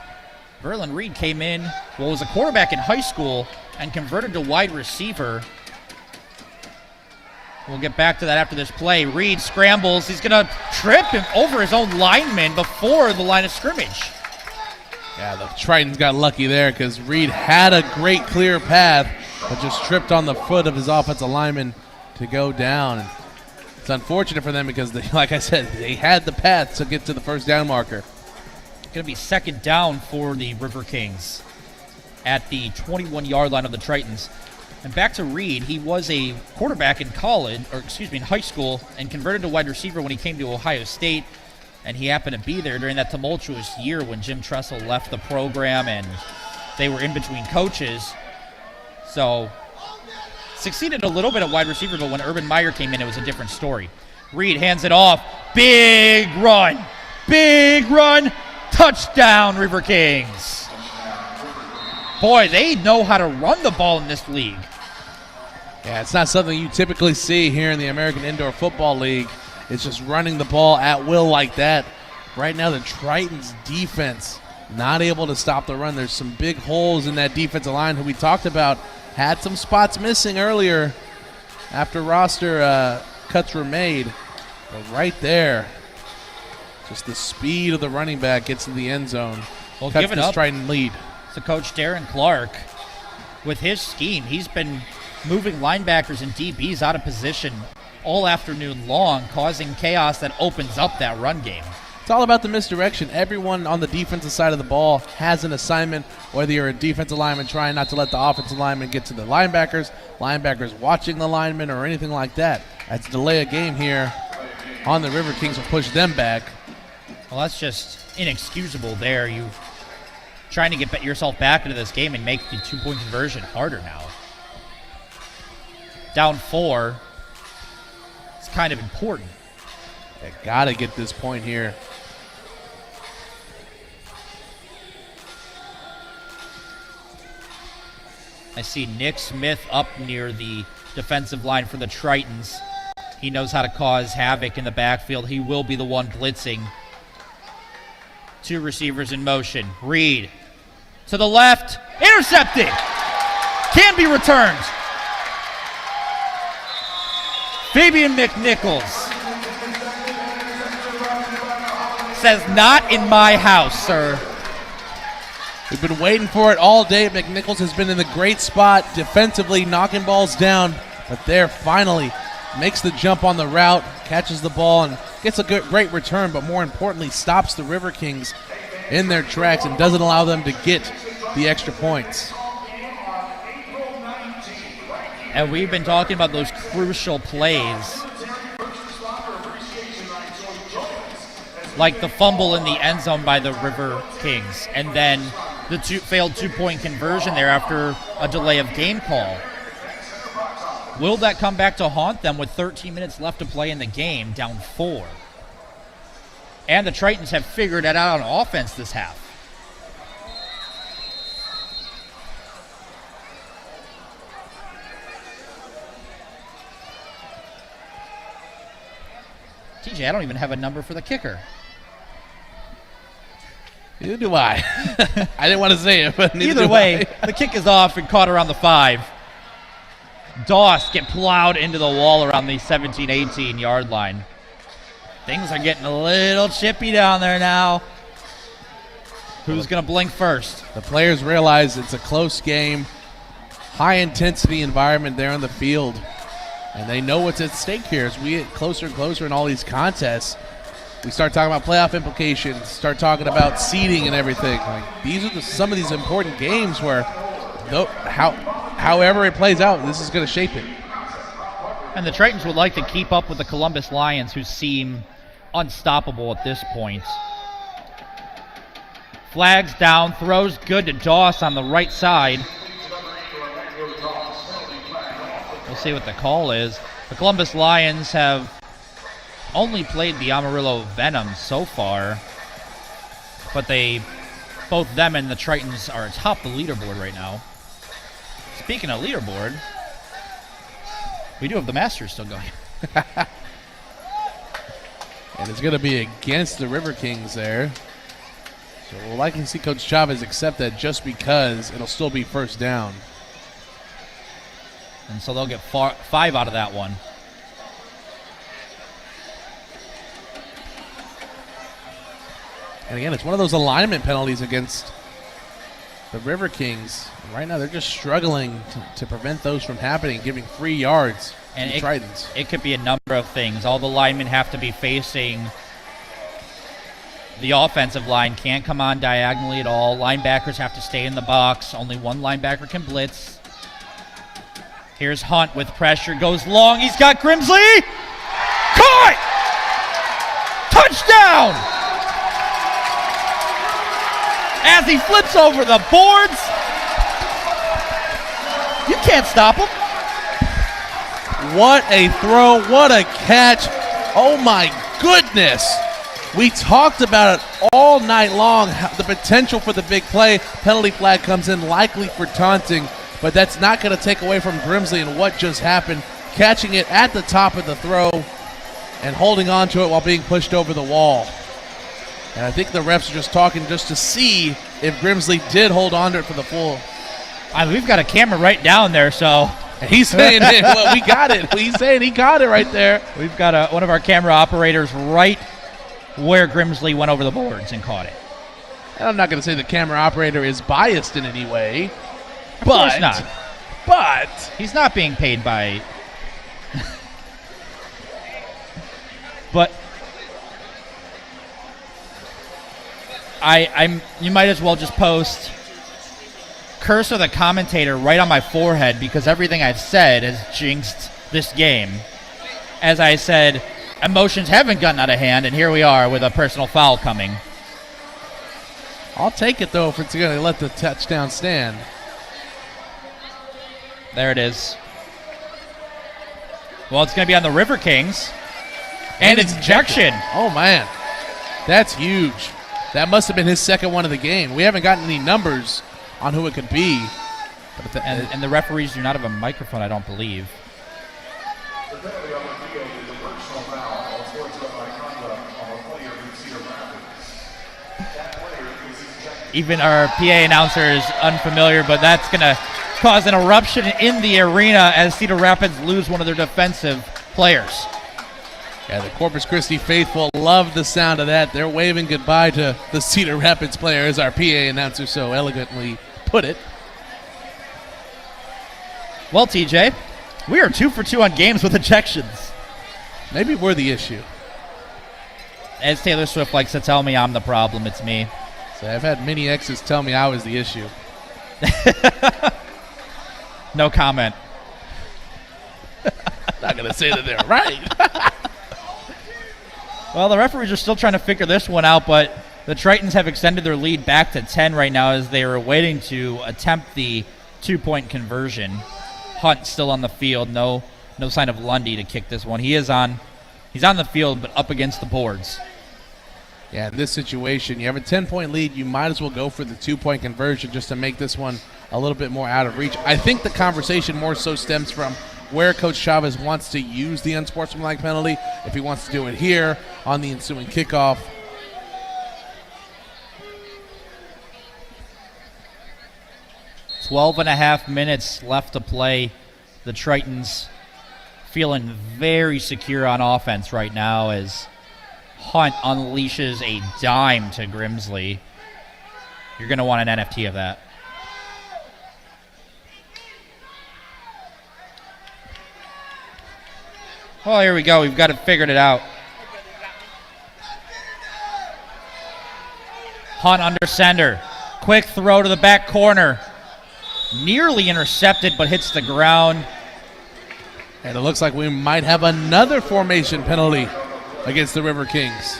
Verlin Reed came in, was a quarterback in high school, and converted to wide receiver. We'll get back to that after this play. Reed scrambles. He's going to trip him over his own lineman before the line of scrimmage. Yeah, the Tritons got lucky there because Reed had a great clear path, but just tripped on the foot of his offensive lineman to go down. And it's unfortunate for them because, like I said, they had the path to get to the first down marker. Going to be second down for the River Kings at the 21-yard line of the Tritons. And back to Reed, he was a quarterback in in high school, and converted to wide receiver when he came to Ohio State. And he happened to be there during that tumultuous year when Jim Tressel left the program and they were in between coaches. So, succeeded a little bit at wide receiver, but when Urban Meyer came in, it was a different story. Reed hands it off. Big run. Touchdown, River Kings. Boy, they know how to run the ball in this league. Yeah, it's not something you typically see here in the American Indoor Football League. It's just running the ball at will like that. Right now, the Tritons defense not able to stop the run. There's some big holes in that defensive line who we talked about. Had some spots missing earlier after roster cuts were made. But right there, just the speed of the running back gets in the end zone. Well, cuts giving this up Triton lead. to Coach Darren Clark. With his scheme, he's been moving linebackers and DBs out of position all afternoon long, causing chaos that opens up that run game. It's all about the misdirection. Everyone on the defensive side of the ball has an assignment, whether you're a defensive lineman trying not to let the offensive lineman get to the linebackers watching the linemen, or anything like that. That's a delay of game here on the River Kings will push them back. Well, that's just inexcusable there. You trying to get yourself back into this game and make the two-point conversion harder now. Down 4. It's kind of important. They got to get this point here. I see Nick Smith up near the defensive line for the Tritons. He knows how to cause havoc in the backfield. He will be the one blitzing. 2 receivers in motion. Reed to the left. Intercepted. Can be returned. Fabian McNichols says, "Not in my house, sir." We've been waiting for it all day. McNichols has been in the great spot defensively, knocking balls down, but there finally makes the jump on the route, catches the ball, and gets a great return, but more importantly, stops the River Kings in their tracks and doesn't allow them to get the extra points. And we've been talking about those crucial plays, like the fumble in the end zone by the River Kings, and then the failed two-point conversion there after a delay of game call. Will that come back to haunt them with 13 minutes left to play in the game, down 4? And the Tritons have figured it out on offense this half. TJ, I don't even have a number for the kicker. Neither do I. I didn't want to say it, but either way, the kick is off and caught around the 5. Doss get plowed into the wall around the 17-18 yard line. Things are getting a little chippy down there now. Who's going to blink first? The players realize it's a close game, high-intensity environment there on the field, and they know what's at stake here. As we get closer and closer in all these contests, we start talking about playoff implications, start talking about seeding and everything. Like, these are some of these important games where, however it plays out, this is going to shape it. And the Tritons would like to keep up with the Columbus Lions, who seem unstoppable at this point. Flags down, throws good to Doss on the right side. We'll see what the call is. The Columbus Lions have only played the Amarillo Venom so far, but both them and the Tritons are atop the leaderboard right now. Speaking of leaderboard, we do have the Masters still going. And it's going to be against the River Kings there. So we'll likely see Coach Chavez accept that just because it'll still be first down. And so they'll get 5 out of that one. And again, it's one of those alignment penalties against the River Kings. And right now they're just struggling to prevent those from happening, giving 3 yards to the Tritons. It could be a number of things. All the linemen have to be facing the offensive line, can't come on diagonally at all. Linebackers have to stay in the box. Only one linebacker can blitz. Here's Hunt with pressure, goes long. He's got Grimsley. Caught! Touchdown! As he flips over the boards. You can't stop him. What a throw, what a catch. Oh my goodness. We talked about it all night long, the potential for the big play. Penalty flag comes in, likely for taunting, but that's not going to take away from Grimsley and what just happened. Catching it at the top of the throw and holding on to it while being pushed over the wall. And I think the refs are just talking just to see if Grimsley did hold on to it for the full. We've got a camera right down there, so. And he's saying, hey, well, we got it. He's saying he got it right there. We've got one of our camera operators right where Grimsley went over the boards and caught it. And I'm not going to say the camera operator is biased in any way. Of course not. But he's not being paid by. But you might as well just post curse of the commentator right on my forehead, because everything I've said has jinxed this game. As I said, emotions haven't gotten out of hand, and here we are with a personal foul coming. I'll take it, though, if it's going to let the touchdown stand. There it is. Well, it's going to be on the River Kings. And it's ejection. Oh, man. That's huge. That must have been his second one of the game. We haven't gotten any numbers on who it could be. But and the referees do not have a microphone, I don't believe. Even our PA announcer is unfamiliar, but that's going to cause an eruption in the arena as Cedar Rapids lose one of their defensive players. Yeah, the Corpus Christi faithful love the sound of that. They're waving goodbye to the Cedar Rapids player, as our PA announcer so elegantly put it. Well, TJ, we are 2 for 2 on games with ejections. Maybe we're the issue. As Taylor Swift likes to tell me, I'm the problem. It's me. So I've had many exes tell me I was the issue. No comment. Not going to say that they're right. Well, the referees are still trying to figure this one out, but the Tritons have extended their lead back to 10 right now as they are waiting to attempt the 2-point conversion. Hunt still on the field. No sign of Lundy to kick this one. He's on the field, but up against the boards. Yeah, in this situation, you have a 10-point lead. You might as well go for the 2-point conversion just to make this one a little bit more out of reach. I think the conversation more so stems from where Coach Chavez wants to use the unsportsmanlike penalty, if he wants to do it here on the ensuing kickoff. .5 minutes left to play. The Tritons feeling very secure on offense right now as Hunt unleashes a dime to Grimsley. You're going to want an NFT of that. Well, here we go. We've got it figured it out. Hunt under center. Quick throw to the back corner. Nearly intercepted, but hits the ground. And it looks like we might have another formation penalty against the River Kings.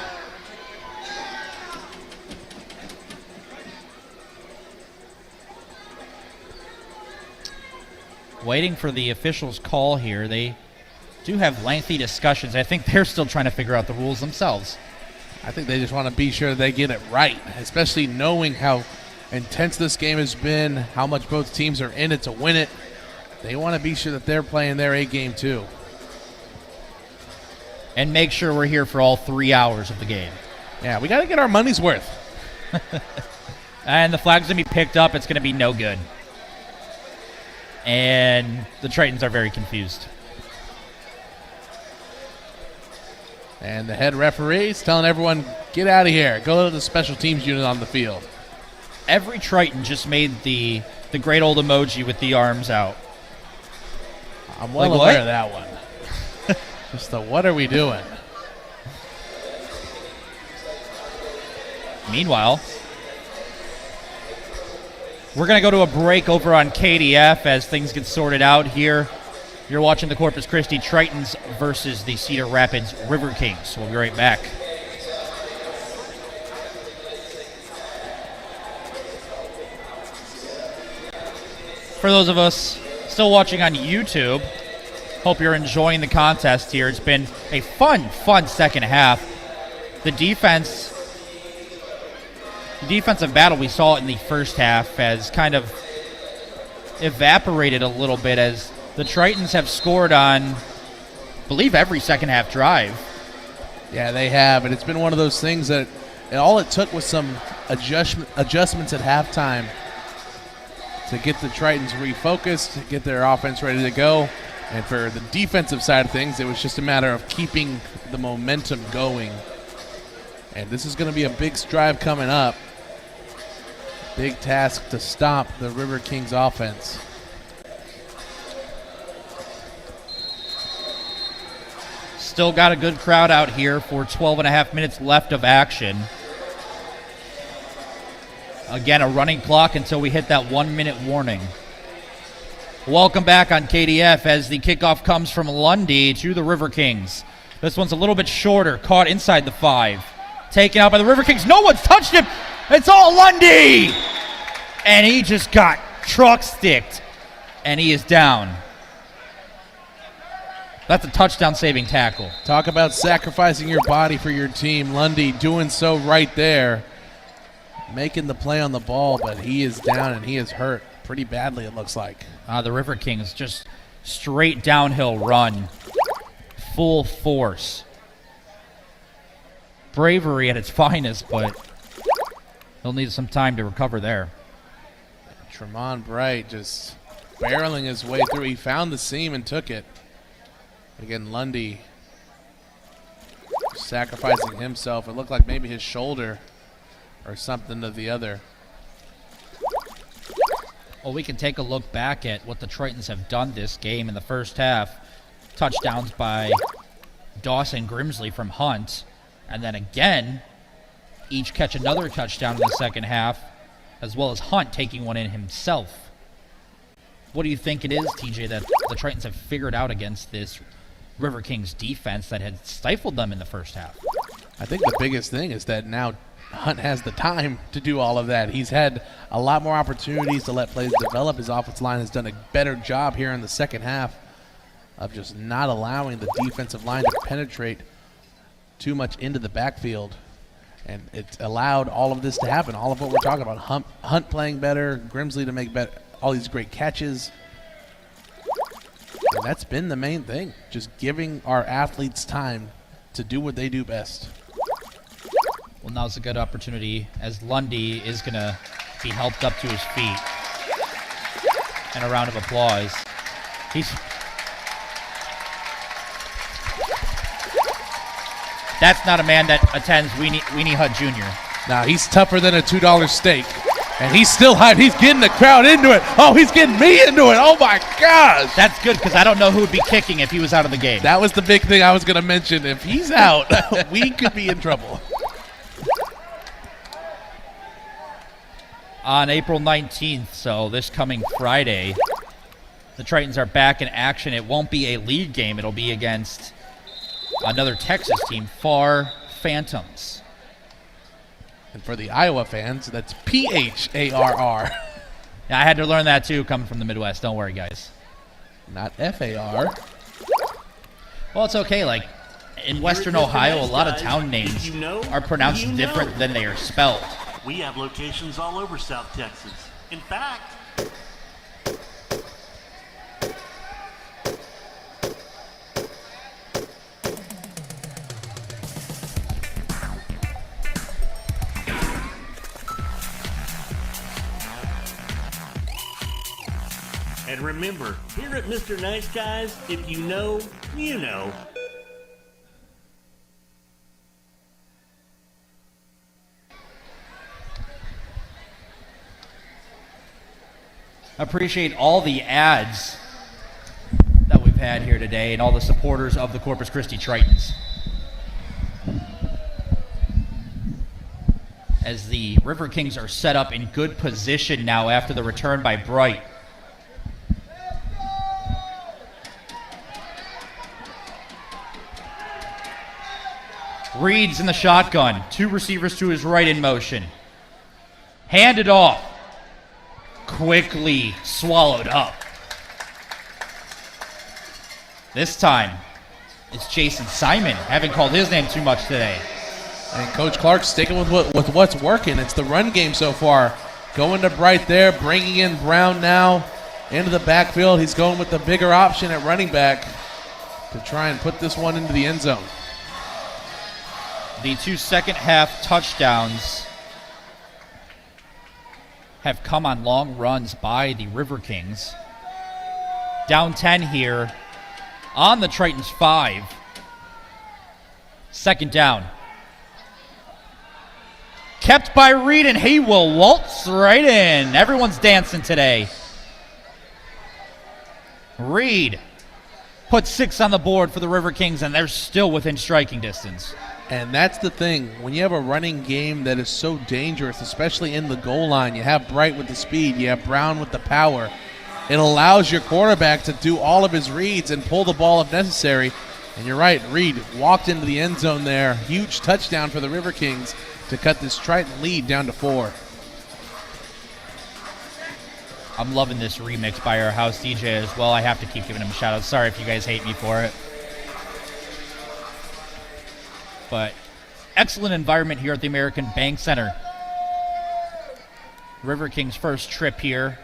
Waiting for the officials' call here. They do have lengthy discussions. I think they're still trying to figure out the rules themselves. I think they just want to be sure they get it right, especially knowing how intense this game has been, how much both teams are in it to win it. They want to be sure that they're playing their A game too. And make sure we're here for all 3 hours of the game. Yeah, we got to get our money's worth. And the flag's going to be picked up. It's going to be no good. And the Tritons are very confused. And the head referee is telling everyone, get out of here. Go to the special teams unit on the field. Every Triton just made the great old emoji with the arms out. I'm well aware of that one. Just the what are we doing? Meanwhile, we're going to go to a break over on KDF as things get sorted out here. You're watching the Corpus Christi Tritons versus the Cedar Rapids River Kings. We'll be right back. For those of us still watching on YouTube, hope you're enjoying the contest here. It's been a fun second half. The defensive battle we saw in the first half has kind of evaporated a little bit as the Tritons have scored on, I believe, every second half drive. Yeah, they have, and it's been one of those things that all it took was some adjustments at halftime to get the Tritons refocused, to get their offense ready to go. And for the defensive side of things, it was just a matter of keeping the momentum going. And this is going to be a big drive coming up. Big task to stop the River Kings offense. Still got a good crowd out here for 12 and a half minutes left of action. Again, a running clock until we hit that 1 minute warning. Welcome back on KDF as the kickoff comes from Lundy to the River Kings. This one's a little bit shorter, caught inside the 5. Taken out by the River Kings. No one's touched him. It's all Lundy. And he just got truck sticked. And he is down. That's a touchdown saving tackle. Talk about sacrificing your body for your team. Lundy doing so right there. Making the play on the ball, but he is down and he is hurt pretty badly, it looks like. The River Kings just straight downhill run. Full force. Bravery at its finest, but he'll need some time to recover there. Tremont Bright just barreling his way through. He found the seam and took it. Again, Lundy sacrificing himself. It looked like maybe his shoulder or something of the other. Well, we can take a look back at what the Tritons have done this game in the first half. Touchdowns by Dawson Grimsley from Hunt. And then again, each catch another touchdown in the second half, as well as Hunt taking one in himself. What do you think it is, TJ, that the Tritons have figured out against this River Kings defense that had stifled them in the first half? I think the biggest thing is that now Hunt has the time to do all of that. He's had a lot more opportunities to let plays develop. His offensive line has done a better job here in the second half of just not allowing the defensive line to penetrate too much into the backfield. And it's allowed all of this to happen, all of what we're talking about. Hunt playing better, Grimsley to make better, all these great catches. And that's been the main thing, just giving our athletes time to do what they do best. Well, now's a good opportunity as Lundy is going to be helped up to his feet. And a round of applause. That's not a man that attends Weenie Hut Jr. Now, he's tougher than a $2 steak. And he's still hyped. He's getting the crowd into it. Oh, he's getting me into it. Oh, my gosh. That's good because I don't know who would be kicking if he was out of the game. That was the big thing I was going to mention. If he's out, we could be in trouble. On April 19th, so this coming Friday, the Tritons are back in action. It won't be a league game. It'll be against another Texas team, Far Phantoms. And for the Iowa fans, that's P-H-A-R-R. Yeah, I had to learn that too, coming from the Midwest. Don't worry, guys. not F-A-R. Well, it's okay. Like, in Western Ohio, a lot of town names are pronounced different than they are spelled. We have locations all over South Texas. In fact, and remember, here at Mr. Nice Guys, if you know, you know. Appreciate all the ads that we've had here today and all the supporters of the Corpus Christi Tritons. As the River Kings are set up in good position now after the return by Bright. Reed's in the shotgun. 2 receivers to his right in motion. Handed off. Quickly swallowed up. This time, it's Jason Simon. Haven't called his name too much today. And Coach Clark sticking with what's working. It's the run game so far. Going to Bright there, bringing in Brown now into the backfield. He's going with the bigger option at running back to try and put this one into the end zone. The 2 second-half touchdowns have come on long runs by the River Kings. Down 10 here on the Tritons 5. Second down. Kept by Reed, and he will waltz right in. Everyone's dancing today. Reed put 6 on the board for the River Kings, and they're still within striking distance. And that's the thing. When you have a running game that is so dangerous, especially in the goal line, you have Bright with the speed, you have Brown with the power. It allows your quarterback to do all of his reads and pull the ball if necessary. And you're right, Reed walked into the end zone there. Huge touchdown for the River Kings to cut this Triton lead down to 4. I'm loving this remix by our house DJ as well. I have to keep giving him a shout out. Sorry if you guys hate me for it. But excellent environment here at the American Bank Center. River Kings' first trip here.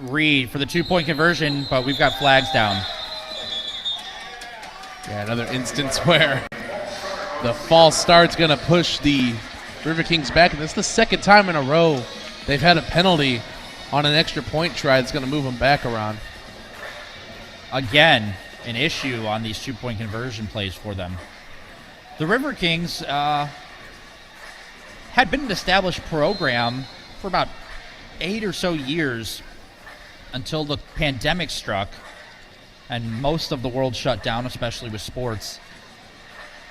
Reed for the 2-point conversion, but we've got flags down. Yeah, another instance where the false start's going to push the River Kings back. And this is the second time in a row they've had a penalty on an extra point try that's going to move them back around. Again, an issue on these 2-point conversion plays for them. The River Kings had been an established program for about 8 or so years until the pandemic struck and most of the world shut down, especially with sports.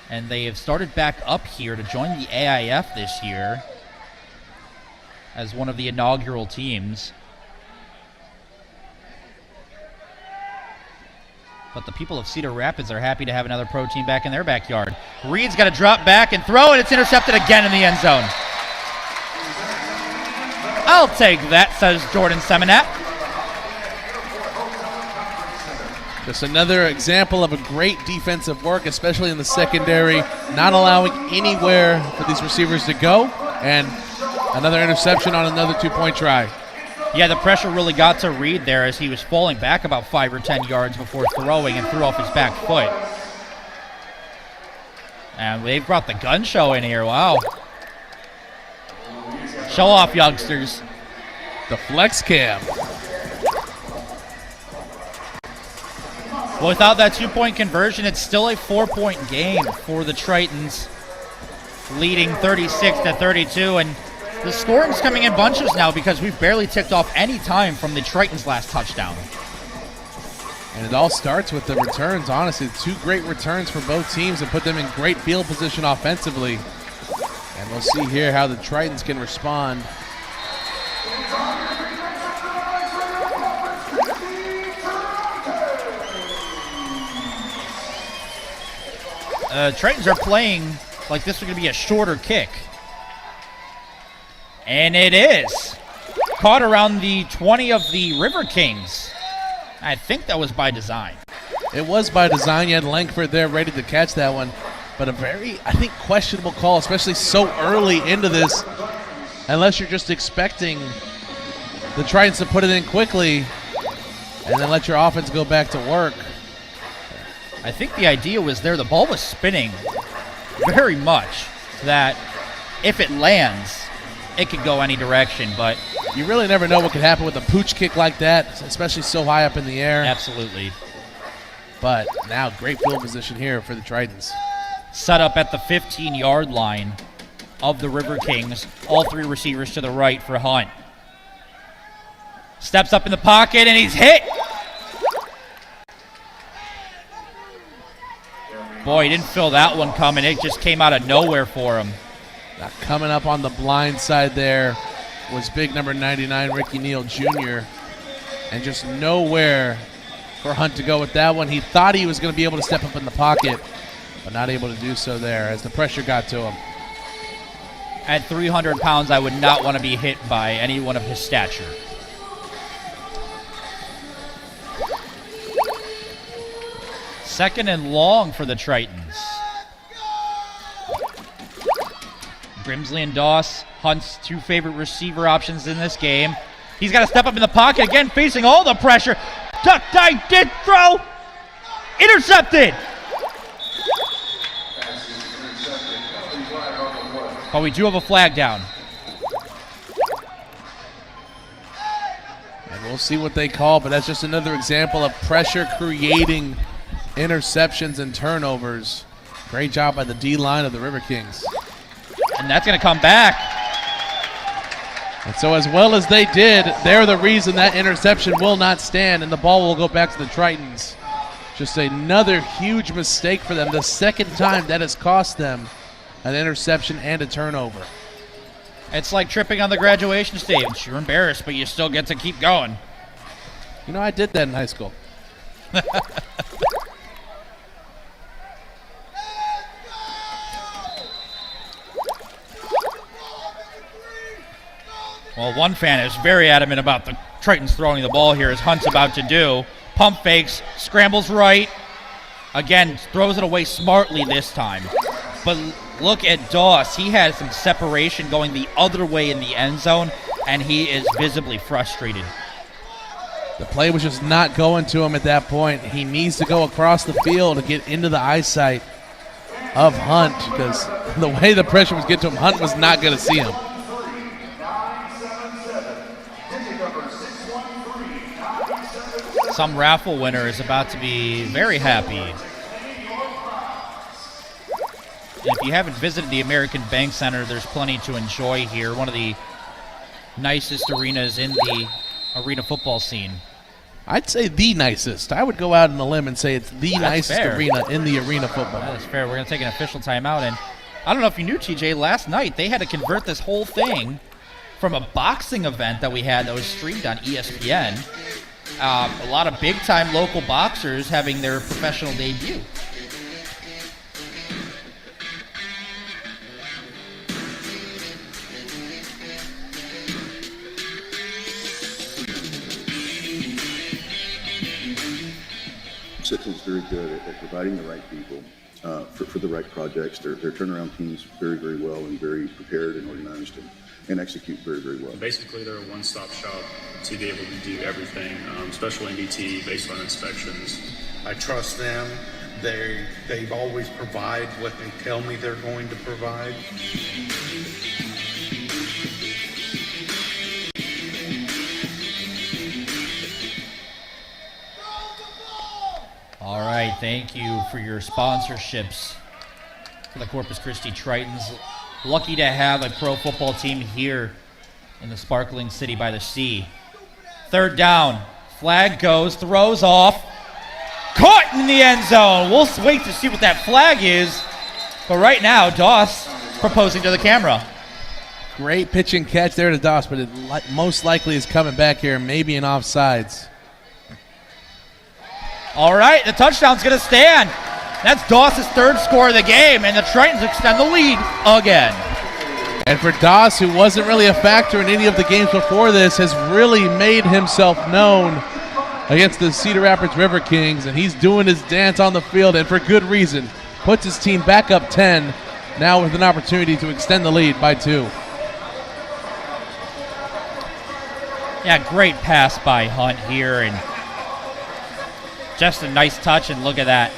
And they have started back up here to join the AIF this year as one of the inaugural teams. But the people of Cedar Rapids are happy to have another pro team back in their backyard. Reed's got to drop back and throw, and it's intercepted again in the end zone. I'll take that, says Jordan Seminat. Just another example of a great defensive work, especially in the secondary, not allowing anywhere for these receivers to go, and another interception on another 2-point try. Yeah, the pressure really got to Reed there as he was falling back about 5 or 10 yards before throwing and threw off his back foot. And they've brought the gun show in here. Wow. Show off, youngsters. The flex cam. Without that 2-point conversion, it's still a 4-point game for the Tritons, leading 36-32. And the scoring's coming in bunches now because we've barely ticked off any time from the Tritons' last touchdown. And it all starts with the returns, honestly. 2 great returns for both teams and put them in great field position offensively. And we'll see here how the Tritons can respond. Tritons are playing like this is going to be a shorter kick. And it is. Caught around the 20 of the River Kings. I think that was by design. It was by design. You had Langford there ready to catch that one. But a very, I think, questionable call, especially so early into this, unless you're just expecting the Tritons to put it in quickly and then let your offense go back to work. I think the idea was there. The ball was spinning very much that if it lands, it could go any direction. But you really never know what could happen with a pooch kick like that, especially so high up in the air. Absolutely. But now great field position here for the Tritons. Set up at the 15-yard line of the River Kings. All three receivers to the right for Hunt. Steps up in the pocket, and he's hit. Boy, he didn't feel that one coming. It just came out of nowhere for him. Now coming up on the blind side there was big number 99, Ricky Neal Jr. And just nowhere for Hunt to go with that one. He thought he was going to be able to step up in the pocket, but not able to do so there as the pressure got to him. At 300 pounds, I would not want to be hit by anyone of his stature. Second and long for the Tritons. Grimsley and Doss, Hunt's two favorite receiver options in this game. He's got to step up in the pocket again, facing all the pressure. Duck, dive, did throw. Intercepted. But we do have a flag down. And we'll see what they call, but that's just another example of pressure creating interceptions and turnovers. Great job by the D-line of the River Kings. And that's going to come back. And so as well as they did, they're the reason that interception will not stand, and the ball will go back to the Tritons. Just another huge mistake for them. The second time that has cost them an interception and a turnover. It's like tripping on the graduation stage. You're embarrassed, but you still get to keep going. You know, I did that in high school. Well, one fan is very adamant about the Tritons throwing the ball here, as Hunt's about to do. Pump fakes, scrambles right. Again, throws it away smartly this time. But look at Doss. He had some separation going the other way in the end zone, and he is visibly frustrated. The play was just not going to him at that point. He needs to go across the field to get into the eyesight of Hunt, because the way the pressure was getting to him, Hunt was not going to see him. Some raffle winner is about to be very happy. And if you haven't visited the American Bank Center, there's plenty to enjoy here. One of the nicest arenas in the arena football scene. I'd say the nicest. I would go out on a limb and say it's the nicest fair. arena in the arena football. That's fair. We're going to take an official timeout. And I don't know if you knew, TJ, last night they had to convert this whole thing from a boxing event that we had that was streamed on ESPN. A lot of big-time local boxers having their professional debut. Citizens very good at providing the right people for the right projects. Their turnaround team's very, very well and very prepared and organized and execute very, very well. Basically, they're a one-stop shop to be able to do everything, special MBT, baseline inspections. I trust them. They always provide what they tell me they're going to provide. All right, thank you for your sponsorships for the Corpus Christi Tritons. Lucky to have a pro football team here in the sparkling city by the sea. Third down, flag goes, throws off, caught in the end zone. We'll wait to see what that flag is, but right now, Doss proposing to the camera. Great pitch and catch there to Doss, but it most likely is coming back here, maybe in offsides. All right, the touchdown's going to stand. That's Doss's third score of the game, and the Tritons extend the lead again. And for Doss, who wasn't really a factor in any of the games before this, has really made himself known against the Cedar Rapids River Kings, and he's doing his dance on the field, and for good reason. Puts his team back up 10, now with an opportunity to extend the lead by 2. Yeah, great pass by Hunt here, and just a nice touch, and look at that.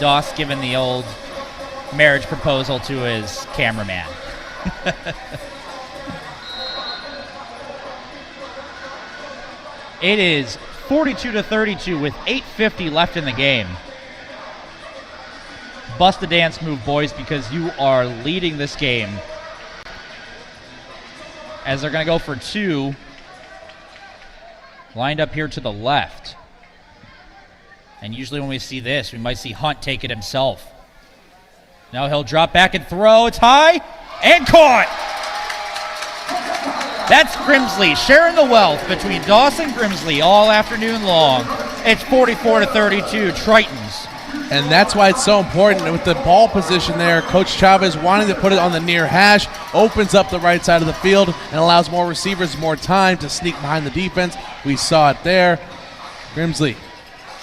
Doss giving the old marriage proposal to his cameraman. It is 42-32 with 8:50 left in the game. Bust the dance move, boys, because you are leading this game. As they're going to go for 2. Lined up here to the left. And usually when we see this, we might see Hunt take it himself. Now he'll drop back and throw. It's high and caught. That's Grimsley sharing the wealth between Doss and Grimsley all afternoon long. It's 44-32, Tritons. And that's why it's so important with the ball position there. Coach Chavez wanting to put it on the near hash, opens up the right side of the field and allows more receivers more time to sneak behind the defense. We saw it there. Grimsley,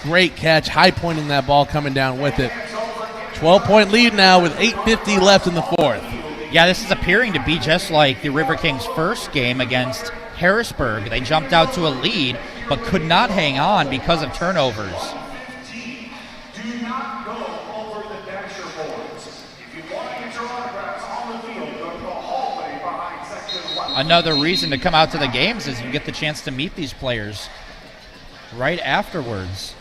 great catch, high pointing that ball, coming down with it. 12-point lead now with 8:50 left in the fourth. Yeah, this is appearing to be just like the River Kings' first game against Harrisburg. They jumped out to a lead, but could not hang on because of turnovers. Another reason to come out to the games is you get the chance to meet these players right afterwards.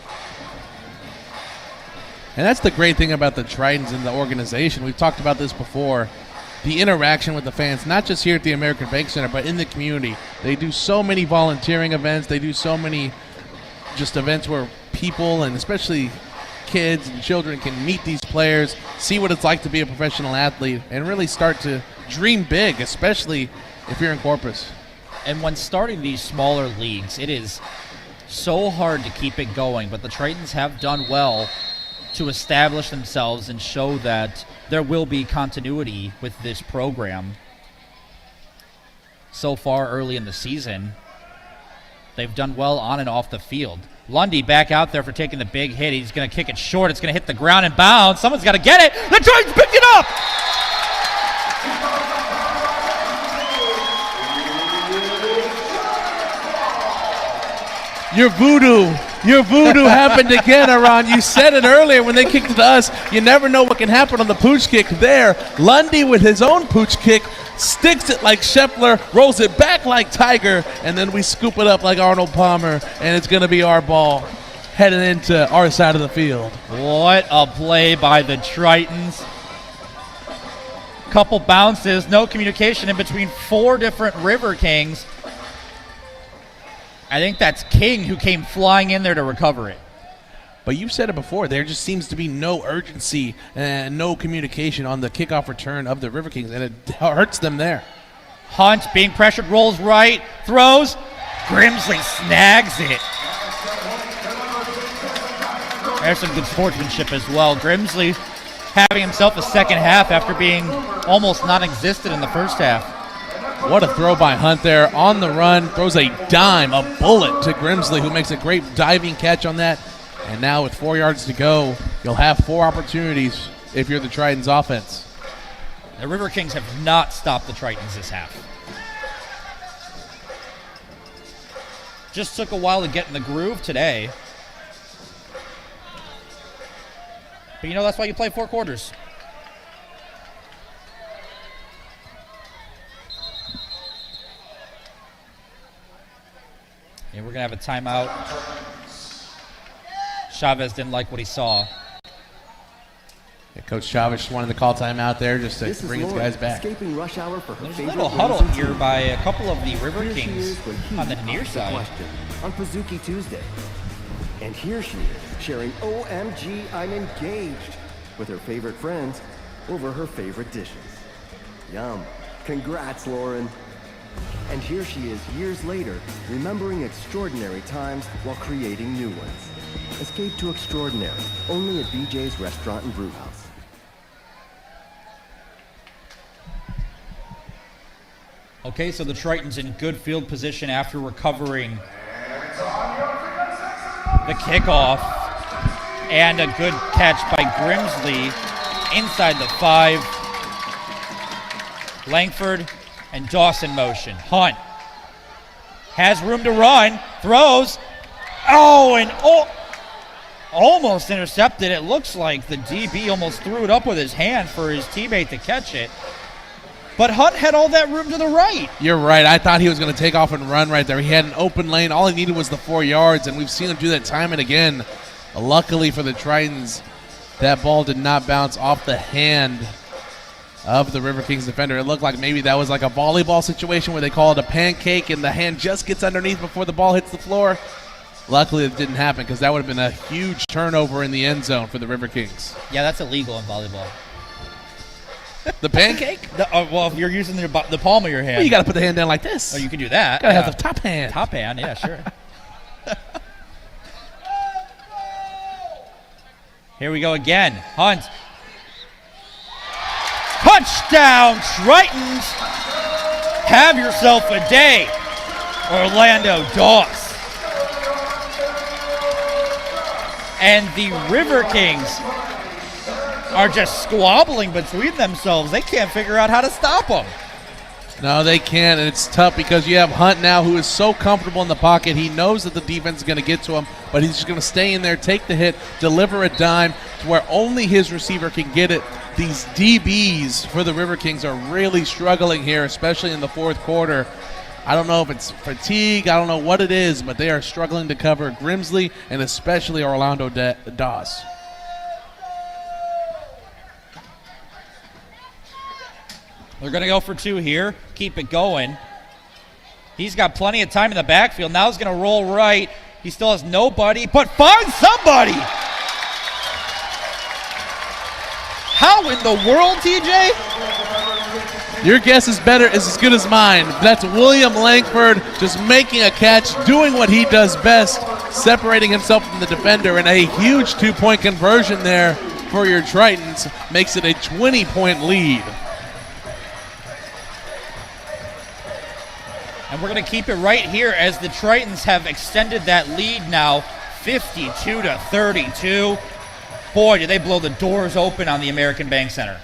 And that's the great thing about the Tritons and the organization. We've talked about this before. The interaction with the fans, not just here at the American Bank Center, but in the community. They do so many volunteering events. They do so many just events where people, and especially kids and children, can meet these players, see what it's like to be a professional athlete, and really start to dream big, especially if you're in Corpus. And when starting these smaller leagues, it is so hard to keep it going, but the Tritons have done well to establish themselves and show that there will be continuity with this program. So far early in the season, they've done well on and off the field. Lundy back out there for taking the big hit. He's going to kick it short. It's going to hit the ground and bounce. Someone's got to get it. The Tritons picked it up. Your voodoo happened again, Aron. You said it earlier when they kicked it to us. You never know what can happen on the pooch kick there. Lundy with his own pooch kick sticks it like Scheffler, rolls it back like Tiger, and then we scoop it up like Arnold Palmer, and it's going to be our ball heading into our side of the field. What a play by the Tritons. Couple bounces, no communication in between 4 different River Kings. I think that's King who came flying in there to recover it. But you've said it before, there just seems to be no urgency and no communication on the kickoff return of the River Kings, and it hurts them there. Hunt being pressured, rolls right, throws. Grimsley snags it. There's some good sportsmanship as well. Grimsley having himself a second half after being almost non-existent in the first half. What a throw by Hunt there on the run. Throws a dime, a bullet to Grimsley, who makes a great diving catch on that. And now with 4 yards to go, you'll have 4 opportunities if you're the Tritons offense. The River Kings have not stopped the Tritons this half. Just took a while to get in the groove today. But you know, that's why you play 4 quarters. And we're going to have a timeout. Chavez didn't like what he saw. Yeah, Coach Chavez just wanted to call timeout there just to bring his guys back. Escaping rush hour for her There's a favorite little huddle here by a couple of the River Kings on the near side. On Pazuki Tuesday. And here she is, sharing OMG, I'm engaged with her favorite friends over her favorite dishes. Yum. Congrats, Lauren. And here she is years later, remembering extraordinary times while creating new ones. Escape to extraordinary, only at BJ's Restaurant and Brewhouse. Okay, so the Tritons in good field position after recovering the kickoff. And a good catch by Grimsley inside the 5. Langford and Dawson motion. Hunt has room to run, throws. Oh, and almost intercepted. It looks like the DB almost threw it up with his hand for his teammate to catch it. But Hunt had all that room to the right. You're right. I thought he was going to take off and run right there. He had an open lane. All he needed was the 4 yards, and we've seen him do that time and again. Luckily for the Tritons, that ball did not bounce off the hand of the River Kings defender. It looked like maybe that was like a volleyball situation where they call it a pancake and the hand just gets underneath before the ball hits the floor. Luckily, it didn't happen because that would have been a huge turnover in the end zone for the River Kings. Yeah, that's illegal in volleyball. The pancake? Well, if you're using the palm of your hand. Well, you got to put the hand down like this. Oh, you can do that. Got to have the top hand. Top hand, yeah, sure. Here we go again. Hunt. Touchdown, Tritons. Have yourself a day, Orlando Doss. And the River Kings are just squabbling between themselves. They can't figure out how to stop them. No, they can't, and it's tough because you have Hunt now who is so comfortable in the pocket. He knows that the defense is going to get to him, but he's just going to stay in there, take the hit, deliver a dime to where only his receiver can get it. These DBs for the River Kings are really struggling here, especially in the fourth quarter. I don't know if it's fatigue, I don't know what it is, but they are struggling to cover Grimsley and especially Orlando Doss. They're going to go for 2 here, keep it going. He's got plenty of time in the backfield. Now he's going to roll right. He still has nobody, but finds somebody. How in the world, TJ? Your guess is as good as mine. That's William Langford just making a catch, doing what he does best, separating himself from the defender, and a huge 2-point conversion there for your Tritons makes it a 20-point lead. And we're going to keep it right here as the Tritons have extended that lead now 52-32. Boy, did they blow the doors open on the American Bank Center.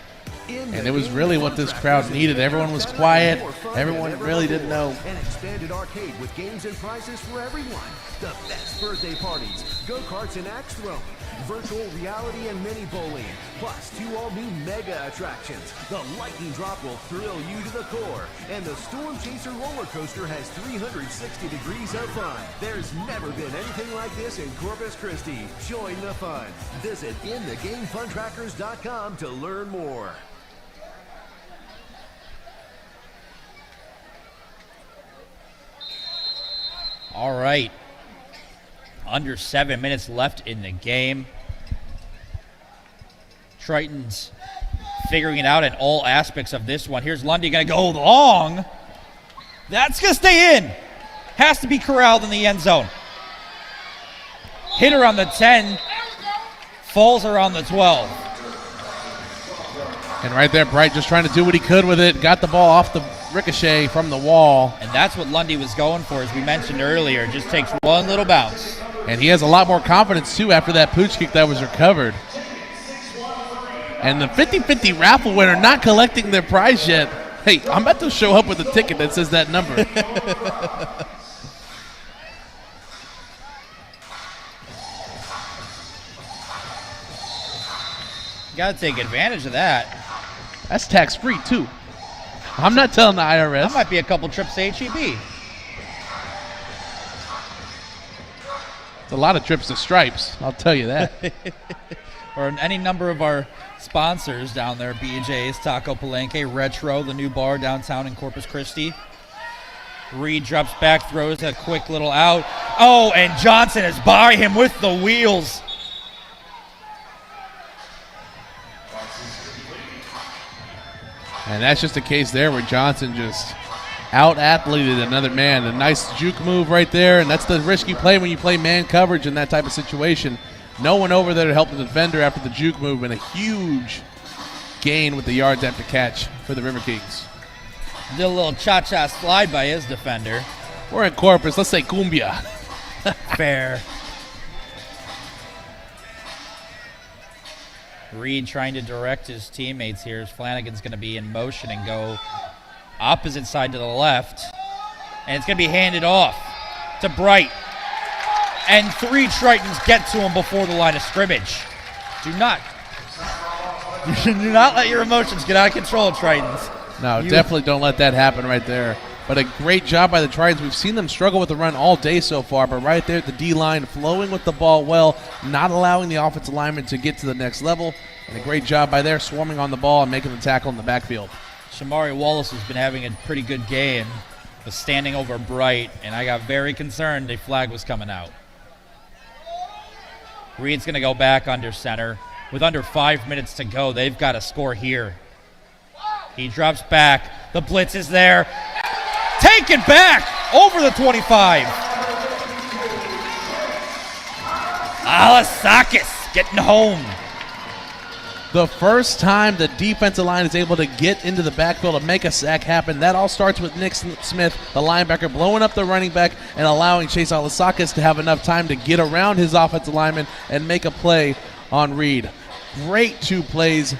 And it was really what this crowd needed. Everyone was quiet. Everyone really didn't know. An expanded arcade with games and prizes for everyone. The best birthday parties, go-karts and axe throwing, virtual reality and mini bowling, plus 2 all-new mega attractions. The lightning drop will thrill you to the core, and the Storm Chaser roller coaster has 360 degrees of fun. There's never been anything like this in Corpus Christi. Join the fun. Visit inthegamefuntrackers.com to learn more. All right. Under 7 minutes left in the game. Tritons figuring it out in all aspects of this one. Here's Lundy going to go long. That's going to stay in. Has to be corralled in the end zone. Hit around the 10. Falls around the 12. And right there, Bright just trying to do what he could with it. Got the ball off the ricochet from the wall. And that's what Lundy was going for, as we mentioned earlier. Just takes one little bounce. And he has a lot more confidence, too, after that pooch kick that was recovered. And the 50-50 raffle winner not collecting their prize yet. Hey, I'm about to show up with a ticket that says that number. Got to take advantage of that. That's tax-free, too. I'm not telling the IRS. That might be a couple trips to HEB. It's a lot of trips to Stripes, I'll tell you that. Or any number of our sponsors down there, BJ's, Taco Palenque, Retro, the new bar downtown in Corpus Christi. Reed drops back, throws a quick little out. Oh, and Johnson is by him with the wheels. And that's just a case there where Johnson just out-athleted another man. A nice juke move right there, and that's the risky play when you play man coverage in that type of situation. No one over there to help the defender after the juke move, and a huge gain with the yards after catch for the River Kings. Did a little cha-cha slide by his defender. We're in Corpus. Let's say cumbia. Fair. Reed trying to direct his teammates here as Flanagan's going to be in motion and go opposite side to the left. And it's going to be handed off to Bright. And 3 Tritons get to him before the line of scrimmage. Do not let your emotions get out of control, Tritons. No, definitely don't let that happen right there. But a great job by the Tritons. We've seen them struggle with the run all day so far, but right there at the D-line, flowing with the ball well, not allowing the offensive lineman to get to the next level. And a great job by there, swarming on the ball and making the tackle in the backfield. Shamari Wallace has been having a pretty good game, was standing over Bright, and I got very concerned a flag was coming out. Reed's going to go back under center. With under 5 minutes to go, they've got to score here. He drops back. The blitz is there. Taken back over the 25. Alasakis getting home. The first time the defensive line is able to get into the backfield and make a sack happen, that all starts with Nick Smith, the linebacker, blowing up the running back and allowing Chase Alasakis to have enough time to get around his offensive lineman and make a play on Reed. Great 2 plays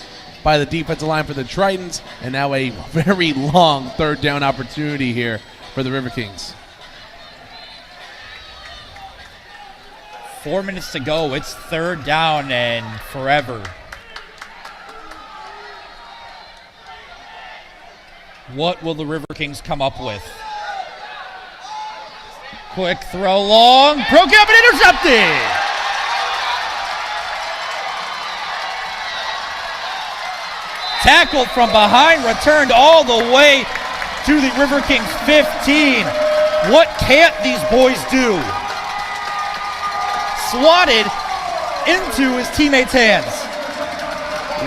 by the defensive line for the Tritons, and now a very long 3rd down opportunity here for the River Kings. 4 minutes to go. It's 3rd down and forever. What will the River Kings come up with? Quick throw long. Broke up and intercepted. Tackled from behind, returned all the way to the River Kings 15. What can't these boys do? Swatted into his teammates' hands.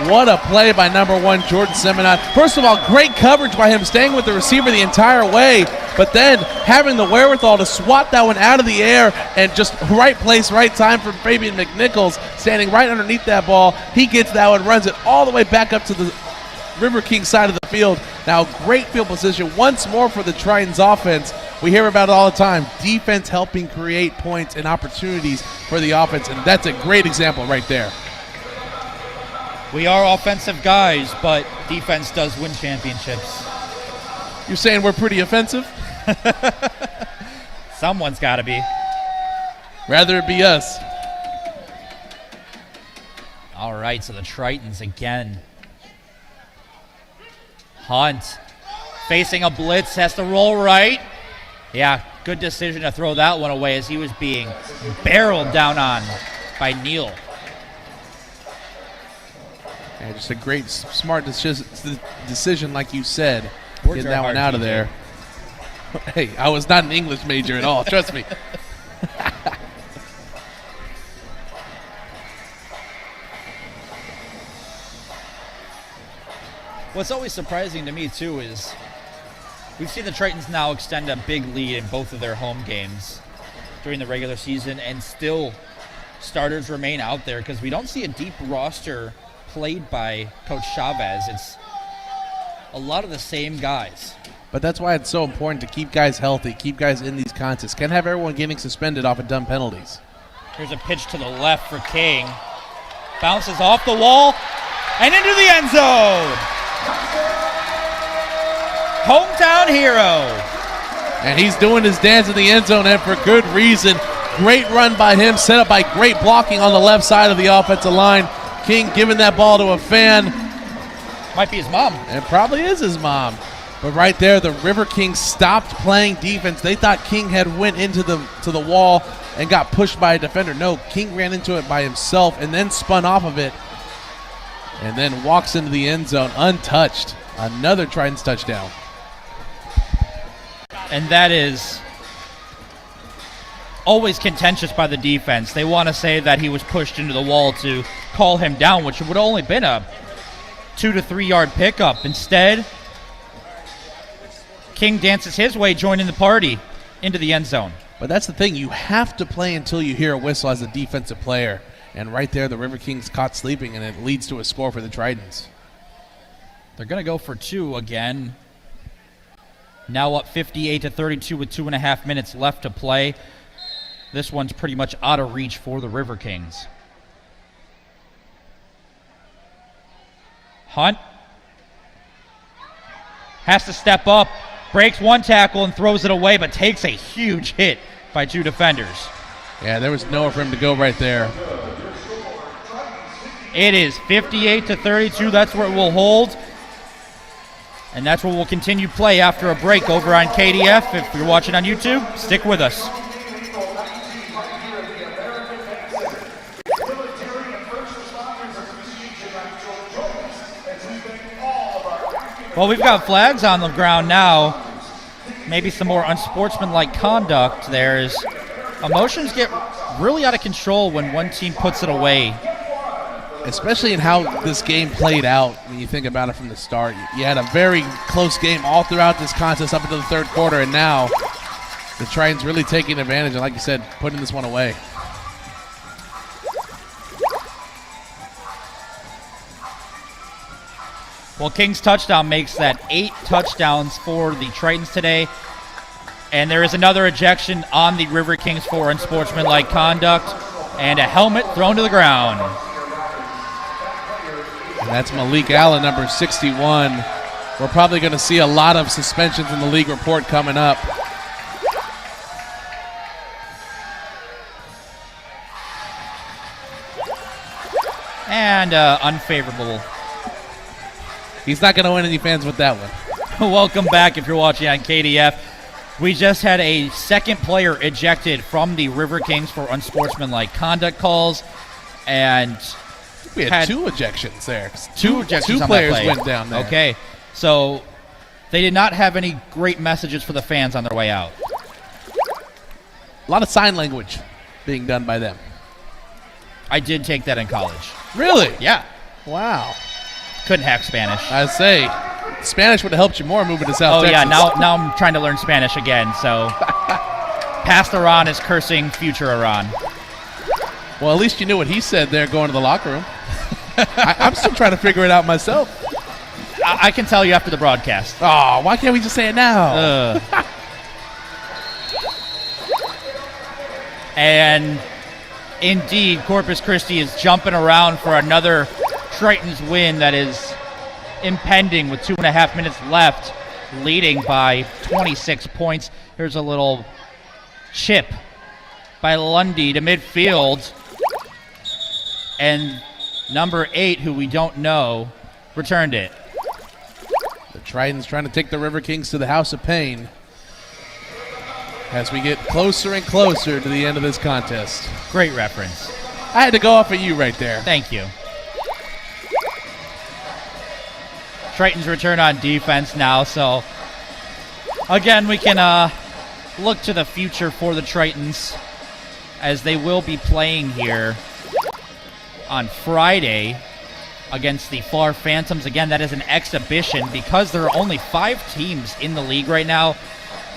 What a play by number 1, Jordan Seminot. First of all, great coverage by him, staying with the receiver the entire way, but then having the wherewithal to swat that one out of the air and just right place, right time for Fabian McNichols, standing right underneath that ball. He gets that one, runs it all the way back up to the River King side of the field. Now, great field position once more for the Tritons offense. We hear about it all the time. Defense helping create points and opportunities for the offense, and that's a great example right there. We are offensive guys, but defense does win championships. You're saying we're pretty offensive? Someone's got to be. Rather it be us. All right, so the Tritons again. Hunt facing a blitz, has to roll right. Yeah, good decision to throw that one away as he was being barreled down on by Neal. Yeah, just a great, smart decision, like you said. Words Get that one out of there. Hey, I was not an English major at all, trust me. What's always surprising to me, too, is we've seen the Tritons now extend a big lead in both of their home games during the regular season, and still starters remain out there because we don't see a deep roster played by Coach Chavez. It's a lot of the same guys. But that's why it's so important to keep guys healthy, keep guys in these contests. Can't have everyone getting suspended off of dumb penalties. Here's a pitch to the left for King. Bounces off the wall and into the end zone. Hometown hero. And he's doing his dance in the end zone, and for good reason. Great run by him, set up by great blocking on the left side of the offensive line. King giving that ball to a fan. Might be his mom. It probably is his mom. But right there, the River Kings stopped playing defense. They thought King had went into the wall and got pushed by a defender. No, King ran into it by himself and then spun off of it and then walks into the end zone untouched. Another Tritons touchdown. And that is always contentious by the defense. They want to say that he was pushed into the wall to call him down, which would have only been a 2 to 3 yard pickup. Instead, King dances his way, joining the party into the end zone. But that's the thing. You have to play until you hear a whistle as a defensive player. And right there, the River Kings caught sleeping, and it leads to a score for the Tritons. They're going to go for 2 again. Now up 58 to 32 with 2.5 minutes left to play. This one's pretty much out of reach for the River Kings. Hunt has to step up, breaks one tackle and throws it away, but takes a huge hit by 2 defenders. Yeah, there was nowhere for him to go right there. It is 58-32. That's where it will hold. And that's where we'll continue play after a break over on KDF. If you're watching on YouTube, stick with us. Well, we've got flags on the ground now. Maybe some more unsportsmanlike conduct there as emotions get really out of control when one team puts it away. Especially in how this game played out when you think about it from the start. You had a very close game all throughout this contest up until the third quarter, and now the Tritons really taking advantage and, like you said, putting this one away. Well, King's touchdown makes that 8 touchdowns for the Tritons today. And there is another ejection on the River Kings for unsportsmanlike conduct and a helmet thrown to the ground. And that's Malik Allen, number 61. We're probably going to see a lot of suspensions in the league report coming up. And unfavorable. He's not going to win any fans with that one. Welcome back if you're watching on KDF. We just had a second player ejected from the River Kings for unsportsmanlike conduct calls. And we had 2 ejections there. Two ejections Two on players that play. went down there. Okay, so they did not have any great messages for the fans on their way out. A lot of sign language being done by them. I did take that in college. Really? Yeah. Wow. Couldn't hack Spanish. I say, Spanish would have helped you more moving to South Texas. Yeah, now I'm trying to learn Spanish again, so past Iran is cursing future Iran. Well, at least you knew what he said there going to the locker room. I'm still trying to figure it out myself. I can tell you after the broadcast. Oh, why can't we just say it now? And indeed, Corpus Christi is jumping around for another Tritons win that is impending with 2.5 minutes left, leading by 26 points. Here's a little chip by Lundy to midfield. And number 8, who we don't know, returned it. The Tritons trying to take the River Kings to the House of Pain as we get closer and closer to the end of this contest. Great reference. I had to go off of you right there. Thank you. Tritons return on defense now, so again, we can look to the future for the Tritons as they will be playing here on Friday against the Far Phantoms. Again, that is an exhibition because there are only 5 teams in the league right now.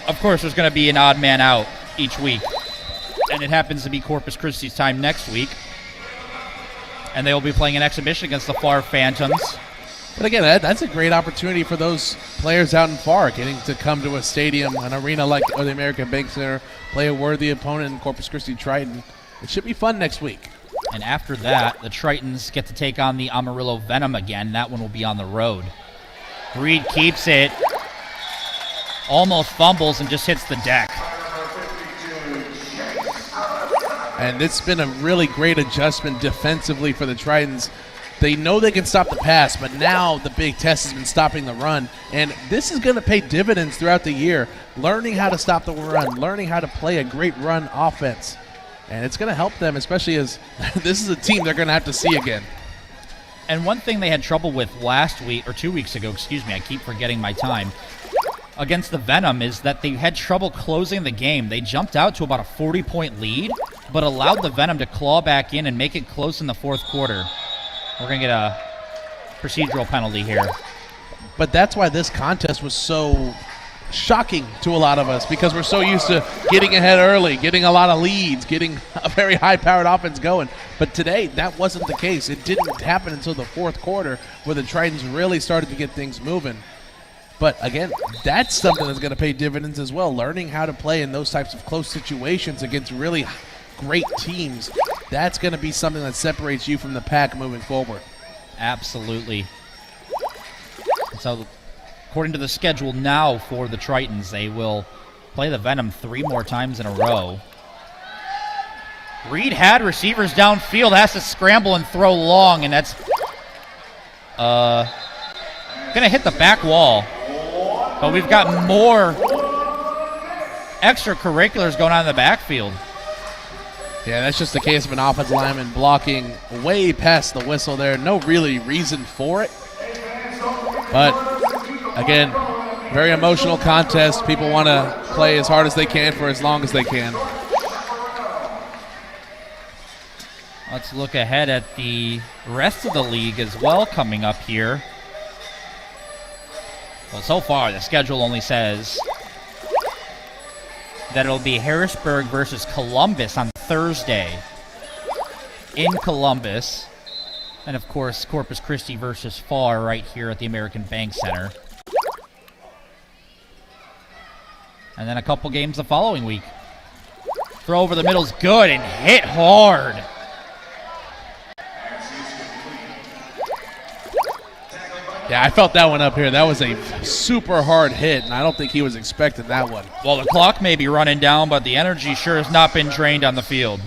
Of course, there's going to be an odd man out each week, and it happens to be Corpus Christi's time next week, and they will be playing an exhibition against the Far Phantoms. But again, that's a great opportunity for those players out in Far, getting to come to a stadium, an arena like the American Bank Center, play a worthy opponent in Corpus Christi Triton. It should be fun next week. And after that, the Tritons get to take on the Amarillo Venom again. That one will be on the road. Reed keeps it, almost fumbles, and just hits the deck. And it's been a really great adjustment defensively for the Tritons. They know they can stop the pass, but now the big test has been stopping the run. And this is going to pay dividends throughout the year, learning how to stop the run, learning how to play a great run offense. And it's going to help them, especially as this is a team they're going to have to see again. And one thing they had trouble with last week, or 2 weeks ago, excuse me, I keep forgetting my time, against the Venom is that they had trouble closing the game. They jumped out to about a 40-point lead, but allowed the Venom to claw back in and make it close in the fourth quarter. We're going to get a procedural penalty here. But that's why this contest was so shocking to a lot of us, because we're so used to getting ahead early, getting a lot of leads, getting a very high-powered offense going. But today, that wasn't the case. It didn't happen until the fourth quarter where the Tritons really started to get things moving. But again, that's something that's going to pay dividends as well, learning how to play in those types of close situations against really great teams. That's going to be something that separates you from the pack moving forward. Absolutely. So, according to the schedule now for the Tritons, they will play the Venom 3 more times in a row. Reed had receivers downfield, has to scramble and throw long, and that's gonna hit the back wall. But we've got more extracurriculars going on in the backfield. Yeah, that's just the case of an offensive lineman blocking way past the whistle there. No really reason for it. But, again, very emotional contest. People want to play as hard as they can for as long as they can. Let's look ahead at the rest of the league as well coming up here. Well, so far, the schedule only says that it'll be Harrisburg versus Columbus on Thursday in Columbus. And, of course, Corpus Christi versus Farr right here at the American Bank Center. And then a couple games the following week. Throw over the middle's good and hit hard. Yeah, I felt that one up here. That was a super hard hit, and I don't think he was expecting that one. Well, the clock may be running down, but the energy sure has not been drained on the field.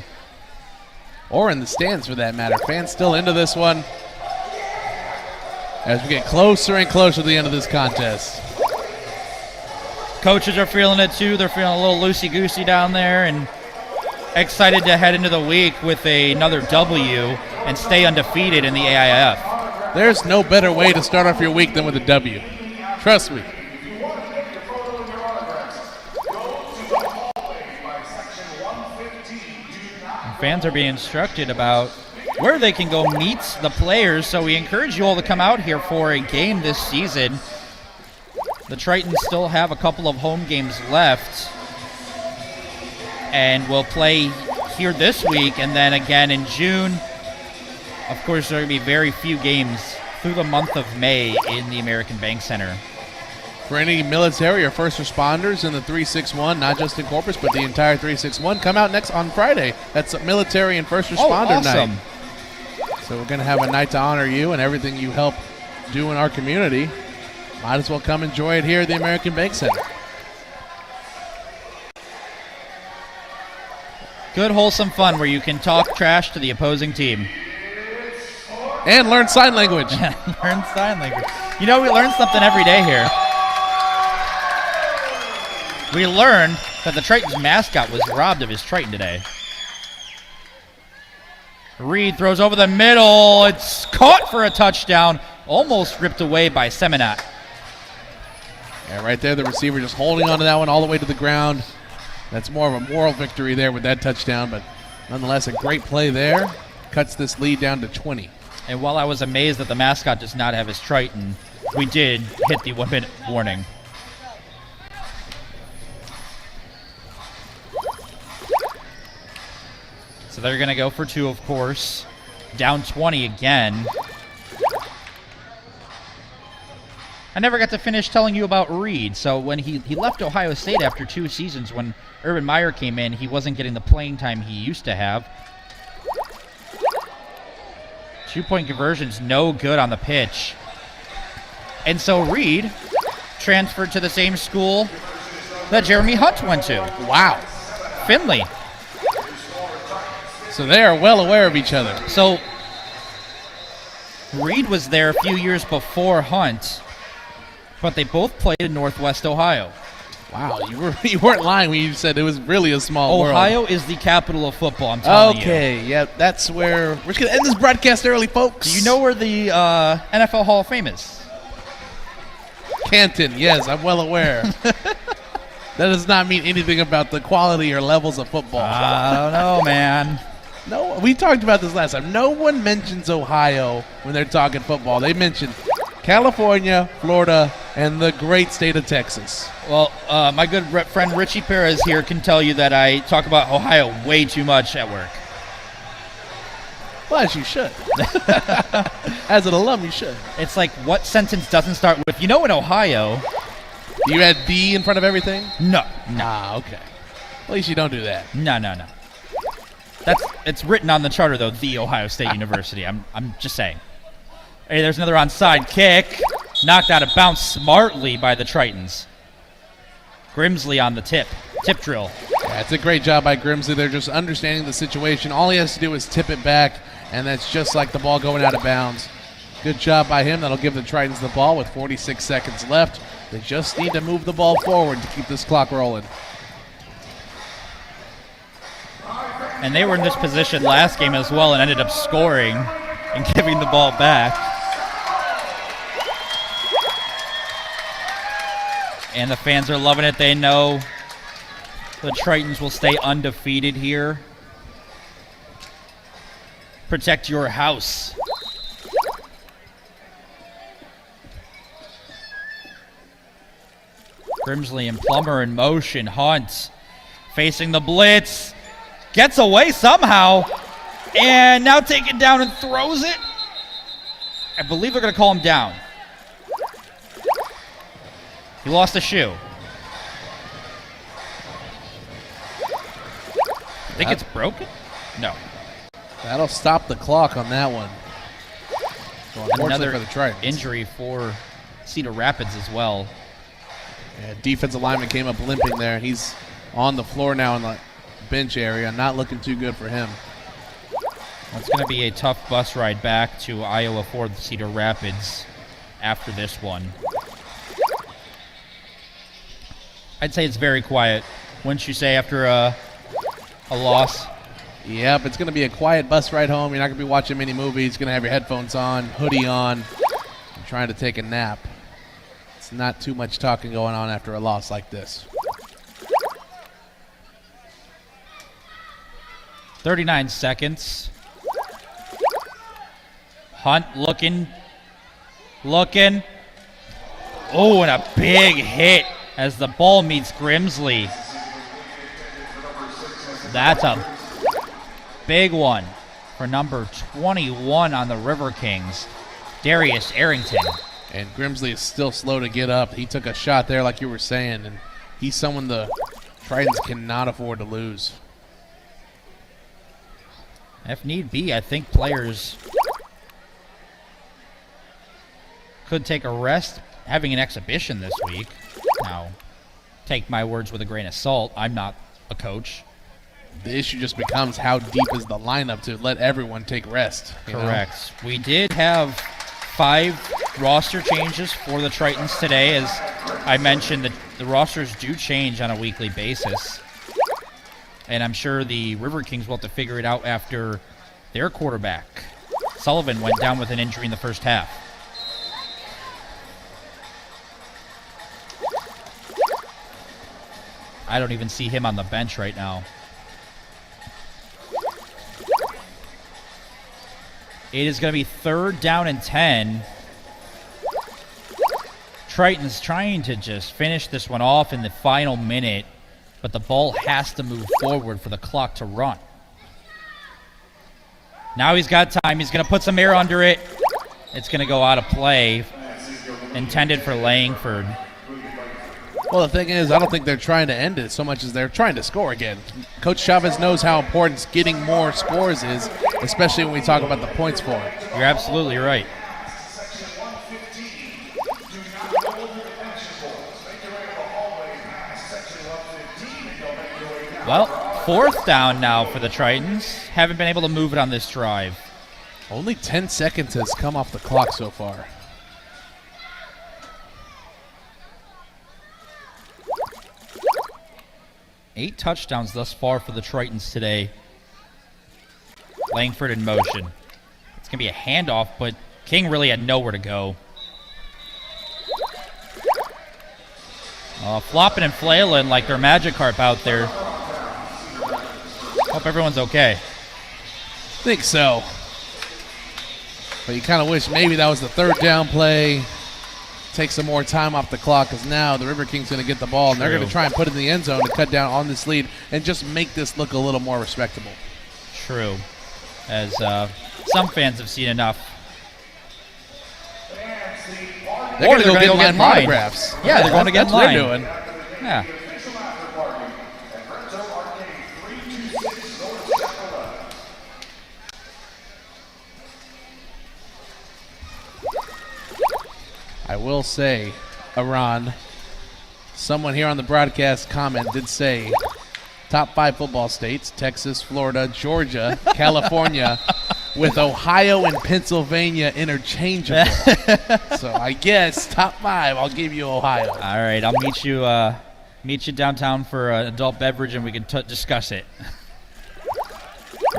Or in the stands, for that matter. Fans still into this one as we get closer and closer to the end of this contest. Coaches are feeling it, too. They're feeling a little loosey-goosey down there and excited to head into the week with another W and stay undefeated in the AIF. There's no better way to start off your week than with a W. Trust me. Fans are being instructed about where they can go meet the players, so we encourage you all to come out here for a game this season. The Tritons still have a couple of home games left, and we'll play here this week and then again in June. Of course, there are going to be very few games through the month of May in the American Bank Center. For any military or first responders in the 361, not just in Corpus, but the entire 361, come out next on Friday. That's military and first responder awesome. night. So we're going to have a night to honor you and everything you help do in our community. Might as well come enjoy it here at the American Bank Center. Good, wholesome fun where you can talk trash to the opposing team. And learn sign language. Learn sign language. You know, we learn something every day here. We learned that the Tritons mascot was robbed of his Triton today. Reed throws over the middle. It's caught for a touchdown. Almost ripped away by Seminat. Yeah, right there, the receiver just holding on to that one all the way to the ground. That's more of a moral victory there with that touchdown, but nonetheless, a great play there. Cuts this lead down to 20. And while I was amazed that the mascot does not have his Triton, we did hit the 1-minute warning. So they're going to go for two, of course. Down 20 again. I never got to finish telling you about Reed. So when he left Ohio State after 2 seasons, when Urban Meyer came in, he wasn't getting the playing time he used to have. 2-point conversion's no good on the pitch. And so Reed transferred to the same school that Jeremy Hunt went to. Wow. Finley. So they are well aware of each other. So Reed was there a few years before Hunt, but they both played in Northwest Ohio. Wow, you weren't lying when you said it was really a small world. Ohio is the capital of football, I'm telling you. Okay, yeah, that's where we're just going to end this broadcast early, folks. Do you know where the NFL Hall of Fame is? Canton, yes, I'm well aware. That does not mean anything about the quality or levels of football. I don't know, man. No, we talked about this last time. No one mentions Ohio when they're talking football. They mention California, Florida, and the great state of Texas. Well, my good friend Richie Perez here can tell you that I talk about Ohio way too much at work. Well, as you should. As an alum, you should. It's like, what sentence doesn't start with, you know, in Ohio... You had D in front of everything? No. Ah, okay. At least you don't do that. No. It's written on the charter, though, the Ohio State University. I'm just saying. Hey, there's another onside kick. Knocked out of bounds smartly by the Tritons. Grimsley on the tip drill. Yeah, it's a great job by Grimsley. They're just understanding the situation. All he has to do is tip it back, and that's just like the ball going out of bounds. Good job by him. That'll give the Tritons the ball with 46 seconds left. They just need to move the ball forward to keep this clock rolling. And they were in this position last game as well and ended up scoring and giving the ball back. And the fans are loving it. They know the Tritons will stay undefeated here. Protect your house. Grimsley and Plummer in motion. Hunt facing the blitz. Gets away somehow. And now taken down and throws it. I believe they're going to call him down. He lost a shoe. I think it's broken? No. That'll stop the clock on that one. So unfortunately Another for the Tritons. injury for Cedar Rapids as well. Yeah, defensive lineman came up limping there. He's on the floor now in the bench area. Not looking too good for him. It's going to be a tough bus ride back to Iowa for the Cedar Rapids after this one. I'd say it's very quiet, wouldn't you say, after a loss? Yep, it's going to be a quiet bus ride home. You're not going to be watching many movies. You're going to have your headphones on, hoodie on, and trying to take a nap. It's not too much talking going on after a loss like this. 39 seconds. Hunt looking. Oh, and a big hit as the ball meets Grimsley. That's a big one for number 21 on the River Kings, Darius Arrington. And Grimsley is still slow to get up. He took a shot there like you were saying, and he's someone the Tritons cannot afford to lose. If need be, I think players could take a rest having an exhibition this week. Now, take my words with a grain of salt. I'm not a coach. The issue just becomes how deep is the lineup to let everyone take rest. Correct. We did have 5 roster changes for the Tritons today. As I mentioned, the rosters do change on a weekly basis. And I'm sure the River Kings will have to figure it out after their quarterback, Sullivan, went down with an injury in the first half. I don't even see him on the bench right now. It is going to be 3rd down and 10. Tritons trying to just finish this one off in the final minute, but the ball has to move forward for the clock to run. Now he's got time. He's going to put some air under it. It's going to go out of play. Intended for Langford. Well, the thing is, I don't think they're trying to end it so much as they're trying to score again. Coach Chavez knows how important getting more scores is, especially when we talk about the points for it. You're absolutely right. Well, 4th down now for the Tritons. Haven't been able to move it on this drive. Only 10 seconds has come off the clock so far. Eight touchdowns thus far for the Tritons today. Langford in motion. It's going to be a handoff, but King really had nowhere to go. Flopping and flailing like their magic carp out there. Hope everyone's okay. I think so. But you kind of wish maybe that was the 3rd down play. Take some more time off the clock, because now the River Kings going to get the ball, and they're going to try and put it in the end zone to cut down on this lead and just make this look a little more respectable. True. As some fans have seen enough. They're going to go get line autographs. Yeah, they're going to get line. That's what they're doing. Yeah. I will say, Iran, someone here on the broadcast comment did say top 5 football states, Texas, Florida, Georgia, California, with Ohio and Pennsylvania interchangeable. So I guess top 5, I'll give you Ohio. All right, I'll meet you downtown for an adult beverage, and we can discuss it.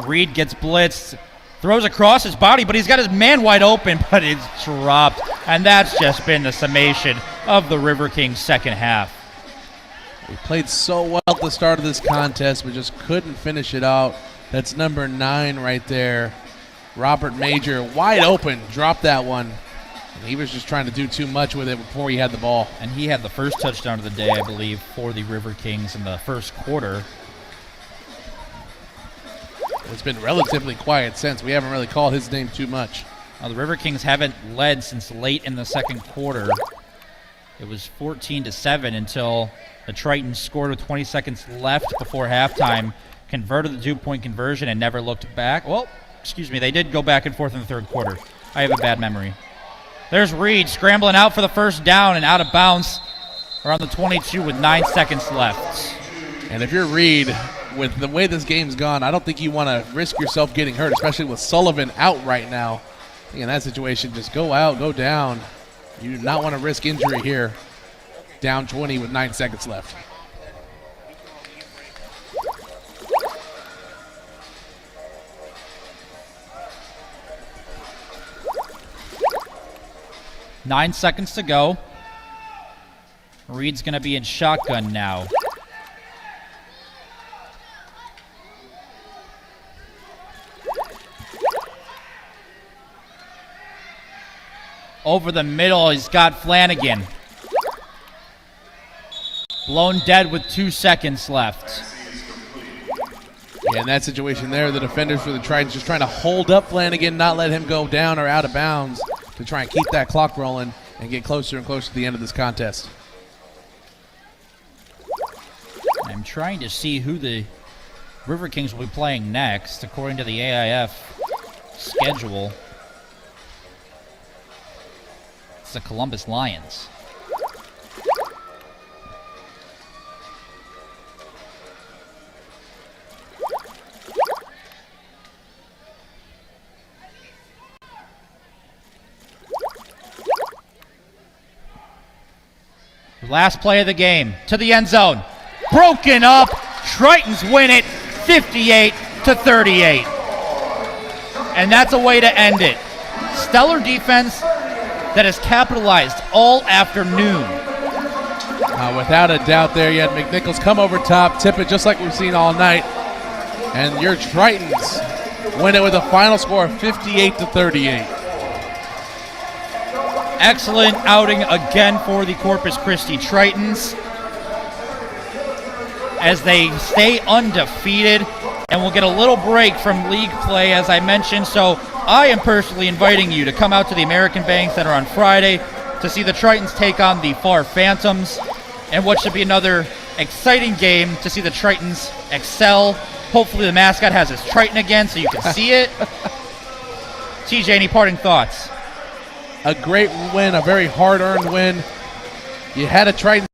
Reed gets blitzed, throws across his body, but he's got his man wide open, but it's dropped. And that's just been the summation of the River Kings second half. We played so well at the start of this contest, we just couldn't finish it out. That's number 9 right there. Robert Major, wide open, dropped that one. And he was just trying to do too much with it before he had the ball. And he had the first touchdown of the day, I believe, for the River Kings in the first quarter. It's been relatively quiet since. We haven't really called his name too much. The River Kings haven't led since late in the second quarter. It was 14-7 until the Tritons scored with 20 seconds left before halftime, converted the 2-point conversion, and never looked back. Well, excuse me, they did go back and forth in the third quarter. I have a bad memory. There's Reed scrambling out for the first down and out of bounds around the 22 with 9 seconds left. And if you're Reed, with the way this game's gone, I don't think you want to risk yourself getting hurt, especially with Sullivan out right now. In that situation, just go out, go down. You do not want to risk injury here. Down 20 with 9 seconds left. Nine seconds to go. Reed's going to be in shotgun now. Over the middle, he's got Flanagan. Blown dead with 2 seconds left. Yeah, in that situation there, the defenders for the Tritons just trying to hold up Flanagan, not let him go down or out of bounds to try and keep that clock rolling and get closer and closer to the end of this contest. I'm trying to see who the River Kings will be playing next, according to the AIF schedule. It's the Columbus Lions. Last play of the game, to the end zone. Broken up. Tritons win it 58-38. And that's a way to end it. Stellar defense that has capitalized all afternoon. Without a doubt there, you had McNichols come over top, tip it just like we've seen all night. And your Tritons win it with a final score of 58-38. Excellent outing again for the Corpus Christi Tritons as they stay undefeated, and we'll get a little break from league play, as I mentioned. So I am personally inviting you to come out to the American Bank Center on Friday to see the Tritons take on the Far Phantoms, and what should be another exciting game to see the Tritons excel. Hopefully the mascot has his Triton again so you can see it. TJ, any parting thoughts? A great win, a very hard-earned win. You had a Tritons